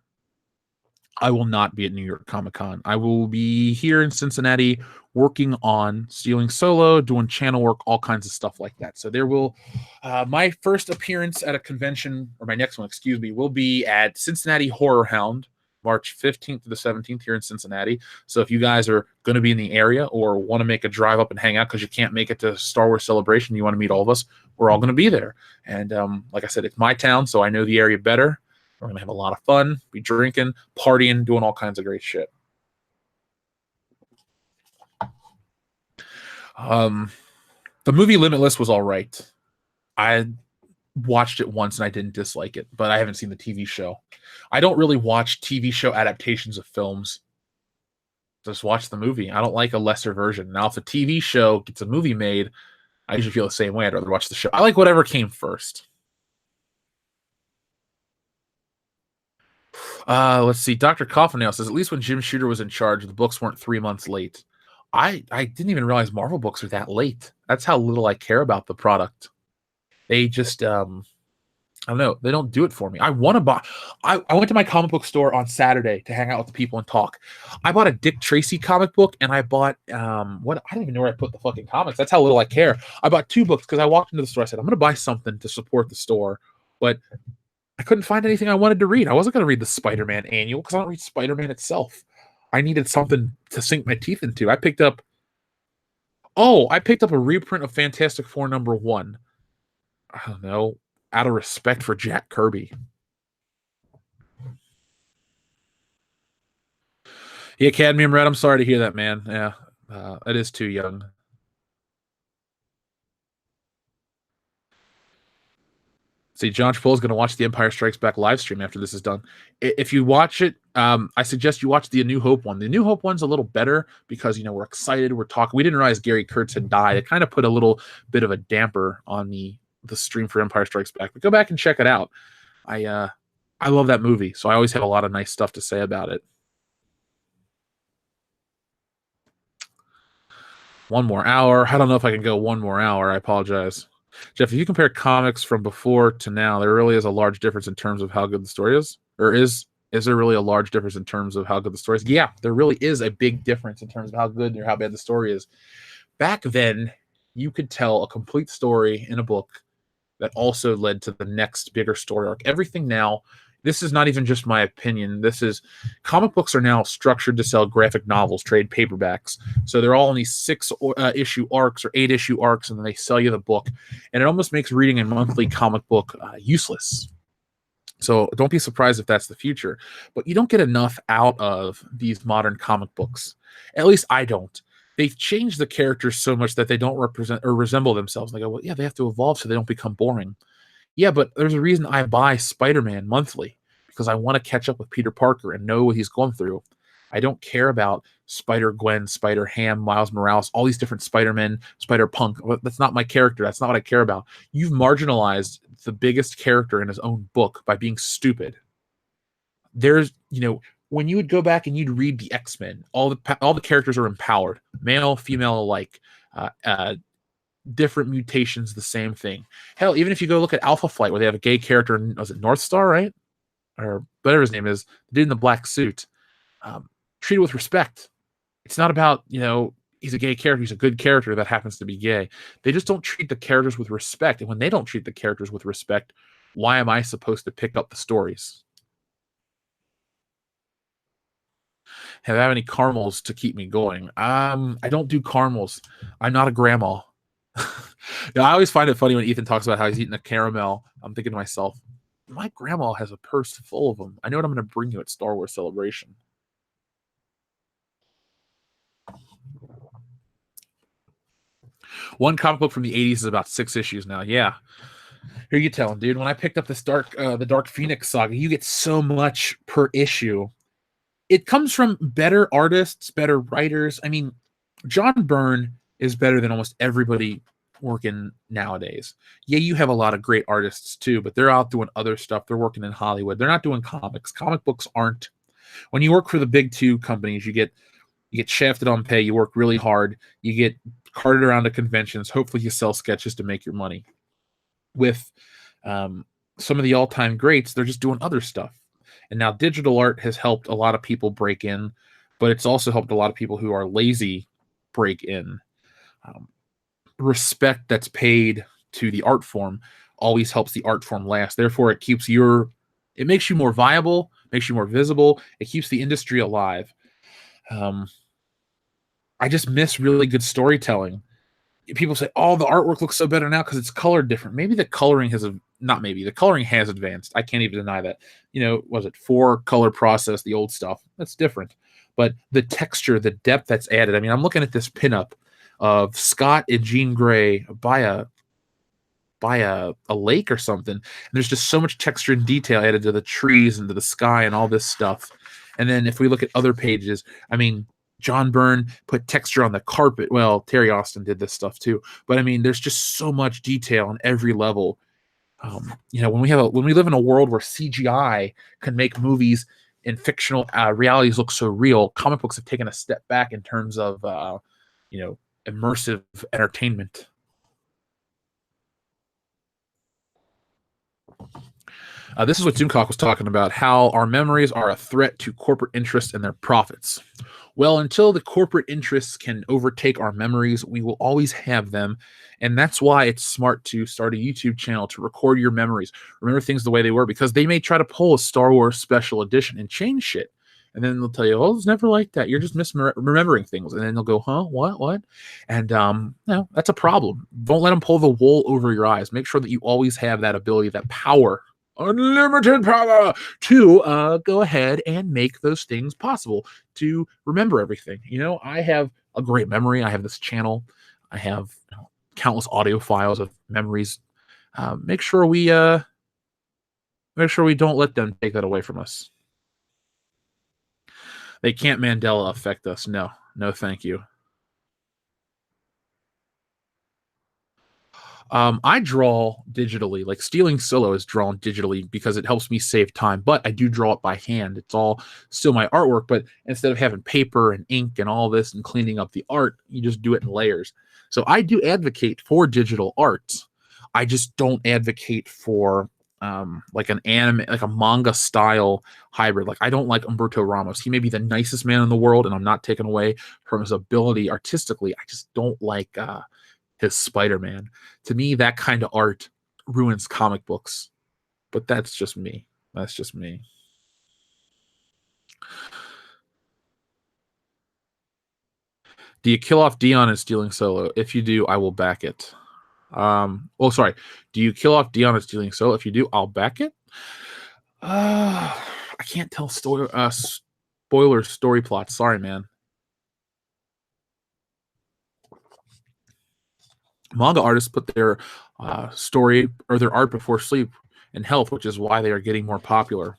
I will not be at New York Comic Con. I will be here in Cincinnati working on Stealing Solo, doing channel work, all kinds of stuff like that. So there will, my first appearance at a convention, or my next one, excuse me, will be at Cincinnati Horror Hound, March 15th to the 17th here in Cincinnati. So if you guys are going to be in the area or want to make a drive up and hang out because you can't make it to Star Wars Celebration, you want to meet all of us, we're all going to be there. And like I said, it's my town, so I know the area better. We're going to have a lot of fun, be drinking, partying, doing all kinds of great shit. The movie Limitless was all right. I watched it once and I didn't dislike it, but I haven't seen the TV show. I don't really watch TV show adaptations of films. Just watch the movie. I don't like a lesser version. Now, if a TV show gets a movie made, I usually feel the same way. I'd rather watch the show. I like whatever came first. Let's see. Dr. Coffinail says, at least when Jim Shooter was in charge, the books weren't 3 months late. I didn't even realize Marvel books are that late. That's how little I care about the product. They just, I don't know. They don't do it for me. I want to buy. I went to my comic book store on Saturday to hang out with the people and talk. I bought a Dick Tracy comic book, and I bought, what? I don't even know where I put the fucking comics. That's how little I care. I bought 2 books because I walked into the store. I said, I'm going to buy something to support the store. But I couldn't find anything I wanted to read. I wasn't going to read the Spider-Man annual because I don't read Spider-Man itself. I needed something to sink my teeth into. I picked up a reprint of Fantastic Four #1. I don't know, out of respect for Jack Kirby. Yeah, Cadmium Red, I'm sorry to hear that, man. Yeah, it is too young. See, John Chappelle is going to watch the Empire Strikes Back live stream after this is done. If you watch it, I suggest you watch the A New Hope one. The New Hope one's a little better because, we're excited. We're talking. We didn't realize Gary Kurtz had died. It kind of put a little bit of a damper on the stream for Empire Strikes Back. But go back and check it out. I love that movie, so I always have a lot of nice stuff to say about it. One more hour. I don't know if I can go one more hour. I apologize. Jeff, if you compare comics from before to now, there really is a large difference in terms of how good the story is. Or is there really a large difference in terms of how good the story is? Yeah, there really is a big difference in terms of how good or how bad the story is. Back then, you could tell a complete story in a book that also led to the next bigger story arc. Everything now, this is not even just my opinion. This is comic books are now structured to sell graphic novels, trade paperbacks. So they're all in these 6 issue arcs or 8 issue arcs, and then they sell you the book. And it almost makes reading a monthly comic book useless. So don't be surprised if that's the future. But you don't get enough out of these modern comic books. At least I don't. They've changed the characters so much that they don't represent or resemble themselves. And they go, well, yeah, they have to evolve so they don't become boring. Yeah, but there's a reason I buy Spider-Man monthly, because I want to catch up with Peter Parker and know what he's going through. I don't care about Spider-Gwen, Spider-Ham, Miles Morales, all these different Spider-Men, Spider-Punk. That's not my character. That's not what I care about. You've marginalized the biggest character in his own book by being stupid. There's, when you would go back and you'd read the X-Men, all the characters are empowered, male, female alike. Different mutations, the same thing. Hell, even if you go look at Alpha Flight, where they have a gay character, was it North Star, right? Or whatever his name is, the dude in the black suit, treated with respect. It's not about, he's a gay character, he's a good character that happens to be gay. They just don't treat the characters with respect. And when they don't treat the characters with respect, why am I supposed to pick up the stories? Have I have any caramels to keep me going? I don't do caramels. I'm not a grandma. I always find it funny when Ethan talks about how he's eating a caramel. I'm thinking to myself, my grandma has a purse full of them. I know what I'm going to bring you at Star Wars Celebration. One comic book from the 80s is about 6 issues now. Yeah. Here you tell him, dude. When I picked up this the Dark Phoenix saga, you get so much per issue. It comes from better artists, better writers. I mean, John Byrne is better than almost everybody working nowadays. Yeah, you have a lot of great artists too, but they're out doing other stuff. They're working in Hollywood. They're not doing comics. Comic books aren't. When you work for the big 2 companies, you get shafted on pay. You work really hard. You get carted around to conventions. Hopefully, you sell sketches to make your money. With some of the all-time greats, they're just doing other stuff. And now digital art has helped a lot of people break in, but it's also helped a lot of people who are lazy break in. Respect that's paid to the art form always helps the art form last. Therefore, it makes you more viable, makes you more visible. It keeps the industry alive. I just miss really good storytelling. People say, "Oh, the artwork looks so better now because it's colored different." Maybe the coloring the coloring has advanced. I can't even deny that. Was it 4-color process, the old stuff? That's different. But the texture, the depth that's added. I mean, I'm looking at this pinup of Scott and Jean Grey by a lake or something. And there's just so much texture and detail added to the trees and to the sky and all this stuff. And then if we look at other pages, I mean, John Byrne put texture on the carpet. Well, Terry Austin did this stuff too. But I mean, there's just so much detail on every level. When we live in a world where CGI can make movies and fictional realities look so real, comic books have taken a step back in terms of immersive entertainment. This is what Zoomcock was talking about, how our memories are a threat to corporate interests and their profits. Well, until the corporate interests can overtake our memories, we will always have them. And that's why it's smart to start a YouTube channel to record your memories. Remember things the way they were, because they may try to pull a Star Wars special edition and change shit. And then they'll tell you, oh, it's never like that. You're just misremembering things. And then they'll go, huh, what? And that's a problem. Don't let them pull the wool over your eyes. Make sure that you always have that ability, that power, unlimited power to go ahead and make those things possible, to remember everything. I have a great memory. I have this channel. I have countless audio files of memories. Make sure we don't let them take that away from us. They can't Mandela affect us. No, thank you. I draw digitally. Like Stealing Solo is drawn digitally because it helps me save time, but I do draw it by hand. It's all still my artwork, but instead of having paper and ink and all this and cleaning up the art, you just do it in layers. So I do advocate for digital art. I just don't advocate for like an anime, like a manga style hybrid. Like I don't like Umberto Ramos. He may be the nicest man in the world, and I'm not taking away from his ability artistically. I just don't like his Spider-Man. To me, that kind of art ruins comic books. But that's just me. That's just me. Do you kill off Dion in stealing solo? If you do, I will back it. Sorry. Do you kill off Dion in stealing solo? If you do, I'll back it. I can't tell spoiler story plots. Sorry, man. Manga artists put their story or their art before sleep and health, which is why they are getting more popular.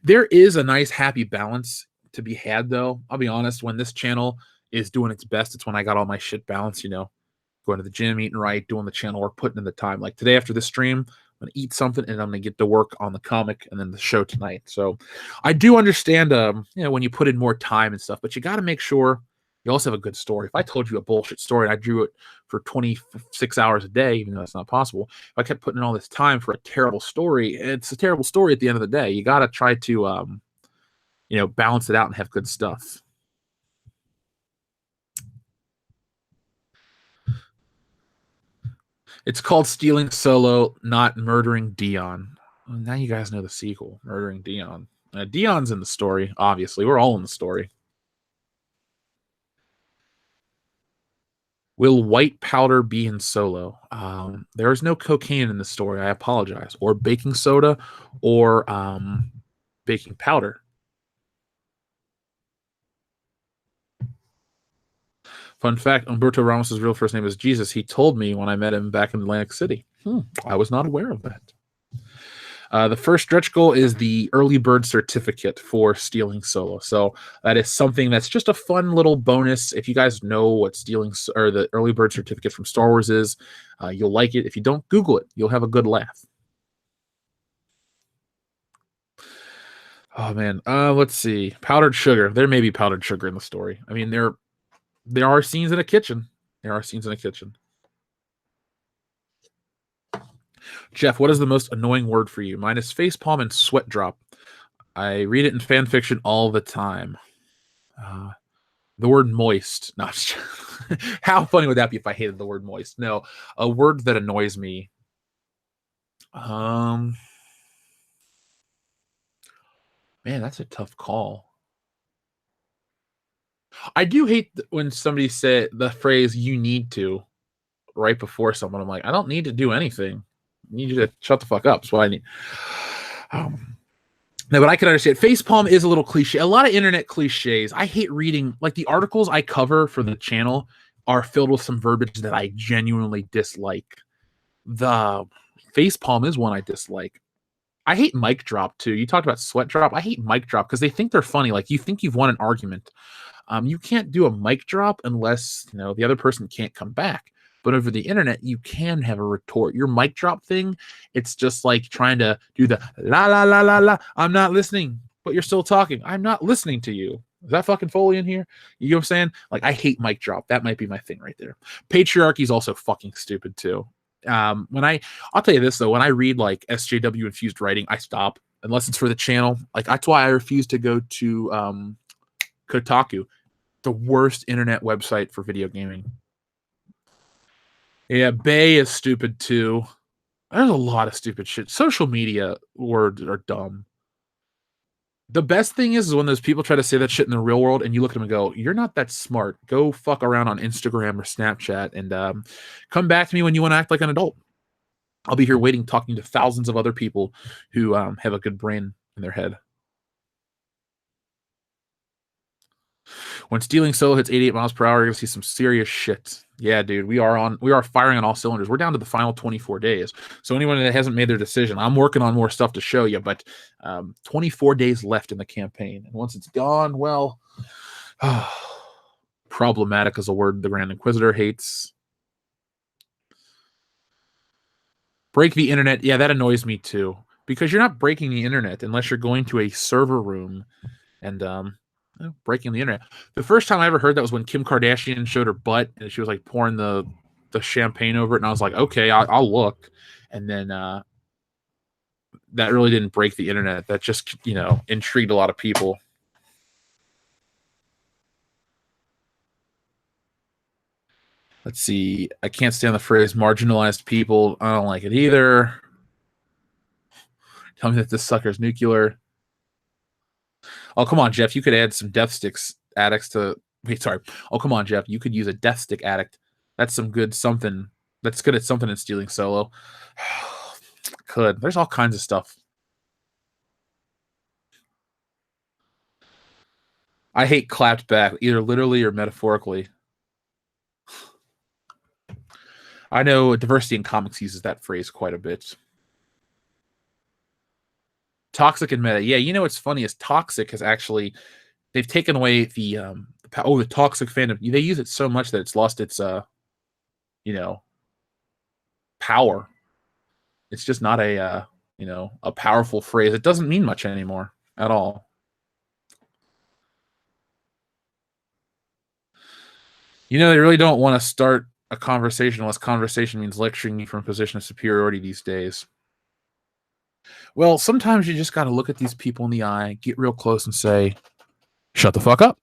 There is a nice happy balance to be had, though. I'll be honest, when this channel is doing its best, it's when I got all my shit balanced, going to the gym, eating right, doing the channel work, putting in the time. Like today after this stream, I'm going to eat something and I'm going to get to work on the comic and then the show tonight. So I do understand, when you put in more time and stuff, but you got to make sure you also have a good story. If I told you a bullshit story and I drew it for 26 hours a day, even though that's not possible, if I kept putting in all this time for a terrible story, it's a terrible story at the end of the day. You got to try to, balance it out and have good stuff. It's called Stealing Solo, not Murdering Dion. Well, now you guys know the sequel, Murdering Dion. Dion's in the story, obviously. We're all in the story. Will white powder be in Solo? There is no cocaine in the story. I apologize. Or baking soda or baking powder. Fun fact, Umberto Ramos' real first name is Jesus. He told me when I met him back in Atlantic City. I was not aware of that. The first stretch goal is the early bird certificate for stealing solo. So that is something that's just a fun little bonus. If you guys know what stealing or the early bird certificate from Star Wars is, you'll like it. If you don't, Google it. You'll have a good laugh. Oh man, let's see. Powdered sugar. There may be powdered sugar in the story. I mean, there are scenes in a kitchen. There are scenes in a kitchen. Jeff, what is the most annoying word for you? Mine is facepalm and sweat drop. I read it in fan fiction all the time. The word moist. No, how funny would that be if I hated the word moist? No, a word that annoys me. Man, that's a tough call. I do hate when somebody say the phrase "you need to" right before someone. I'm like, I don't need to do anything. I need you to shut the fuck up. That's what I need. No, but I can understand. Facepalm is a little cliche. A lot of internet cliches. I hate reading. Like the articles I cover for the channel are filled with some verbiage that I genuinely dislike. The facepalm is one I dislike. I hate mic drop too. You talked about sweat drop. I hate mic drop because they think they're funny. Like you think you've won an argument. You can't do a mic drop unless the other person can't come back. But over the internet, you can have a retort. Your mic drop thing, it's just like trying to do the la la la la la. I'm not listening, but you're still talking. I'm not listening to you. Is that fucking Foley in here? You know what I'm saying? Like I hate mic drop. That might be my thing right there. Patriarchy is also fucking stupid too. I'll tell you this though, when I read like SJW infused writing, I stop unless it's for the channel. Like that's why I refuse to go to Kotaku, the worst internet website for video gaming. Yeah, Bay is stupid too. There's a lot of stupid shit. Social media words are dumb. The best thing is when those people try to say that shit in the real world and you look at them and go, you're not that smart. Go fuck around on Instagram or Snapchat and come back to me when you want to act like an adult. I'll be here waiting, talking to thousands of other people who have a good brain in their head. When stealing solo hits 88 miles per hour, you're gonna see some serious shit. Yeah, dude, we are firing on all cylinders. We're down to the final 24 days. So anyone that hasn't made their decision, I'm working on more stuff to show you, but 24 days left in the campaign. And once it's gone, well, problematic is a word the Grand Inquisitor hates. Break the internet. Yeah, that annoys me too. Because you're not breaking the internet unless you're going to a server room and breaking the internet. The first time I ever heard that was when Kim Kardashian showed her butt and she was like pouring the the champagne over it, and I was like, okay, I'll look. And then that really didn't break the internet. That just, intrigued a lot of people. Let's see. I can't stand the phrase marginalized people. I don't like it either. Tell me that this sucker's nuclear. Oh, come on, Jeff. You could add some death sticks addicts to. Wait, sorry. Oh, come on, Jeff. You could use a death stick addict. That's some good something. That's good at something in stealing solo. Could. There's all kinds of stuff. I hate clapped back, either literally or metaphorically. I know Diversity in Comics uses that phrase quite a bit. Toxic and meta. Yeah, what's funny is Toxic has actually, they've taken away the Toxic fandom. They use it so much that it's lost its power. It's just not a powerful phrase. It doesn't mean much anymore at all. They really don't want to start a conversation unless conversation means lecturing you from a position of superiority these days. Well, sometimes you just got to look at these people in the eye, get real close, and say, shut the fuck up.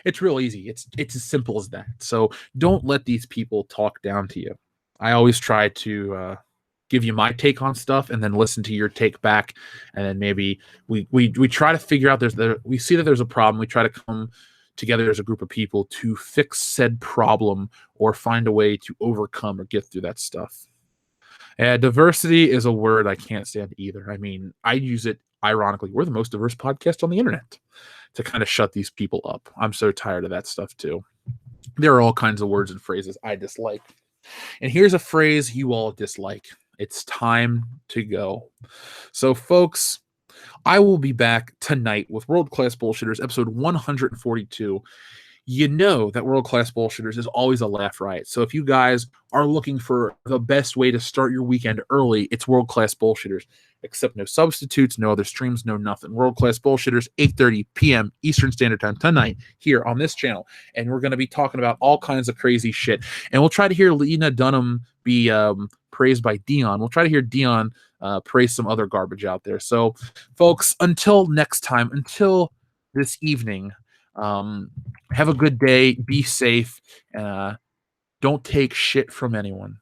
It's real easy. It's as simple as that. So don't let these people talk down to you. I always try to give you my take on stuff and then listen to your take back. And then maybe we try to figure out we see that there's a problem. We try to come together as a group of people to fix said problem or find a way to overcome or get through that stuff. Diversity is a word I can't stand either. I mean, I use it ironically. We're the most diverse podcast on the internet to kind of shut these people up. I'm so tired of that stuff too. There are all kinds of words and phrases I dislike. And here's a phrase you all dislike. It's time to go. So, folks, I will be back tonight with World Class Bullshitters, episode 142. You know that World Class Bullshitters is always a laugh riot. So if you guys are looking for the best way to start your weekend early, it's World Class Bullshitters. Except no substitutes, no other streams, no nothing. World Class Bullshitters, 8:30 p.m. Eastern Standard Time tonight here on this channel. And we're going to be talking about all kinds of crazy shit. And we'll try to hear Lena Dunham be praised by Dion. We'll try to hear Dion praise some other garbage out there. So, folks, until next time, until this evening, have a good day. Be safe. Don't take shit from anyone.